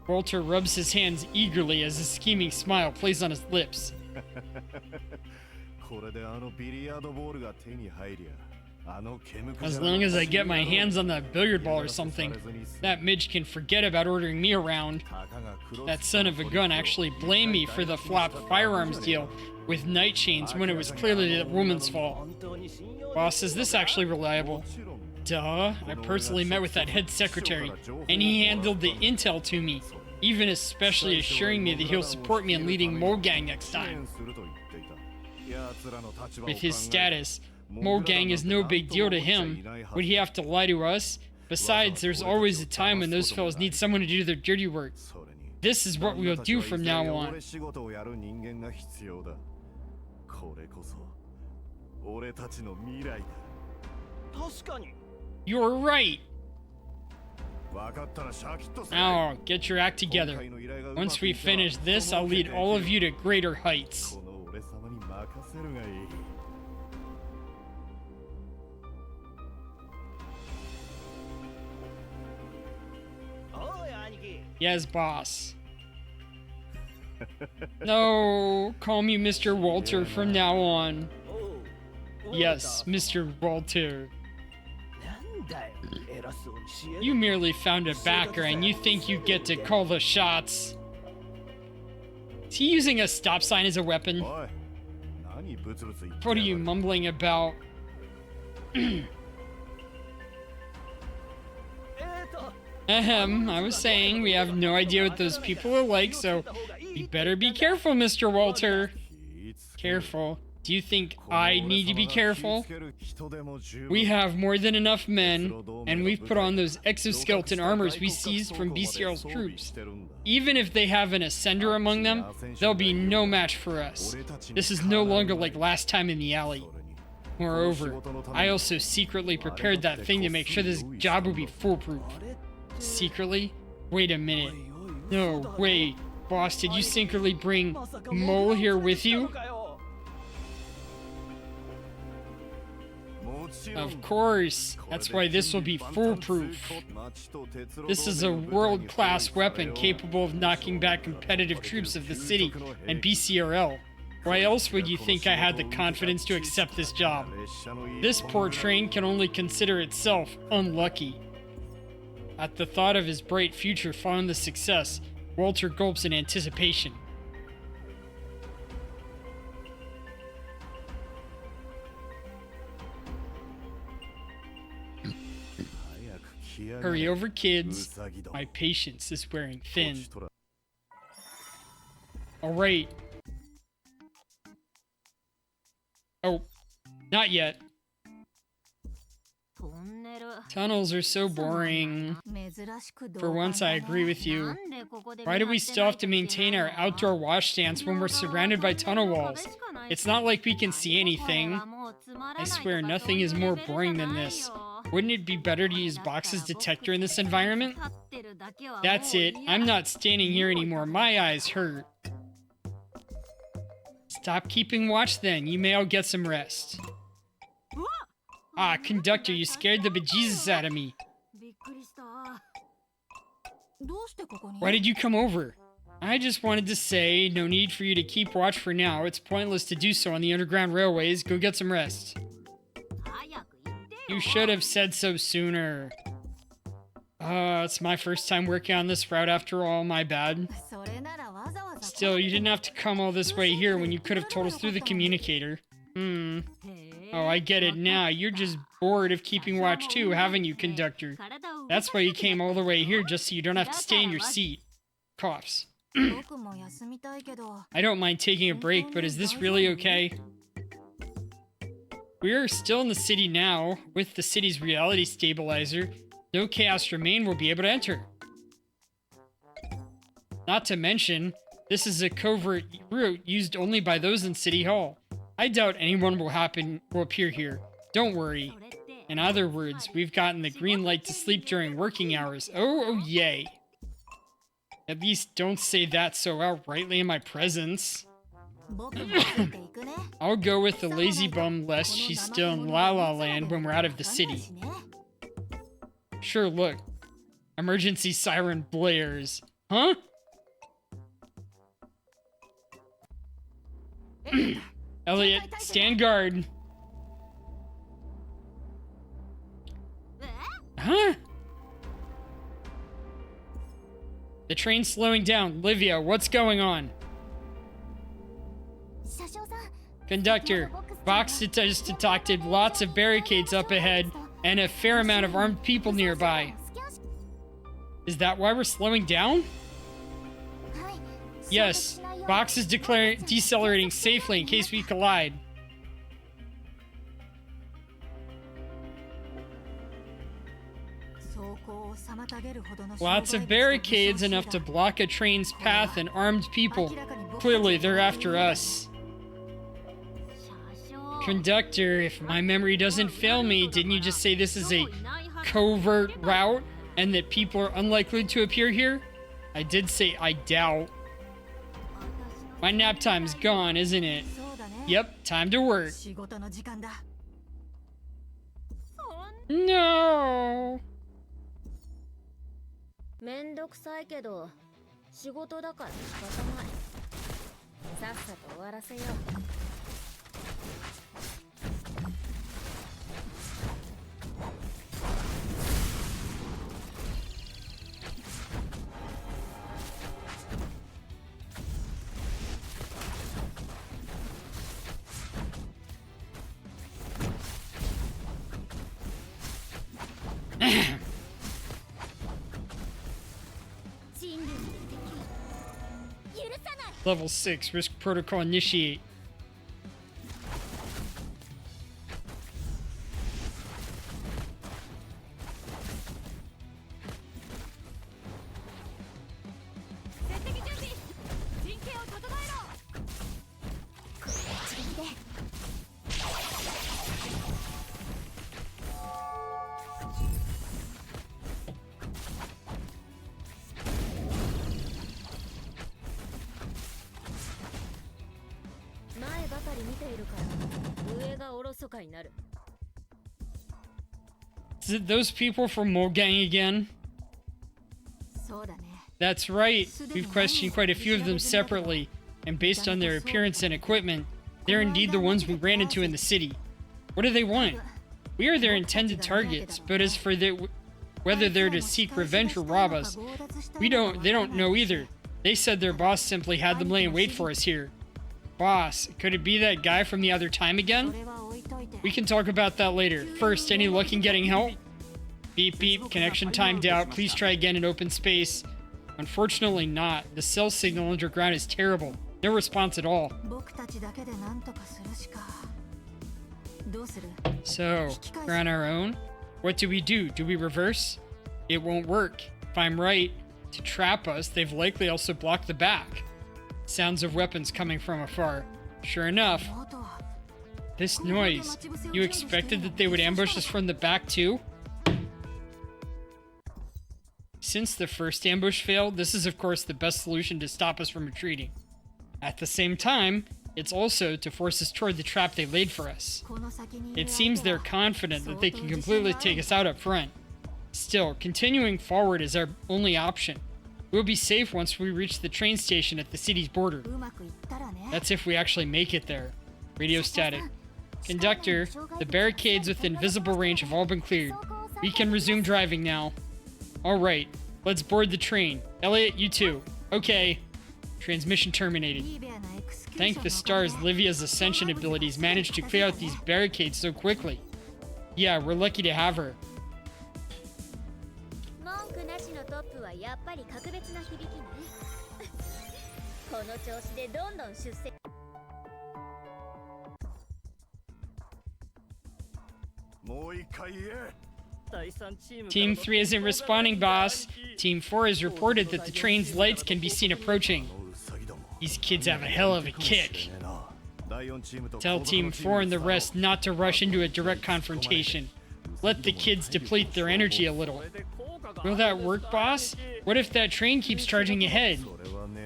Walter rubs his hands eagerly as a scheming smile plays on his lips. As long as I get my hands on that billiard ball or something, that midge can forget about ordering me around. That son of a gun actually blamed me for the flop firearms deal with night chains when it was clearly the woman's fault. Boss, is this actually reliable? Duh, I personally met with that head secretary, and he handled the intel to me, even especially assuring me that he'll support me in leading Mole Gang next time. With his status, Mole Gang is no big deal to him. Would he have to lie to us? Besides, there's always a time when those fellows need someone to do their dirty work. This is what we'll do from now on. You're right! Now, get your act together. Once we finish this, I'll lead all of you to greater heights. Yes, boss. No, call me Mr. Walter from now on. Yes, Mr. Walter. You merely found a backer and you think you get to call the shots. Is he using a stop sign as a weapon? What are you mumbling about? Ahem, I was saying we have no idea what those people are like, so you better be careful, Mr. Walter. Careful. Do you think I need to be careful? We have more than enough men, and we've put on those exoskeleton armors we seized from BCR's troops. Even if they have an ascender among them, they'll be no match for us. This is no longer like last time in the alley. Moreover, I also secretly prepared that thing to make sure this job would be foolproof. Secretly? Wait a minute. No, wait. Boss, did you secretly bring Mole here with you? Of course. That's why this will be foolproof. This is a world-class weapon capable of knocking back competitive troops of the city and BCRL. Why else would you think I had the confidence to accept this job? This poor train can only consider itself unlucky. At the thought of his bright future following the success, Walter gulps in anticipation. Hurry over, kids. My patience is wearing thin. Alright. Oh, not yet. Tunnels are so boring. For once, I agree with you. Why do we still have to maintain our outdoor wash stands when we're surrounded by tunnel walls? It's not like we can see anything. I swear, nothing is more boring than this. Wouldn't it be better to use Box's detector in this environment? That's it. I'm not standing here anymore. My eyes hurt. Stop keeping watch then. You may all get some rest. Ah, conductor, you scared the bejesus out of me. Why did you come over? I just wanted to say, no need for you to keep watch for now. It's pointless to do so on the underground railways. Go get some rest. You should have said so sooner. It's my first time working on this route after all. My bad. Still, you didn't have to come all this way here when you could have told us through the communicator. Oh, I get it now. You're just bored of keeping watch too, haven't you, conductor? That's why you came all the way here, just so you don't have to stay in your seat. Coughs. I don't mind taking a break, but is this really okay? We're still in the city now. With the city's reality stabilizer, no Chaos Remain will be able to enter. Not to mention, this is a covert route used only by those in City Hall. I doubt anyone will appear here. Don't worry. In other words, we've gotten the green light to sleep during working hours. Oh, yay. At least don't say that so outrightly in my presence. I'll go with the lazy bum lest she's still in La La Land when we're out of the city. Sure, look. Emergency siren blares. Huh? Elliot, stand guard. Huh? The train's slowing down. Livia, what's going on? Conductor, Box just detected lots of barricades up ahead and a fair amount of armed people nearby. Is that why we're slowing down? Yes, Box is decelerating safely in case we collide. Lots of barricades enough to block a train's path and armed people. Clearly, they're after us. Conductor, if my memory doesn't fail me, didn't you just say this is a covert route and that people are unlikely to appear here? I did say I doubt. My nap time's gone, isn't it? Yep, time to work. No. めんどくさいけど仕事だから仕方ない。さっさと終わらせよう。Level 6, risk protocol initiate. Is it those people from Mogang again? That's right. We've questioned quite a few of them separately, and based on their appearance and equipment, they're indeed the ones we ran into in the city. What do they want? We are their intended targets, but as for whether they're to seek revenge or rob us, they don't know either. They said their boss simply had them lay in wait for us here. Boss, could it be that guy from the other time again? We can talk about that later. First, any luck in getting help? Beep beep, connection timed out. Please try again in open space. Unfortunately not. The cell signal underground is terrible. No response at all. So, we're on our own? What do? Do we reverse? It won't work. If I'm right, to trap us, they've likely also blocked the back. Sounds of weapons coming from afar. Sure enough. This noise. You expected that they would ambush us from the back too? Since the first ambush failed, this is of course the best solution to stop us from retreating. At the same time, it's also to force us toward the trap they laid for us. It seems they're confident that they can completely take us out up front. Still, continuing forward is our only option. We'll be safe once we reach the train station at the city's border. That's if we actually make it there. Radio static. Conductor, the barricades within visible range have all been cleared. We can resume driving now. Alright, let's board the train. Elliot, you too. Okay. Transmission terminated. Thank the stars, Livia's ascension abilities managed to clear out these barricades so quickly. Yeah, we're lucky to have her. Team 3 isn't responding, boss. Team 4 has reported that the train's lights can be seen approaching. These kids have a hell of a kick. Tell Team 4 and the rest not to rush into a direct confrontation. Let the kids deplete their energy a little. Will that work, boss? What if that train keeps charging ahead?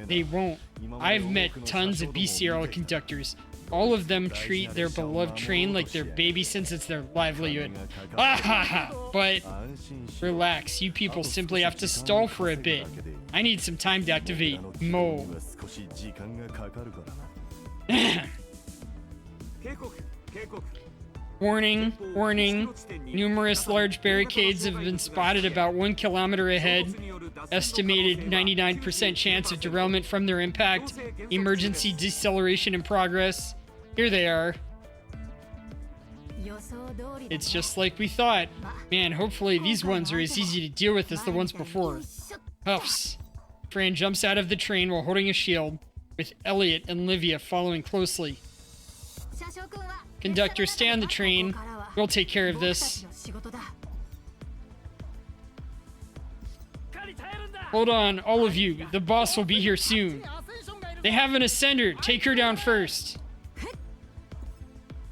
They won't. I've met tons of BCRL conductors. All of them treat their beloved train like their baby since it's their livelihood. But relax, you people simply have to stall for a bit. I need some time to activate Mo. Warning, warning. Numerous large barricades have been spotted about 1 kilometer ahead. Estimated 99% chance of derailment from their impact. Emergency deceleration in progress. Here they are. It's just like we thought. Man, hopefully these ones are as easy to deal with as the ones before. Huffs. Fran jumps out of the train while holding a shield, with Elliot and Livia following closely. Conductor, stay on the train. We'll take care of this. Hold on, all of you. The boss will be here soon. They have an ascender. Take her down first.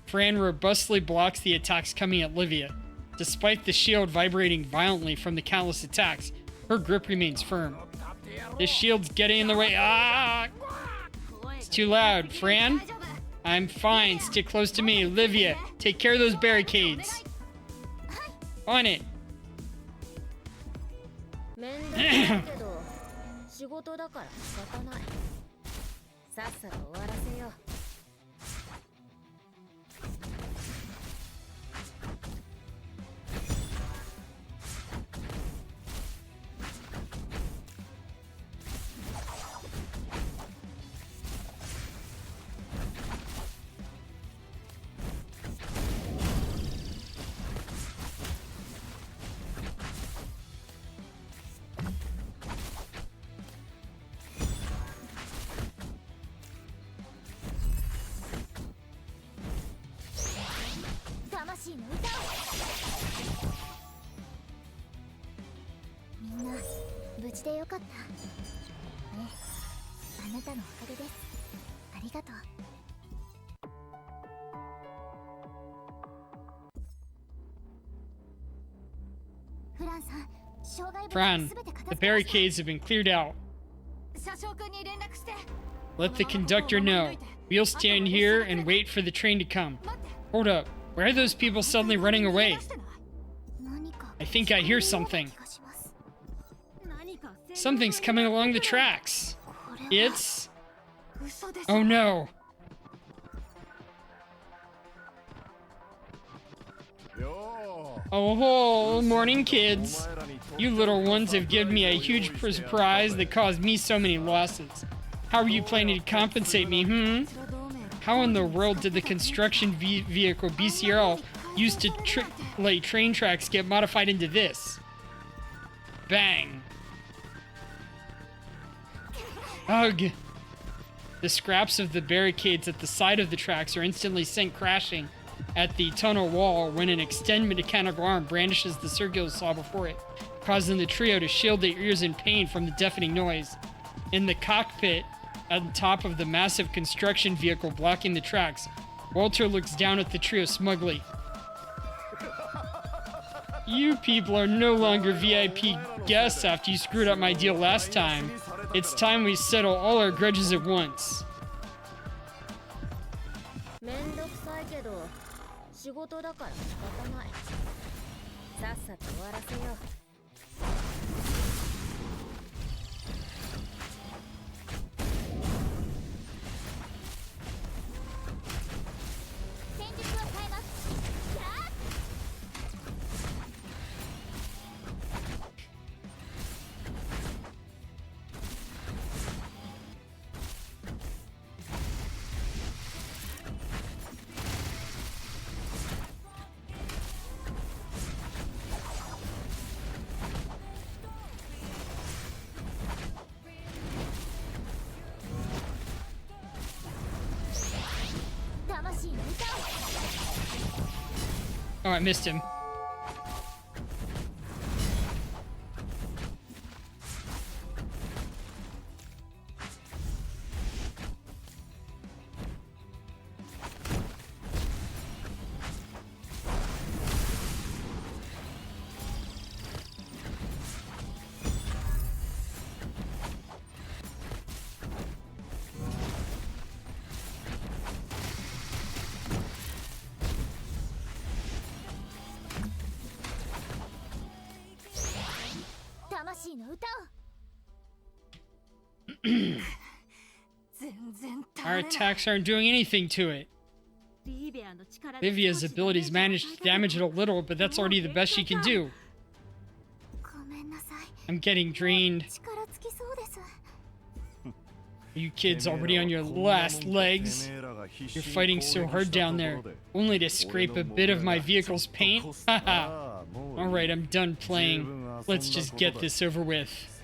Fran robustly blocks the attacks coming at Livia. Despite the shield vibrating violently from the countless attacks, her grip remains firm. This shield's getting in the way. Ah! It's too loud. Fran? I'm fine. Stick close to me. Livia, take care of those barricades. On it. Fran, the barricades have been cleared out. Let the conductor know. We'll stand here and wait for the train to come. Hold up. Why are those people suddenly running away? I think I hear something. Something's coming along the tracks. It's... Oh no. Oh, morning, kids. You little ones have given me a huge surprise that caused me so many losses. How are you planning to compensate me, How in the world did the construction vehicle BCRL used to lay train tracks get modified into this? Bang. Ugh. The scraps of the barricades at the side of the tracks are instantly sent crashing at the tunnel wall when an extended mechanical arm brandishes the circular saw before it, causing the trio to shield their ears in pain from the deafening noise. In the cockpit, on top of the massive construction vehicle blocking the tracks, Walter looks down at the trio smugly. You people are no longer VIP guests after you screwed up my deal last time. It's time we settle all our grudges at once. めんどくさいけど仕事だから仕方ない。さっさと終わらせよう。戦術を変えます。Oh, I missed him. Our attacks aren't doing anything to it. Livia's abilities managed to damage it a little, but that's already the best she can do. I'm getting drained. Are you kids already on your last legs? You're fighting so hard down there, only to scrape a bit of my vehicle's paint? Haha. Alright, I'm done playing. Let's just get this over with.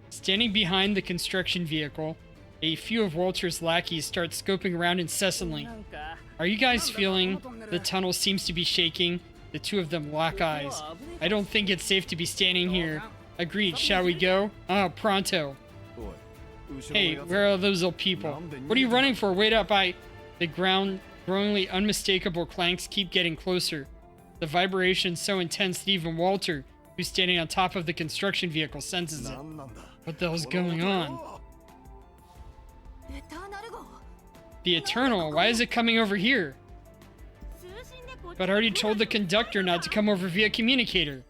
Standing behind the construction vehicle, a few of Walter's lackeys start scoping around incessantly. Are you guys feeling the tunnel seems to be shaking? The two of them lock eyes. I don't think it's safe to be standing here. Agreed, shall we go? Ah, pronto. Hey, where are those old people? What are you running for? Wait up, The ground, growingly unmistakable clanks keep getting closer. The vibration so intense that even Walter, who's standing on top of the construction vehicle, senses it. What the hell's going on? The Eternal, why is it coming over here? But I already told the conductor not to come over via communicator.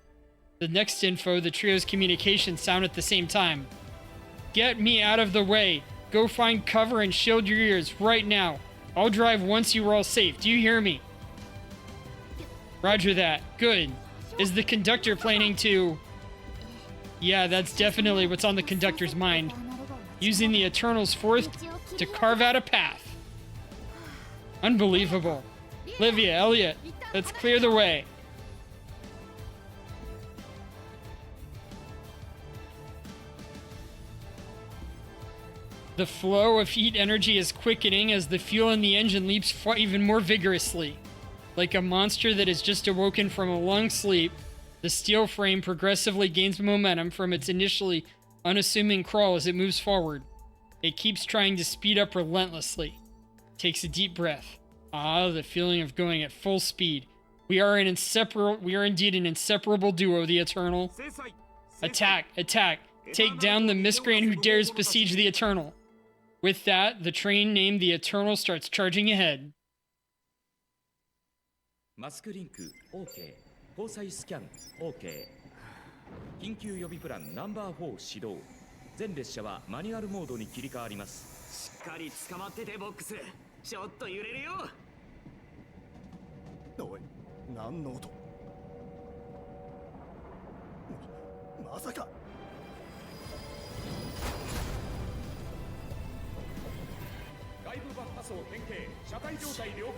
The next info, the trio's communications sound at the same time. Get me out of the way. Go find cover and shield your ears right now. I'll drive once you are all safe. Do you hear me? Roger that. Good. Is the conductor planning to... Yeah, that's definitely what's on the conductor's mind. Using the Eternal's force to carve out a path. Unbelievable. Livia, Elliot, let's clear the way. The flow of heat energy is quickening as the fuel in the engine leaps even more vigorously. Like a monster that has just awoken from a long sleep, the steel frame progressively gains momentum from its initially unassuming crawl as it moves forward. It keeps trying to speed up relentlessly. Takes a deep breath. Ah, the feeling of going at full speed. We are indeed an inseparable duo, the Eternal. Attack, attack. Take down the miscreant who dares besiege the Eternal. With that, the train named the Eternal starts charging ahead. マスクリンク OK 交際スキャン OK 緊急予備プランナンバー4始動全列車はマニュアルモードに切り替わりますしっかり捕まっててボックスちょっと揺れるよおい何の音まさか外部爆破層変形車体状態良好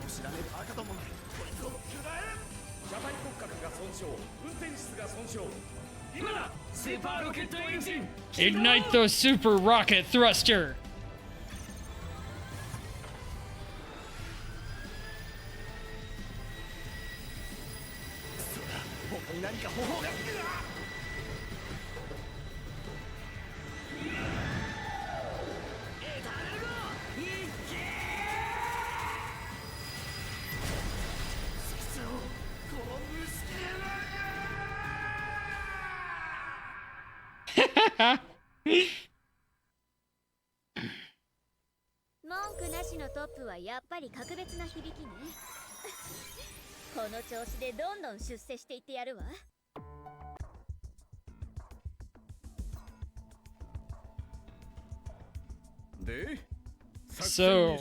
知らねえバカどもこいつを砕え車体骨格が損傷運転室が損傷今だスーパーロケットエンジン Ignite the super rocket thruster! 僕に何か方法が文句なしのトップはやっぱり格別な響きねこの調子でどんどん出世していってやるわ So,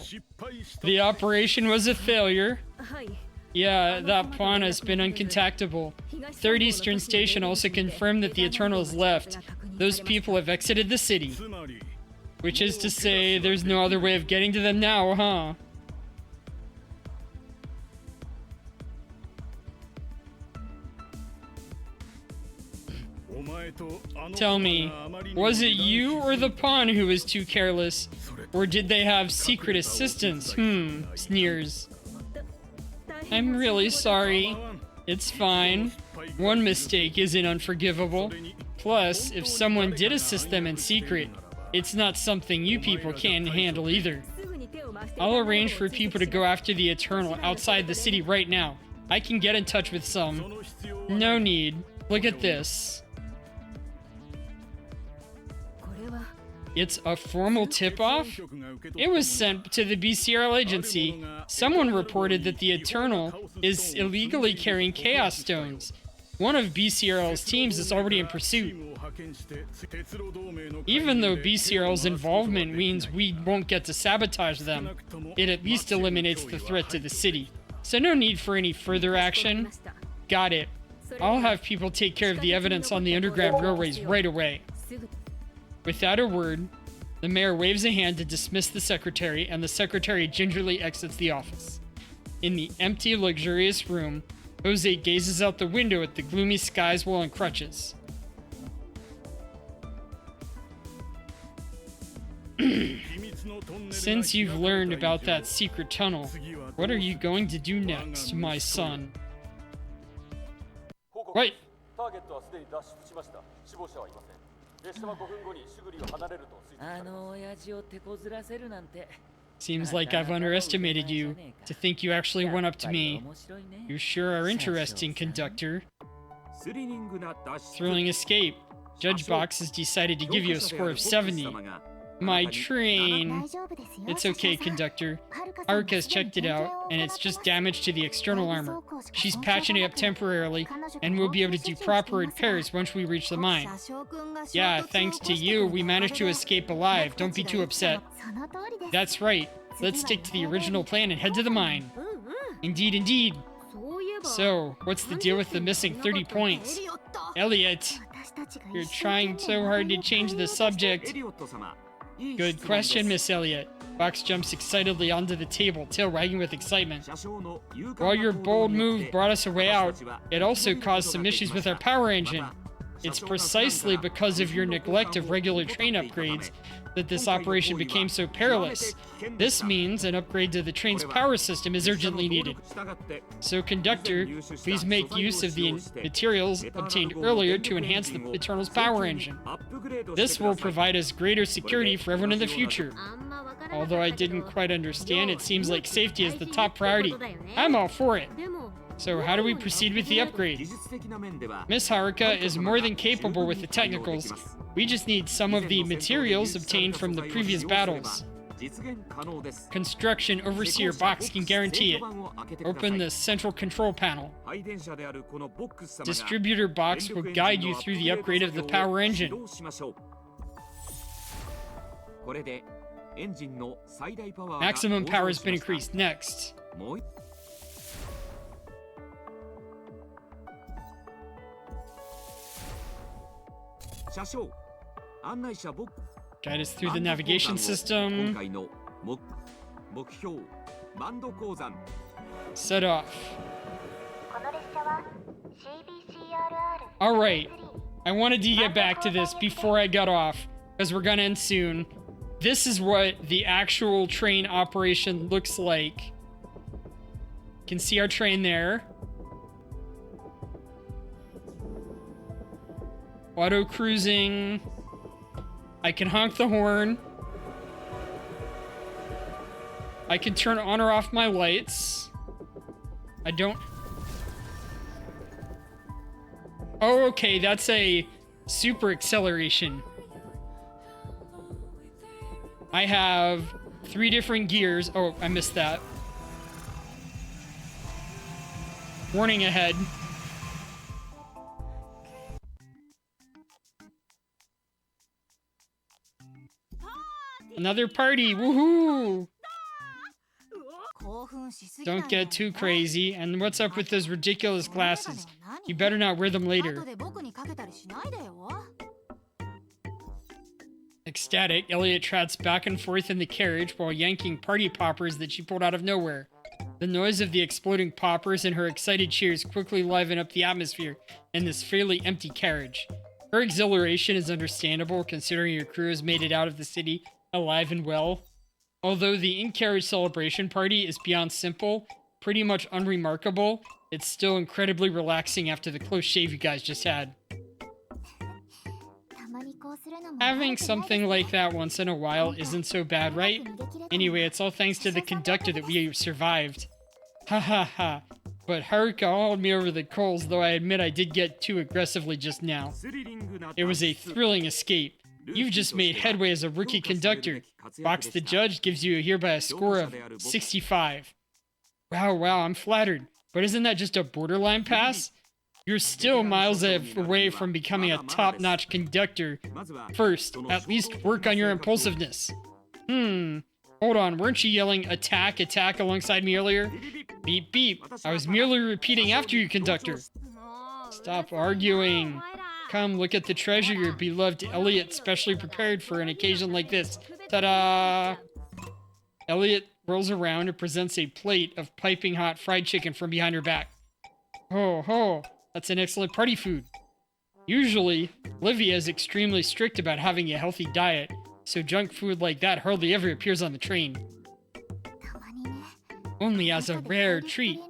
the operation was a failure. Yeah, that pawn has been uncontactable. Third Eastern Station also confirmed that the Eternals left. Those people have exited the city. Which is to say, there's no other way of getting to them now, huh? Tell me, was it you or the pawn who was too careless? Or did they have secret assistants? Sneers. I'm really sorry. It's fine. One mistake isn't unforgivable. Plus, if someone did assist them in secret, it's not something you people can handle either. I'll arrange for people to go after the Eternal outside the city right now. I can get in touch with some. No need. Look at this. It's a formal tip-off? It was sent to the BCRL agency. Someone reported that the Eternal is illegally carrying Chaos Stones. One of BCRL's teams is already in pursuit. Even though BCRL's involvement means we won't get to sabotage them, it at least eliminates the threat to the city. So no need for any further action. Got it. I'll have people take care of the evidence on the Underground Railways right away. Without a word, the mayor waves a hand to dismiss the secretary, and the secretary gingerly exits the office. In the empty, luxurious room, Jose gazes out the window at the gloomy skies while on crutches. Since you've learned about that secret tunnel, what are you going to do next, my son? Wait! Seems like I've underestimated you, to think you actually went up to me. You sure are interesting, conductor. Thrilling escape. Judge Box has decided to give you a score of 70. My train. It's okay, conductor. Haruka has checked it out, and it's just damage to the external armor. She's patching it up temporarily, and we'll be able to do proper repairs once we reach the mine. Yeah, thanks to you, we managed to escape alive. Don't be too upset. That's right. Let's stick to the original plan and head to the mine. Indeed, indeed. So, what's the deal with the missing 30 points? Elliot, you're trying so hard to change the subject. Good question, Miss Elliot. Box jumps excitedly onto the table, tail wagging with excitement. While your bold move brought us a way out, it also caused some issues with our power engine. It's precisely because of your neglect of regular train upgrades that this operation became so perilous. This means an upgrade to the train's power system is urgently needed. So, conductor, please make use of the materials obtained earlier to enhance the Eternal's power engine. This will provide us greater security for everyone in the future. Although I didn't quite understand, it seems like safety is the top priority. I'm all for it. So how do we proceed with the upgrade? Miss Haruka is more than capable with the technicals. We just need some of the materials obtained from the previous battles. Construction Overseer box can guarantee it. Open the central control panel. Distributor box will guide you through the upgrade of the power engine. Maximum power has been increased. Next. Guide us through the navigation system. Set off. Alright. I wanted to get back to this before I got off, because we're gonna end soon. This is what the actual train operation looks like. You can see our train there. Auto cruising. I can honk the horn. I can turn on or off my lights. I don't... Oh, okay, that's a super acceleration. I have 3 different gears. Oh, I missed that. Warning ahead. Another party, woohoo! Don't get too crazy. And what's up with those ridiculous glasses? You better not wear them later. Ecstatic, Elliot trots back and forth in the carriage while yanking party poppers that she pulled out of nowhere. The noise of the exploding poppers and her excited cheers quickly liven up the atmosphere in this fairly empty carriage. Her exhilaration is understandable considering her crew has made it out of the city alive and well. Although the in-carriage celebration party is beyond simple, pretty much unremarkable, it's still incredibly relaxing after the close shave you guys just had. Having something like that once in a while isn't so bad, right? Anyway, it's all thanks to the conductor that we survived. Ha ha ha. But Haruka hauled me over the coals, though I admit I did get too aggressively just now. It was a thrilling escape. You've just made headway as a rookie conductor. Box the judge gives you hereby a score of 65. Wow, I'm flattered. But isn't that just a borderline pass? You're still miles away from becoming a top-notch conductor. First, at least work on your impulsiveness. Hold on, weren't you yelling attack, attack alongside me earlier? Beep, beep. I was merely repeating after you, conductor. Stop arguing. Come, look at the treasure your beloved Elliot specially prepared for an occasion like this. Ta-da! Elliot rolls around and presents a plate of piping hot fried chicken from behind her back. Ho, that's an excellent party food. Usually, Livia is extremely strict about having a healthy diet, so junk food like that hardly ever appears on the train. Only as a rare treat.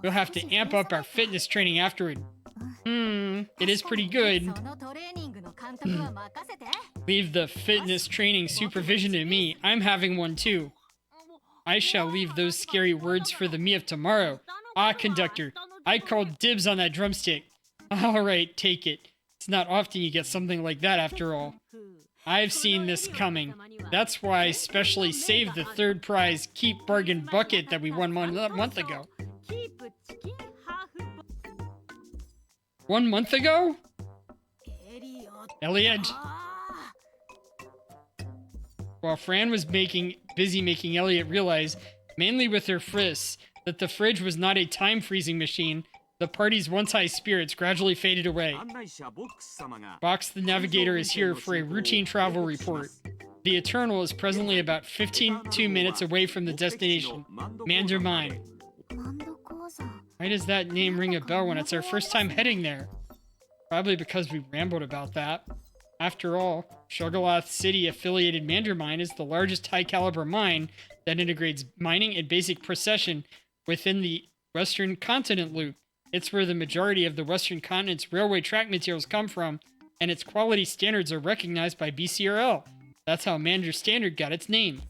We'll have to amp up our fitness training afterward. It is pretty good. Leave the fitness training supervision to me. I'm having one too. I shall leave those scary words for the me of tomorrow. Ah, conductor, I called dibs on that drumstick. Alright, take it. It's not often you get something like that after all. I've seen this coming. That's why I specially saved the third prize Keep Bargain Bucket that we won 1 month ago. 1 month ago? Elliot. While Fran was busy making Elliot realize, mainly with her frists, that the fridge was not a time-freezing machine, the party's once-high spirits gradually faded away. Box the Navigator is here for a routine travel report. The Eternal is presently about 15 minutes away from the destination, Mander Mine. Why does that name ring a bell when it's our first time heading there? Probably because we rambled about that. After all, Shogoloth City-affiliated Mander Mine is the largest high-caliber mine that integrates mining and basic procession within the Western Continent Loop. It's where the majority of the Western Continent's railway track materials come from, and its quality standards are recognized by BCRL. That's how Mander Standard got its name.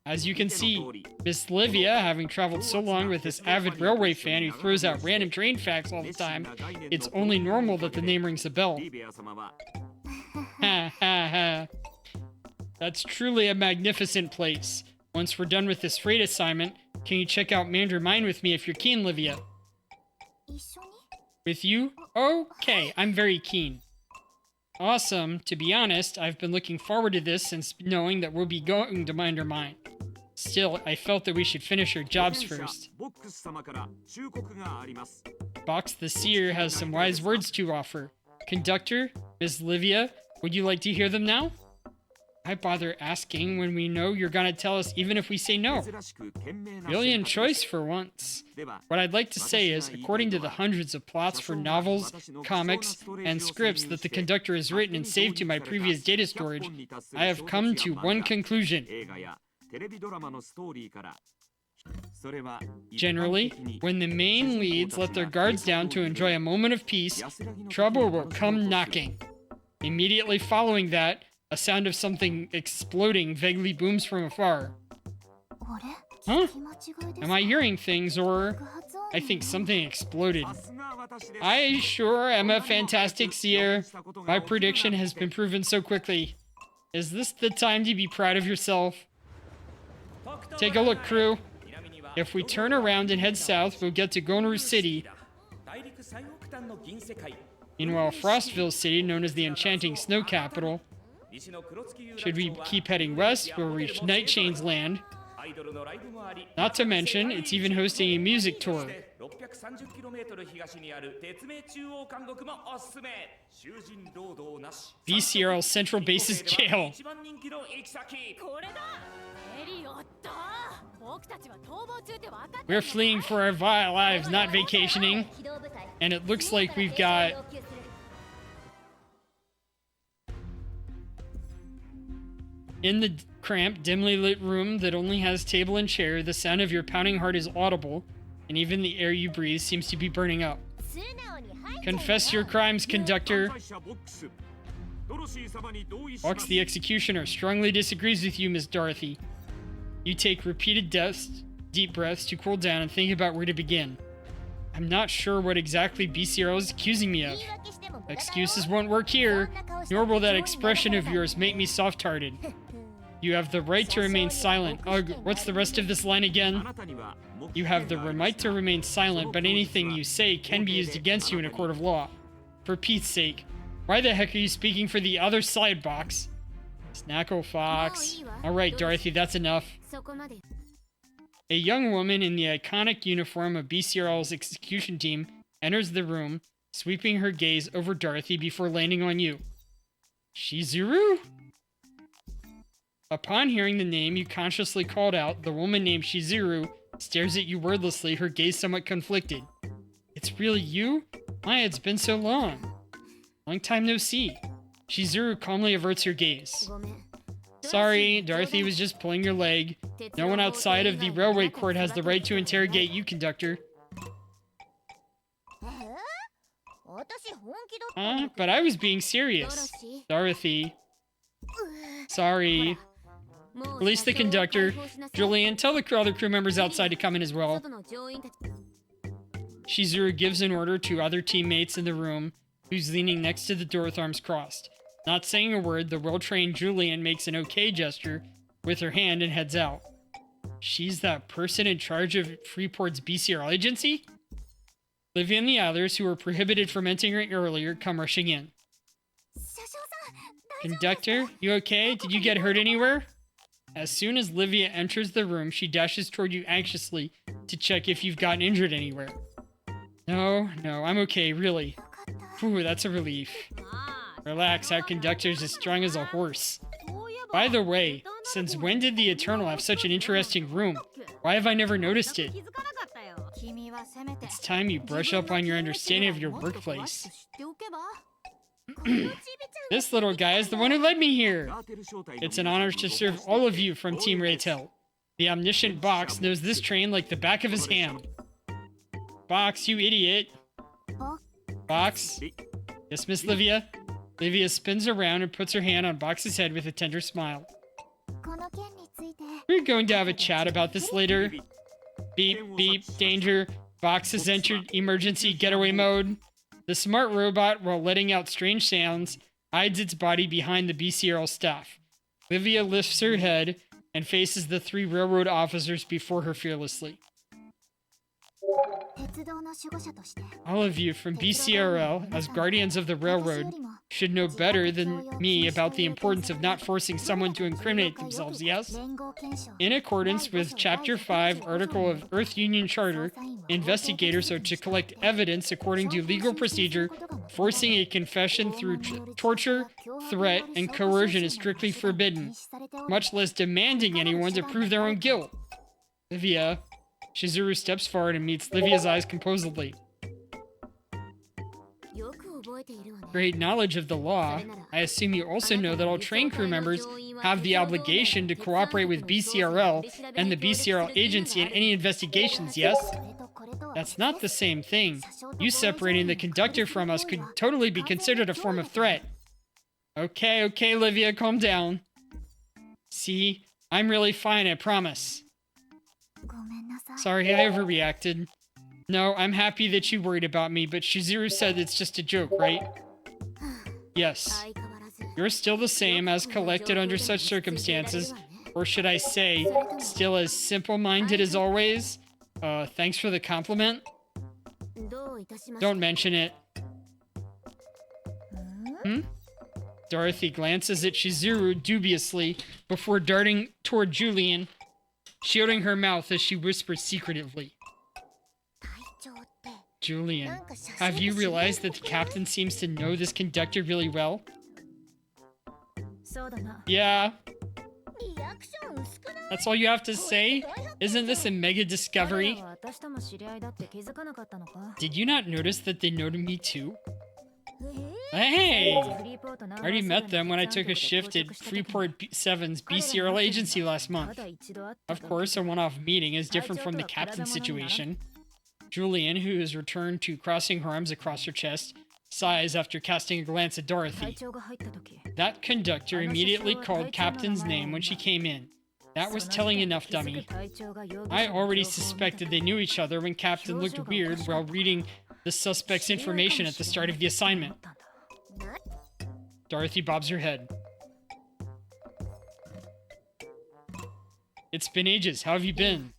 As you can see, Miss Livia, having traveled so long with this avid railway fan who throws out random train facts all the time, it's only normal that the name rings a bell. Ha ha ha. That's truly a magnificent place. Once we're done with this freight assignment, can you check out Mandarin Mine with me if you're keen, Livia? 一緒に With you? Okay, I'm very keen. Awesome. To be honest, I've been looking forward to this since knowing that we'll be going to Mandarin Mine. Still, I felt that we should finish our jobs first. ボックス様から忠告があります。 Box the Seer has some wise words to offer. Conductor, Miss Livia, would you like to hear them now? Why bother asking when we know you're gonna tell us even if we say no? 珍しく賢明な Brilliant 選択です choice for once. では What I'd like to say is, according to the hundreds of plots for novels, comics, and scripts that the conductor has written and saved to my previous data storage, I have come to one conclusion. 映画やテレビドラマのストーリーから それは Generally, when the main leads let their guards down to enjoy a moment of peace, trouble will come knocking. Immediately following that, a sound of something exploding vaguely booms from afar. あれ Huh? 聞き間違いです Am I hearing things, or 爆発音 I think something exploded? さすが私です I sure am a fantastic seer. My prediction has been proven so quickly. Is this the time to be proud of yourself? Take a look, crew. If we turn around and head south, we'll get to Gonru City. 大陸最北端の銀世界 Meanwhile, Frostville City, known as the Enchanting Snow Capital, 西の黒月遊楽 should we 場は keep heading west, we'll reach Night Chain's land. アイドルのライブもあり Not to mention, it's even hosting a music tour. 630km 東にある鉄名中央監獄もおすすめ囚人労働なし VCRL Central Base's jail. 一番人気の行き先これだエリオット僕たちは逃亡中って分かって We're fleeing for our lives, not vacationing. 機動部隊 And it looks like we've got in the cramped, dimly lit room that only has table and chair, the sound of your pounding heart is audible, and even the air you breathe seems to be burning up. 素直に入っちゃいな Confess your crimes, conductor. 犯罪者ボックスドロシー様に同意しま Fox す the Executioner strongly disagrees with you, Miss Dorothy. You take repeated deep breaths to cool down and think about where to begin. I'm not sure what exactly BCRL is accusing me of. 言い訳しても無駄だよ Excuses won't work here, nor will that expression of yours make me soft-hearted. You have the right to remain silent. Ugh, what's the rest of this line あ again? なたには目 You 標 have the があり right to remain silent, but anything you say can be used 合計で against you in a court of law. For Pete's sake, why the heck are you speaking for the other side, Box? Snackle Fox. Alright, Dorothy, that's enough. そこまで A young woman in the iconic uniform of BCRL's execution team enters the room, sweeping her gaze over Dorothy before landing on you. Shizuru? Upon hearing the name you consciously called out, the woman named Shizuru stares at you wordlessly, her gaze somewhat conflicted. It's really you? Why, it's been so long. Long time no see. Shizuru calmly averts her gaze. ごめん Sorry, Dorothy was just pulling your leg. No one outside of the railway court has the right to interrogate you, conductor. 私本気だったんだ But I was being ドロ serious. シー Dorothy. Sorry. もう Release the 車掌を conductor. 解放しなさい Julian, tell the other crew members outside to come in as well. 外の乗員たち Shizuru gives an order to other teammates in the room, who's leaning next to the door with arms crossed. Not saying a word, the well-trained Julian makes an okay gesture with her hand and heads out. She's that person in charge of Freeport's BCR agency? Livia and the others, who were prohibited from entering earlier, come rushing in. 車掌さん Conductor, you okay? Did you get hurt anywhere? As soon as Livia enters the room, she dashes toward you anxiously to check if you've gotten injured anywhere. No, I'm okay, really. よかった Phew, that's a relief. まあ Relax, our conductor's as strong as a horse. そういえば By the way, since when did the Eternal have such an interesting room? Why have I never noticed it? 気づかなかったよ君はせめて It's time you brush up on your understanding of your workplace. 知っておけば This little guy is the one who led me here. ガーテル招待の It's an honor to serve all of you from Team Raytel. The omniscient Box knows this train like the back of his hand. Box, you idiot. Box? Yes, Miss Livia? Livia spins around and puts her hand on Box's head with a tender smile. この件について We're going to have a chat about this later. Beep, beep, danger. Box has entered emergency getaway mode. The smart robot, while letting out strange sounds, hides its body behind the BCRL staff. Livia lifts her head and faces the 3 railroad officers before her fearlessly. 鉄道の守護者として All of you from BCRL, as guardians of the railroad, should know better than me about the importance of not forcing someone to incriminate themselves, yes? 連合検証 In accordance with Chapter 5, Article of Earth Union Charter, investigators are to collect evidence according to legal procedure. Forcing a confession through torture, threat, and coercion is strictly forbidden, much less demanding anyone to prove their own guilt. Livia. Shizuru steps forward and meets Livia's eyes composedly. よく覚えているわね Great knowledge of the law. I assume you also know that all train crew members have the obligation to cooperate with BCRL and the BCRL agency in any investigations, yes? これとこれとは That's not the same thing. You separating the conductor from us could totally be considered a form of threat. Okay, okay, Livia, calm down. See, I'm really fine, I promise. ごめんなさい Sorry, I overreacted. No, I'm happy that you worried about me, but Shizuru said it's just a joke, right? Yes. 相変わらず You're still the same as collected under such circumstances, or should I say, still as simple-minded as always? Thanks for the compliment. どういたしまして Don't mention it. Hmm? Dorothy glances at Shizuru dubiously before darting toward Julian, shielding her mouth as she whispers secretively. 隊長って Julian, なんか写真 have you realized that the captain seems to know this conductor really well? そうだな Yeah, リアクション薄くない that's all you have to say? Isn't this a mega 彼 discovery? らは私とも知り合いだって気づかなかったのか Did you not notice that they noted me too? フ Hey! リーポート I already met them when I took a shift at Freeport 7's BCRL agency last ま month. だ一度会った Of course, a one-off meeting is different from the captain's situation. Julian, who has returned to crossing her arms across her chest, sighs after casting a glance at 隊 Dorothy. 長が入った時 That conductor immediately called Captain's name when she came in. That was telling enough, 気づく dummy. 隊長が容疑者 I の already 情報を見た suspected they knew each other when Captain looked weird while reading the suspect's information at the start of the assignment. Dorothy bobs her head. It's been ages. How have you been?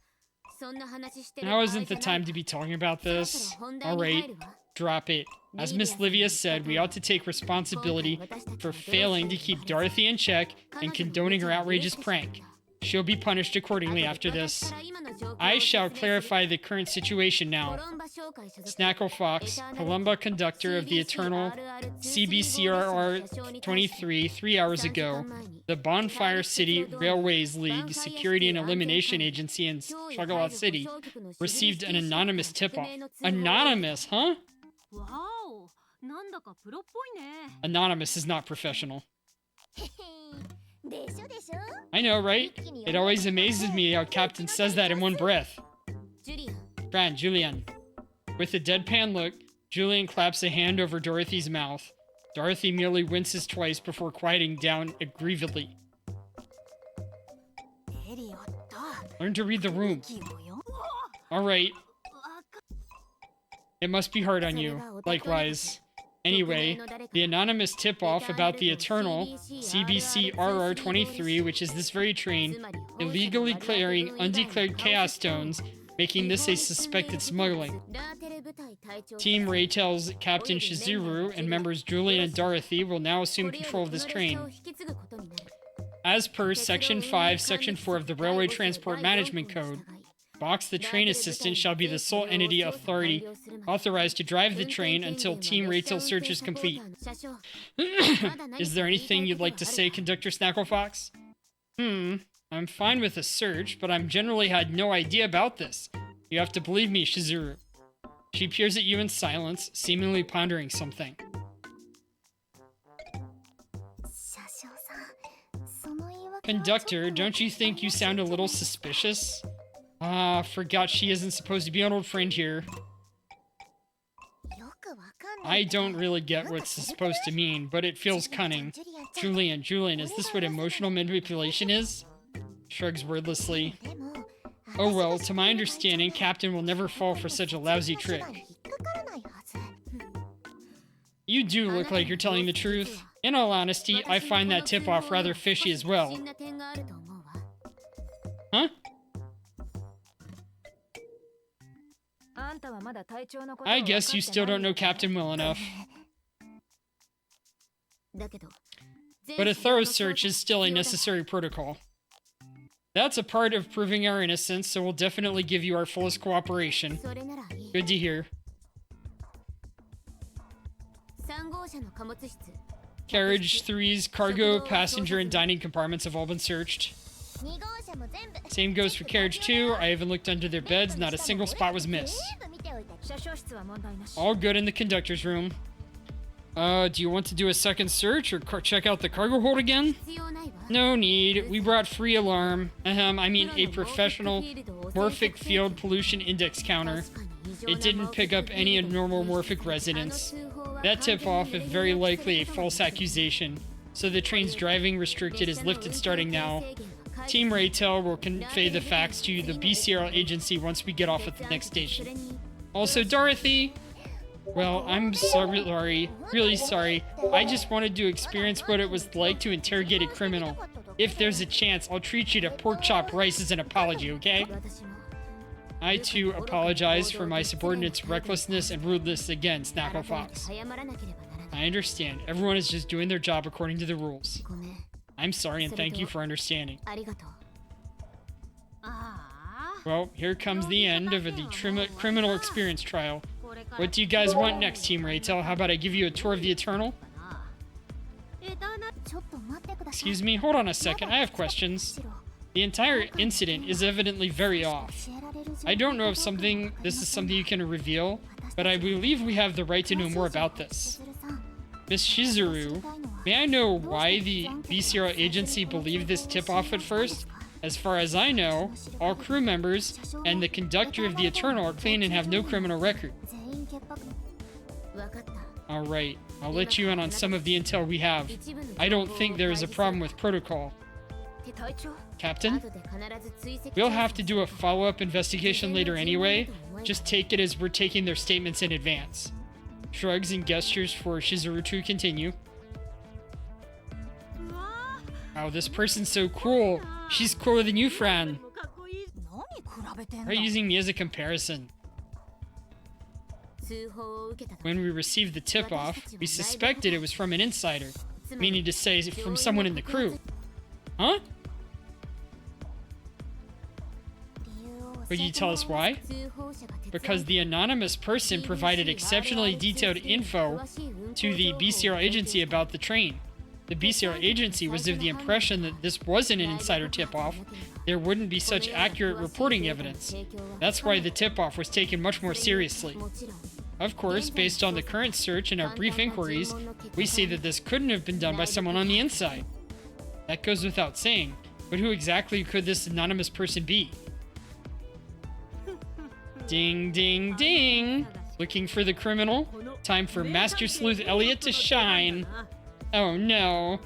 そんな話してる Now 場合 isn't じ the ゃない time to be talking about そろ this. そろ本題に入 Alright, るわ drop it. As Miss Livia said, we ought to take responsibility for failing to keep Dorothy in check and condoning her outrageous prank. She'll be punished accordingly after this. I shall clarify the current situation now. Snackle Fox, Columba conductor of the Eternal CBCRR 23 3 hours ago, the Bonfire City Railways League Security and Elimination Agency in Chocolate City, received an anonymous tip-off. Anonymous, huh? わおなんだかプロっぽいね Anonymous is not professional. でしょでしょ I know, right? It always amazes me how Captain says that in one breath. ジュリアン Fran, Julian. With a deadpan look, Julian claps a hand over Dorothy's mouth. Dorothy merely winces twice before quieting down aggrievedly. エリオット Learn to read the room. 気をよ Alright, わか it must be hard on you. Likewise. Anyway, the anonymous tip-off about the Eternal CBCRR 23, which is this very train, illegally clearing undeclared chaos stones, making this a suspected smuggling. ラーテレ部隊隊長 Team Ray tells Captain Shizuru and members Julian and Dorothy will now assume control of this train. As per Section 5, Section 4 of the Railway Transport Management Code, Box the train assistant shall be the sole entity authority authorized to drive the train until Team Rachel search is complete. Is there anything you'd like to say, Conductor Snacklefox? I'm fine with a search, but I'm generally had no idea about this. You have to believe me, Shizuru. She peers at you in silence, seemingly pondering something. 車掌さんその言い訳は Conductor, don't you think you sound a little suspicious? Ah, forgot she isn't supposed to be an old friend here. よくわかんない I don't really get what it's supposed to mean, but it feels cunning. Julian, is this what emotional manipulation is? Shrugs wordlessly. でも Oh well, to my understanding, Captain will never fall for such a lousy trick. 引っかからないはず You do look like you're telling the truth. In all honesty, I find that tip-off rather fishy as well. Huh? I guess you still don't know Captain well enough. But a thorough search is still a necessary protocol. That's a part of proving our innocence, so we'll definitely give you our fullest cooperation. Good to hear. Carriage 3's cargo, passenger, and dining compartments have all been searched. Same goes for Carriage 2. I even looked under their beds, not a single spot was missed. All good in the conductor's room. Do you want to do a second search or check out the cargo hold again? No need. We brought free alarm. I mean a professional morphic field pollution index counter. It didn't pick up any abnormal morphic resonance. That tip-off is very likely a false accusation, so the train's driving restricted is lifted starting now. Team Raytel will convey the facts to the BCRL agency once we get off at the next station. Also, Dorothy! Well, I'm sorry, really sorry. I just wanted to experience what it was like to interrogate a criminal. If there's a chance, I'll treat you to pork chop rice as an apology, okay? I too apologize for my subordinate's recklessness and rudeness against Snackle Fox. I understand. Everyone is just doing their job according to the rules. I'm sorry and thank you for understanding. Well, here comes the end of the criminal experience trial. What do you guys want next, Team Raytel? How about I give you a tour of the Eternal? Excuse me, hold on a second. I have questions. The entire incident is evidently very off. I don't know if this is something you can reveal, but I believe we have the right to know more about this. Miss Shizuru, may I know why the BCRL agency believed this tip-off at first? As far as I know, all crew members and the conductor of the Eternal are clean and have no criminal record. Alright, I'll let you in on some of the intel we have. I don't think there is a problem with protocol. Captain? We'll have to do a follow-up investigation later anyway. Just take it as we're taking their statements in advance. Shrugs and gestures for Shizuru to continue. Wow, this person's so cool. She's cooler than you, Fran. Are you using me as a comparison? When we received the tip-off, we suspected it was from an insider, meaning to say from someone in the crew. Huh? Would you tell us why? Because the anonymous person provided exceptionally detailed info to the BCR agency about the train. The BCR agency was of the impression that this wasn't an insider tip-off. There wouldn't be such accurate reporting evidence. That's why the tip-off was taken much more seriously. Of course, based on the current search and our brief inquiries, we see that this couldn't have been done by someone on the inside. That goes without saying, but who exactly could this anonymous person be? Ding, ding, ding! Looking for the criminal? Time for Master Sleuth Elliot to shine! Oh no.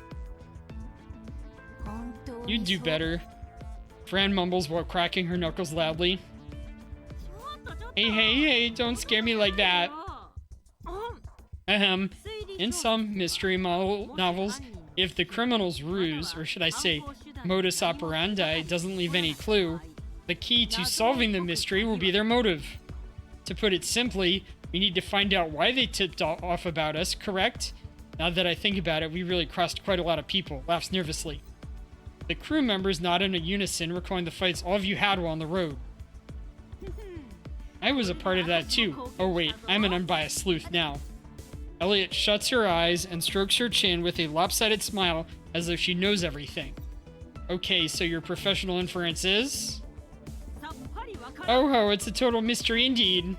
You'd do better. Fran mumbles while cracking her knuckles loudly. Hey, don't scare me like that. In some mystery novels, if the criminal's ruse, or should I say, modus operandi, doesn't leave any clue, the key to solving the mystery will be their motive. To put it simply, we need to find out why they tipped off about us, correct? Now that I think about it, we really crossed quite a lot of people. Laughs nervously. The crew members nod in a unison, recalling the fights all of you had while on the road. I was a part of that too. Oh wait, I'm an unbiased sleuth now. Elliot shuts her eyes and strokes her chin with a lopsided smile as though she knows everything. Okay, so your professional inference is? Oh ho, it's a total mystery indeed.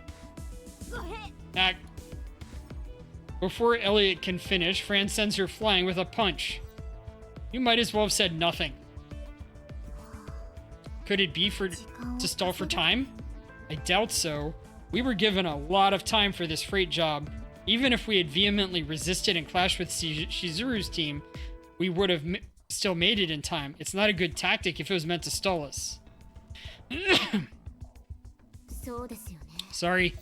Before Elliot can finish, Fran sends her flying with a punch. You might as well have said nothing. Could it be to stall for time? I doubt so. We were given a lot of time for this freight job. Even if we had vehemently resisted and clashed with Shizuru's team, we would have still made it in time. It's not a good tactic if it was meant to stall us. Sorry.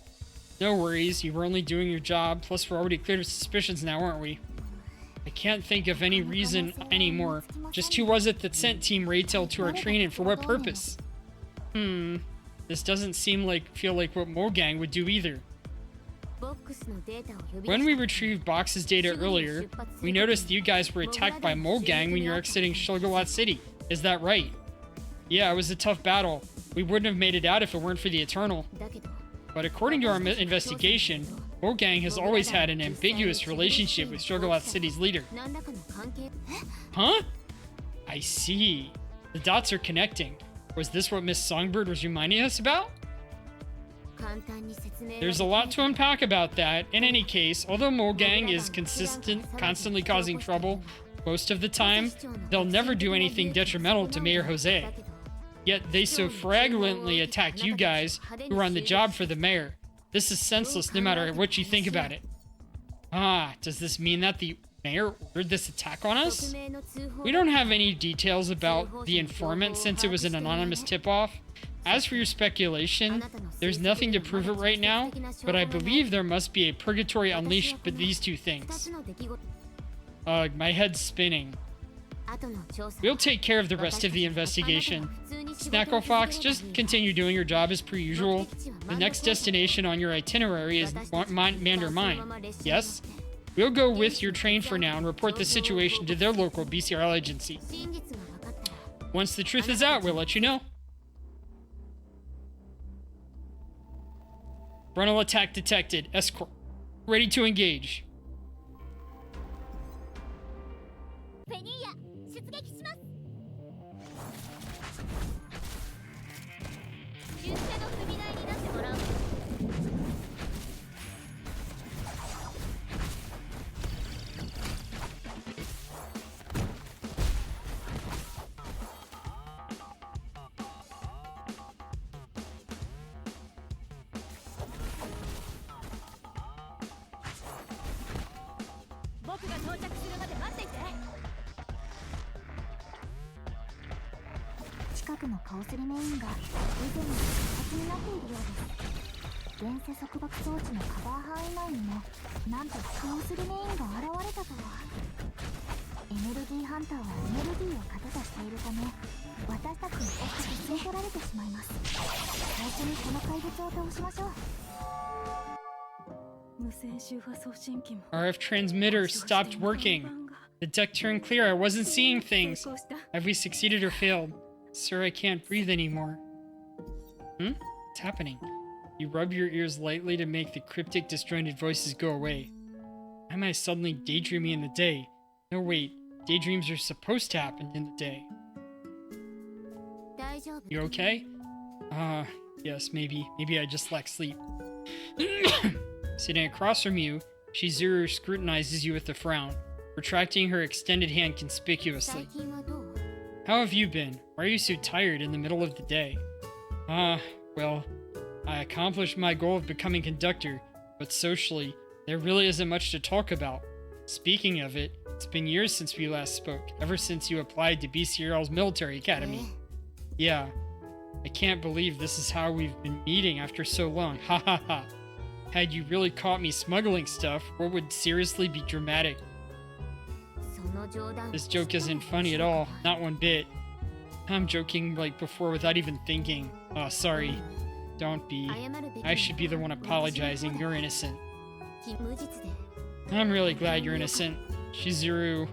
No worries, you were only doing your job, plus we're already cleared of suspicions now, aren't we? I can't think of any reason anymore. Just who was it that sent Team Raytail to our train and for what purpose? This doesn't feel like what Mogang would do either. When we retrieved Box's data earlier, we noticed you guys were attacked by Mogang when you were exiting Shogalot City. Is that right? Yeah, it was a tough battle. We wouldn't have made it out if it weren't for the Eternal. But according to our investigation, Mogang has always had an ambiguous relationship with Shogalot City's leader. Huh? I see. The dots are connecting. Was this what Miss Songbird was reminding us about? There's a lot to unpack about that. In any case, although Mogang is constantly causing trouble most of the time, they'll never do anything detrimental to Mayor Jose. Yet they so fragrantly attacked you guys who were on the job for the mayor. This is senseless no matter what you think about it. Ah, does this mean that the mayor ordered this attack on us? We don't have any details about the informant since it was an anonymous tip-off. As for your speculation, there's nothing to prove it right now, but I believe there must be a purgatory unleashed by these two things. Ugh, my head's spinning. We'll take care of the rest of the investigation. Snackle Fox, just continue doing your job as per usual. The next destination on your itinerary is Mander Mine. Yes? We'll go with your train for now and report the situation to their local BCRL agency. Once the truth is out, we'll let you know. Frontal attack detected. Escort. Ready to engage. フェニーヤ出撃します。出世の踏み台になってもらう。僕が到着するまで待っていて。近くのカオスリメインが以前より活発になっているようです。現世束縛装置のカバー範囲内にもなんとカオスリメインが現れたとは。エネルギーハンターはエネルギーを糧としているため私たちに吸い取られてしまいます。最初にこの怪物を倒しましょう。 RF transmitter stopped working. The deck turned clear. I wasn't seeing things. Have we succeeded or failed? Sir, I can't breathe anymore. What's happening? You rub your ears lightly to make the cryptic, disjointed voices go away. Why am I suddenly daydreaming in the day? No, wait. Daydreams are supposed to happen in the day. You okay? Yes, maybe. Maybe I just lack sleep. Sitting across from you, Shizuru scrutinizes you with a frown, retracting her extended hand conspicuously. How have you been? Why are you so tired in the middle of the day? Well, I accomplished my goal of becoming conductor, but socially, there really isn't much to talk about. Speaking of it, it's been years since we last spoke, ever since you applied to BCRL's military academy. Yeah, I can't believe this is how we've been meeting after so long, ha ha ha. Had you really caught me smuggling stuff, what would seriously be dramatic? This joke isn't funny at all, not one bit. I'm joking like before without even thinking. Oh, sorry. Don't be. I should be the one apologizing, you're innocent. I'm really glad you're innocent. Shizuru,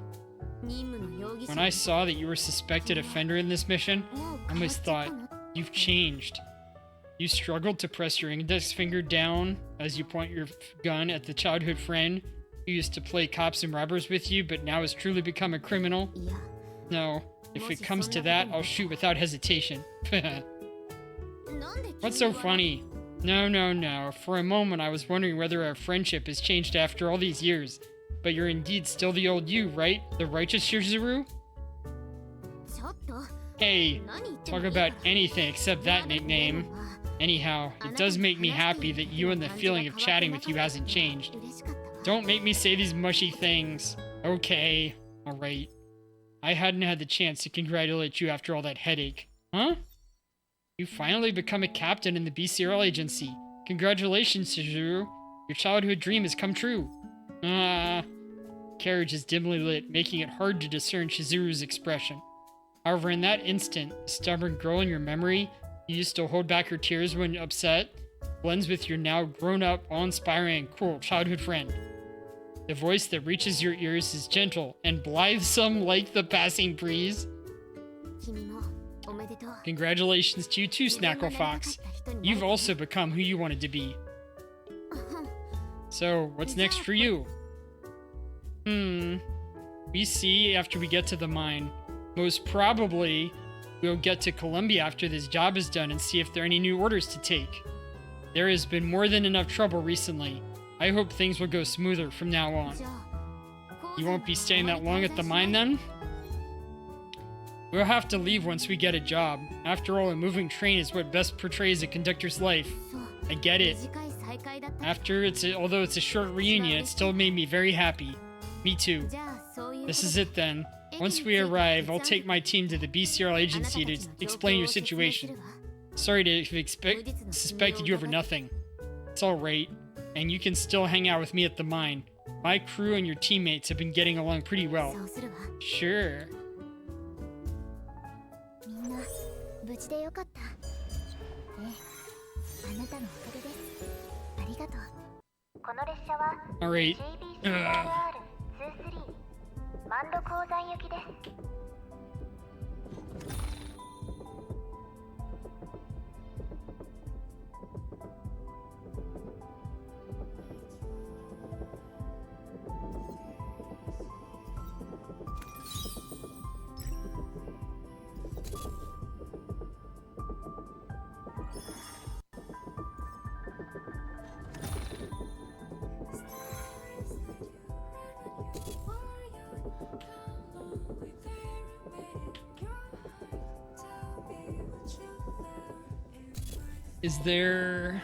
when I saw that you were a suspected offender in this mission, I almost thought, you've changed. You struggled to press your index finger down as you point your gun at the childhood friend who used to play cops and robbers with you, but now has truly become a criminal. No, if it comes to that, I'll shoot without hesitation. What's so funny? No. For a moment, I was wondering whether our friendship has changed after all these years. But you're indeed still the old you, right? The righteous Shizuru? Hey, talk about anything except that nickname. Anyhow, it does make me happy that you and the feeling of chatting with you hasn't changed. Don't make me say these mushy things. Okay, alright. I hadn't had the chance to congratulate you after all that headache. Huh? You finally become a captain in the BCRL agency. Congratulations, Shizuru. Your childhood dream has come true. carriage is dimly lit, making it hard to discern Shizuru's expression. However, in that instant, the stubborn girl in your memory you used to hold back her tears when upset blends with your now grown-up, awe-inspiring, and cool childhood friend. The voice that reaches your ears is gentle and blithesome like the passing breeze. 君もおめでとう。 Congratulations to you too, Snackle Fox. You've also become who you wanted to be. So, what's next for you? We see after we get to the mine. Most probably, we'll get to Columbia after this job is done and see if there are any new orders to take. There has been more than enough trouble recently. I hope things will go smoother from now on. You won't be staying that long at the mine then? We'll have to leave once we get a job. After all, a moving train is what best portrays a conductor's life. I get it. Although it's a short reunion, it still made me very happy. Me too. This is it then. Once we arrive, I'll take my team to the BCRL agency to explain your situation. Sorry to have suspected you over nothing. It's alright, and you can still hang out with me at the mine. My crew and your teammates have been getting along pretty well. Sure. みんな無事でよかった。ええ、あなたのおかげです。ありがとう。この列車は Alright. CBCRR23 万路鉱山行きです。 Is there...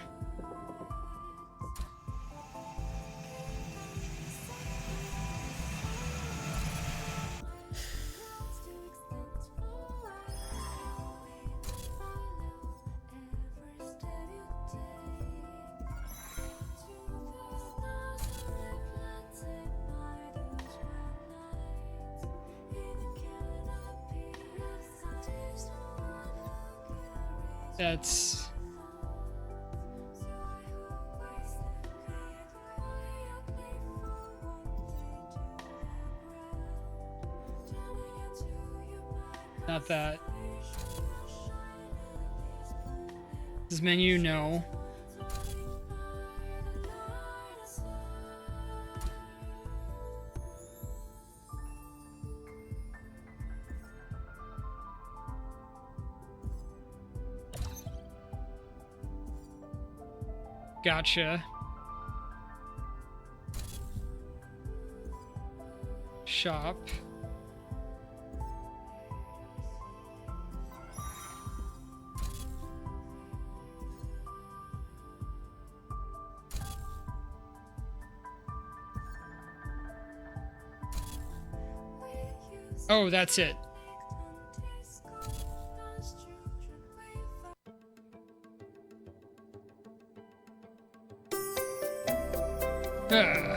That's... Not that. This menu, no. Gotcha. Shop. Oh, that's it. Ugh.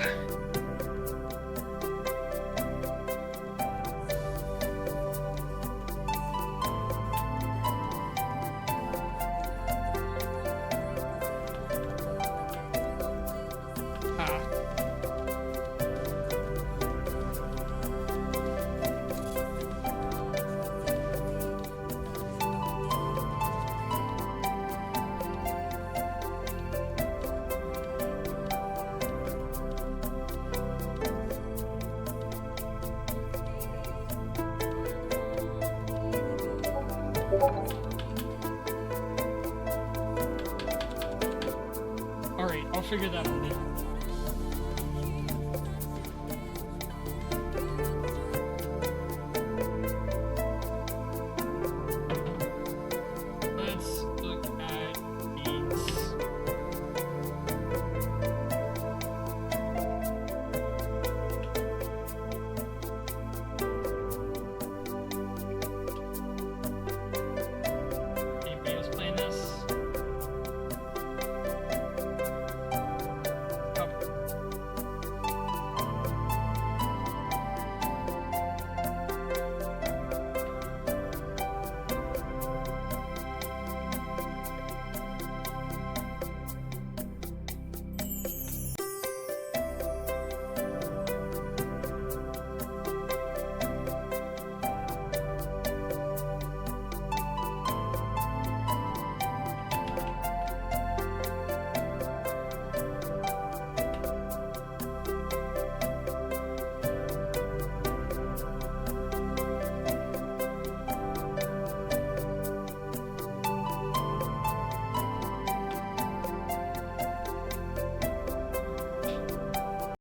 Alright, I'll figure that out later.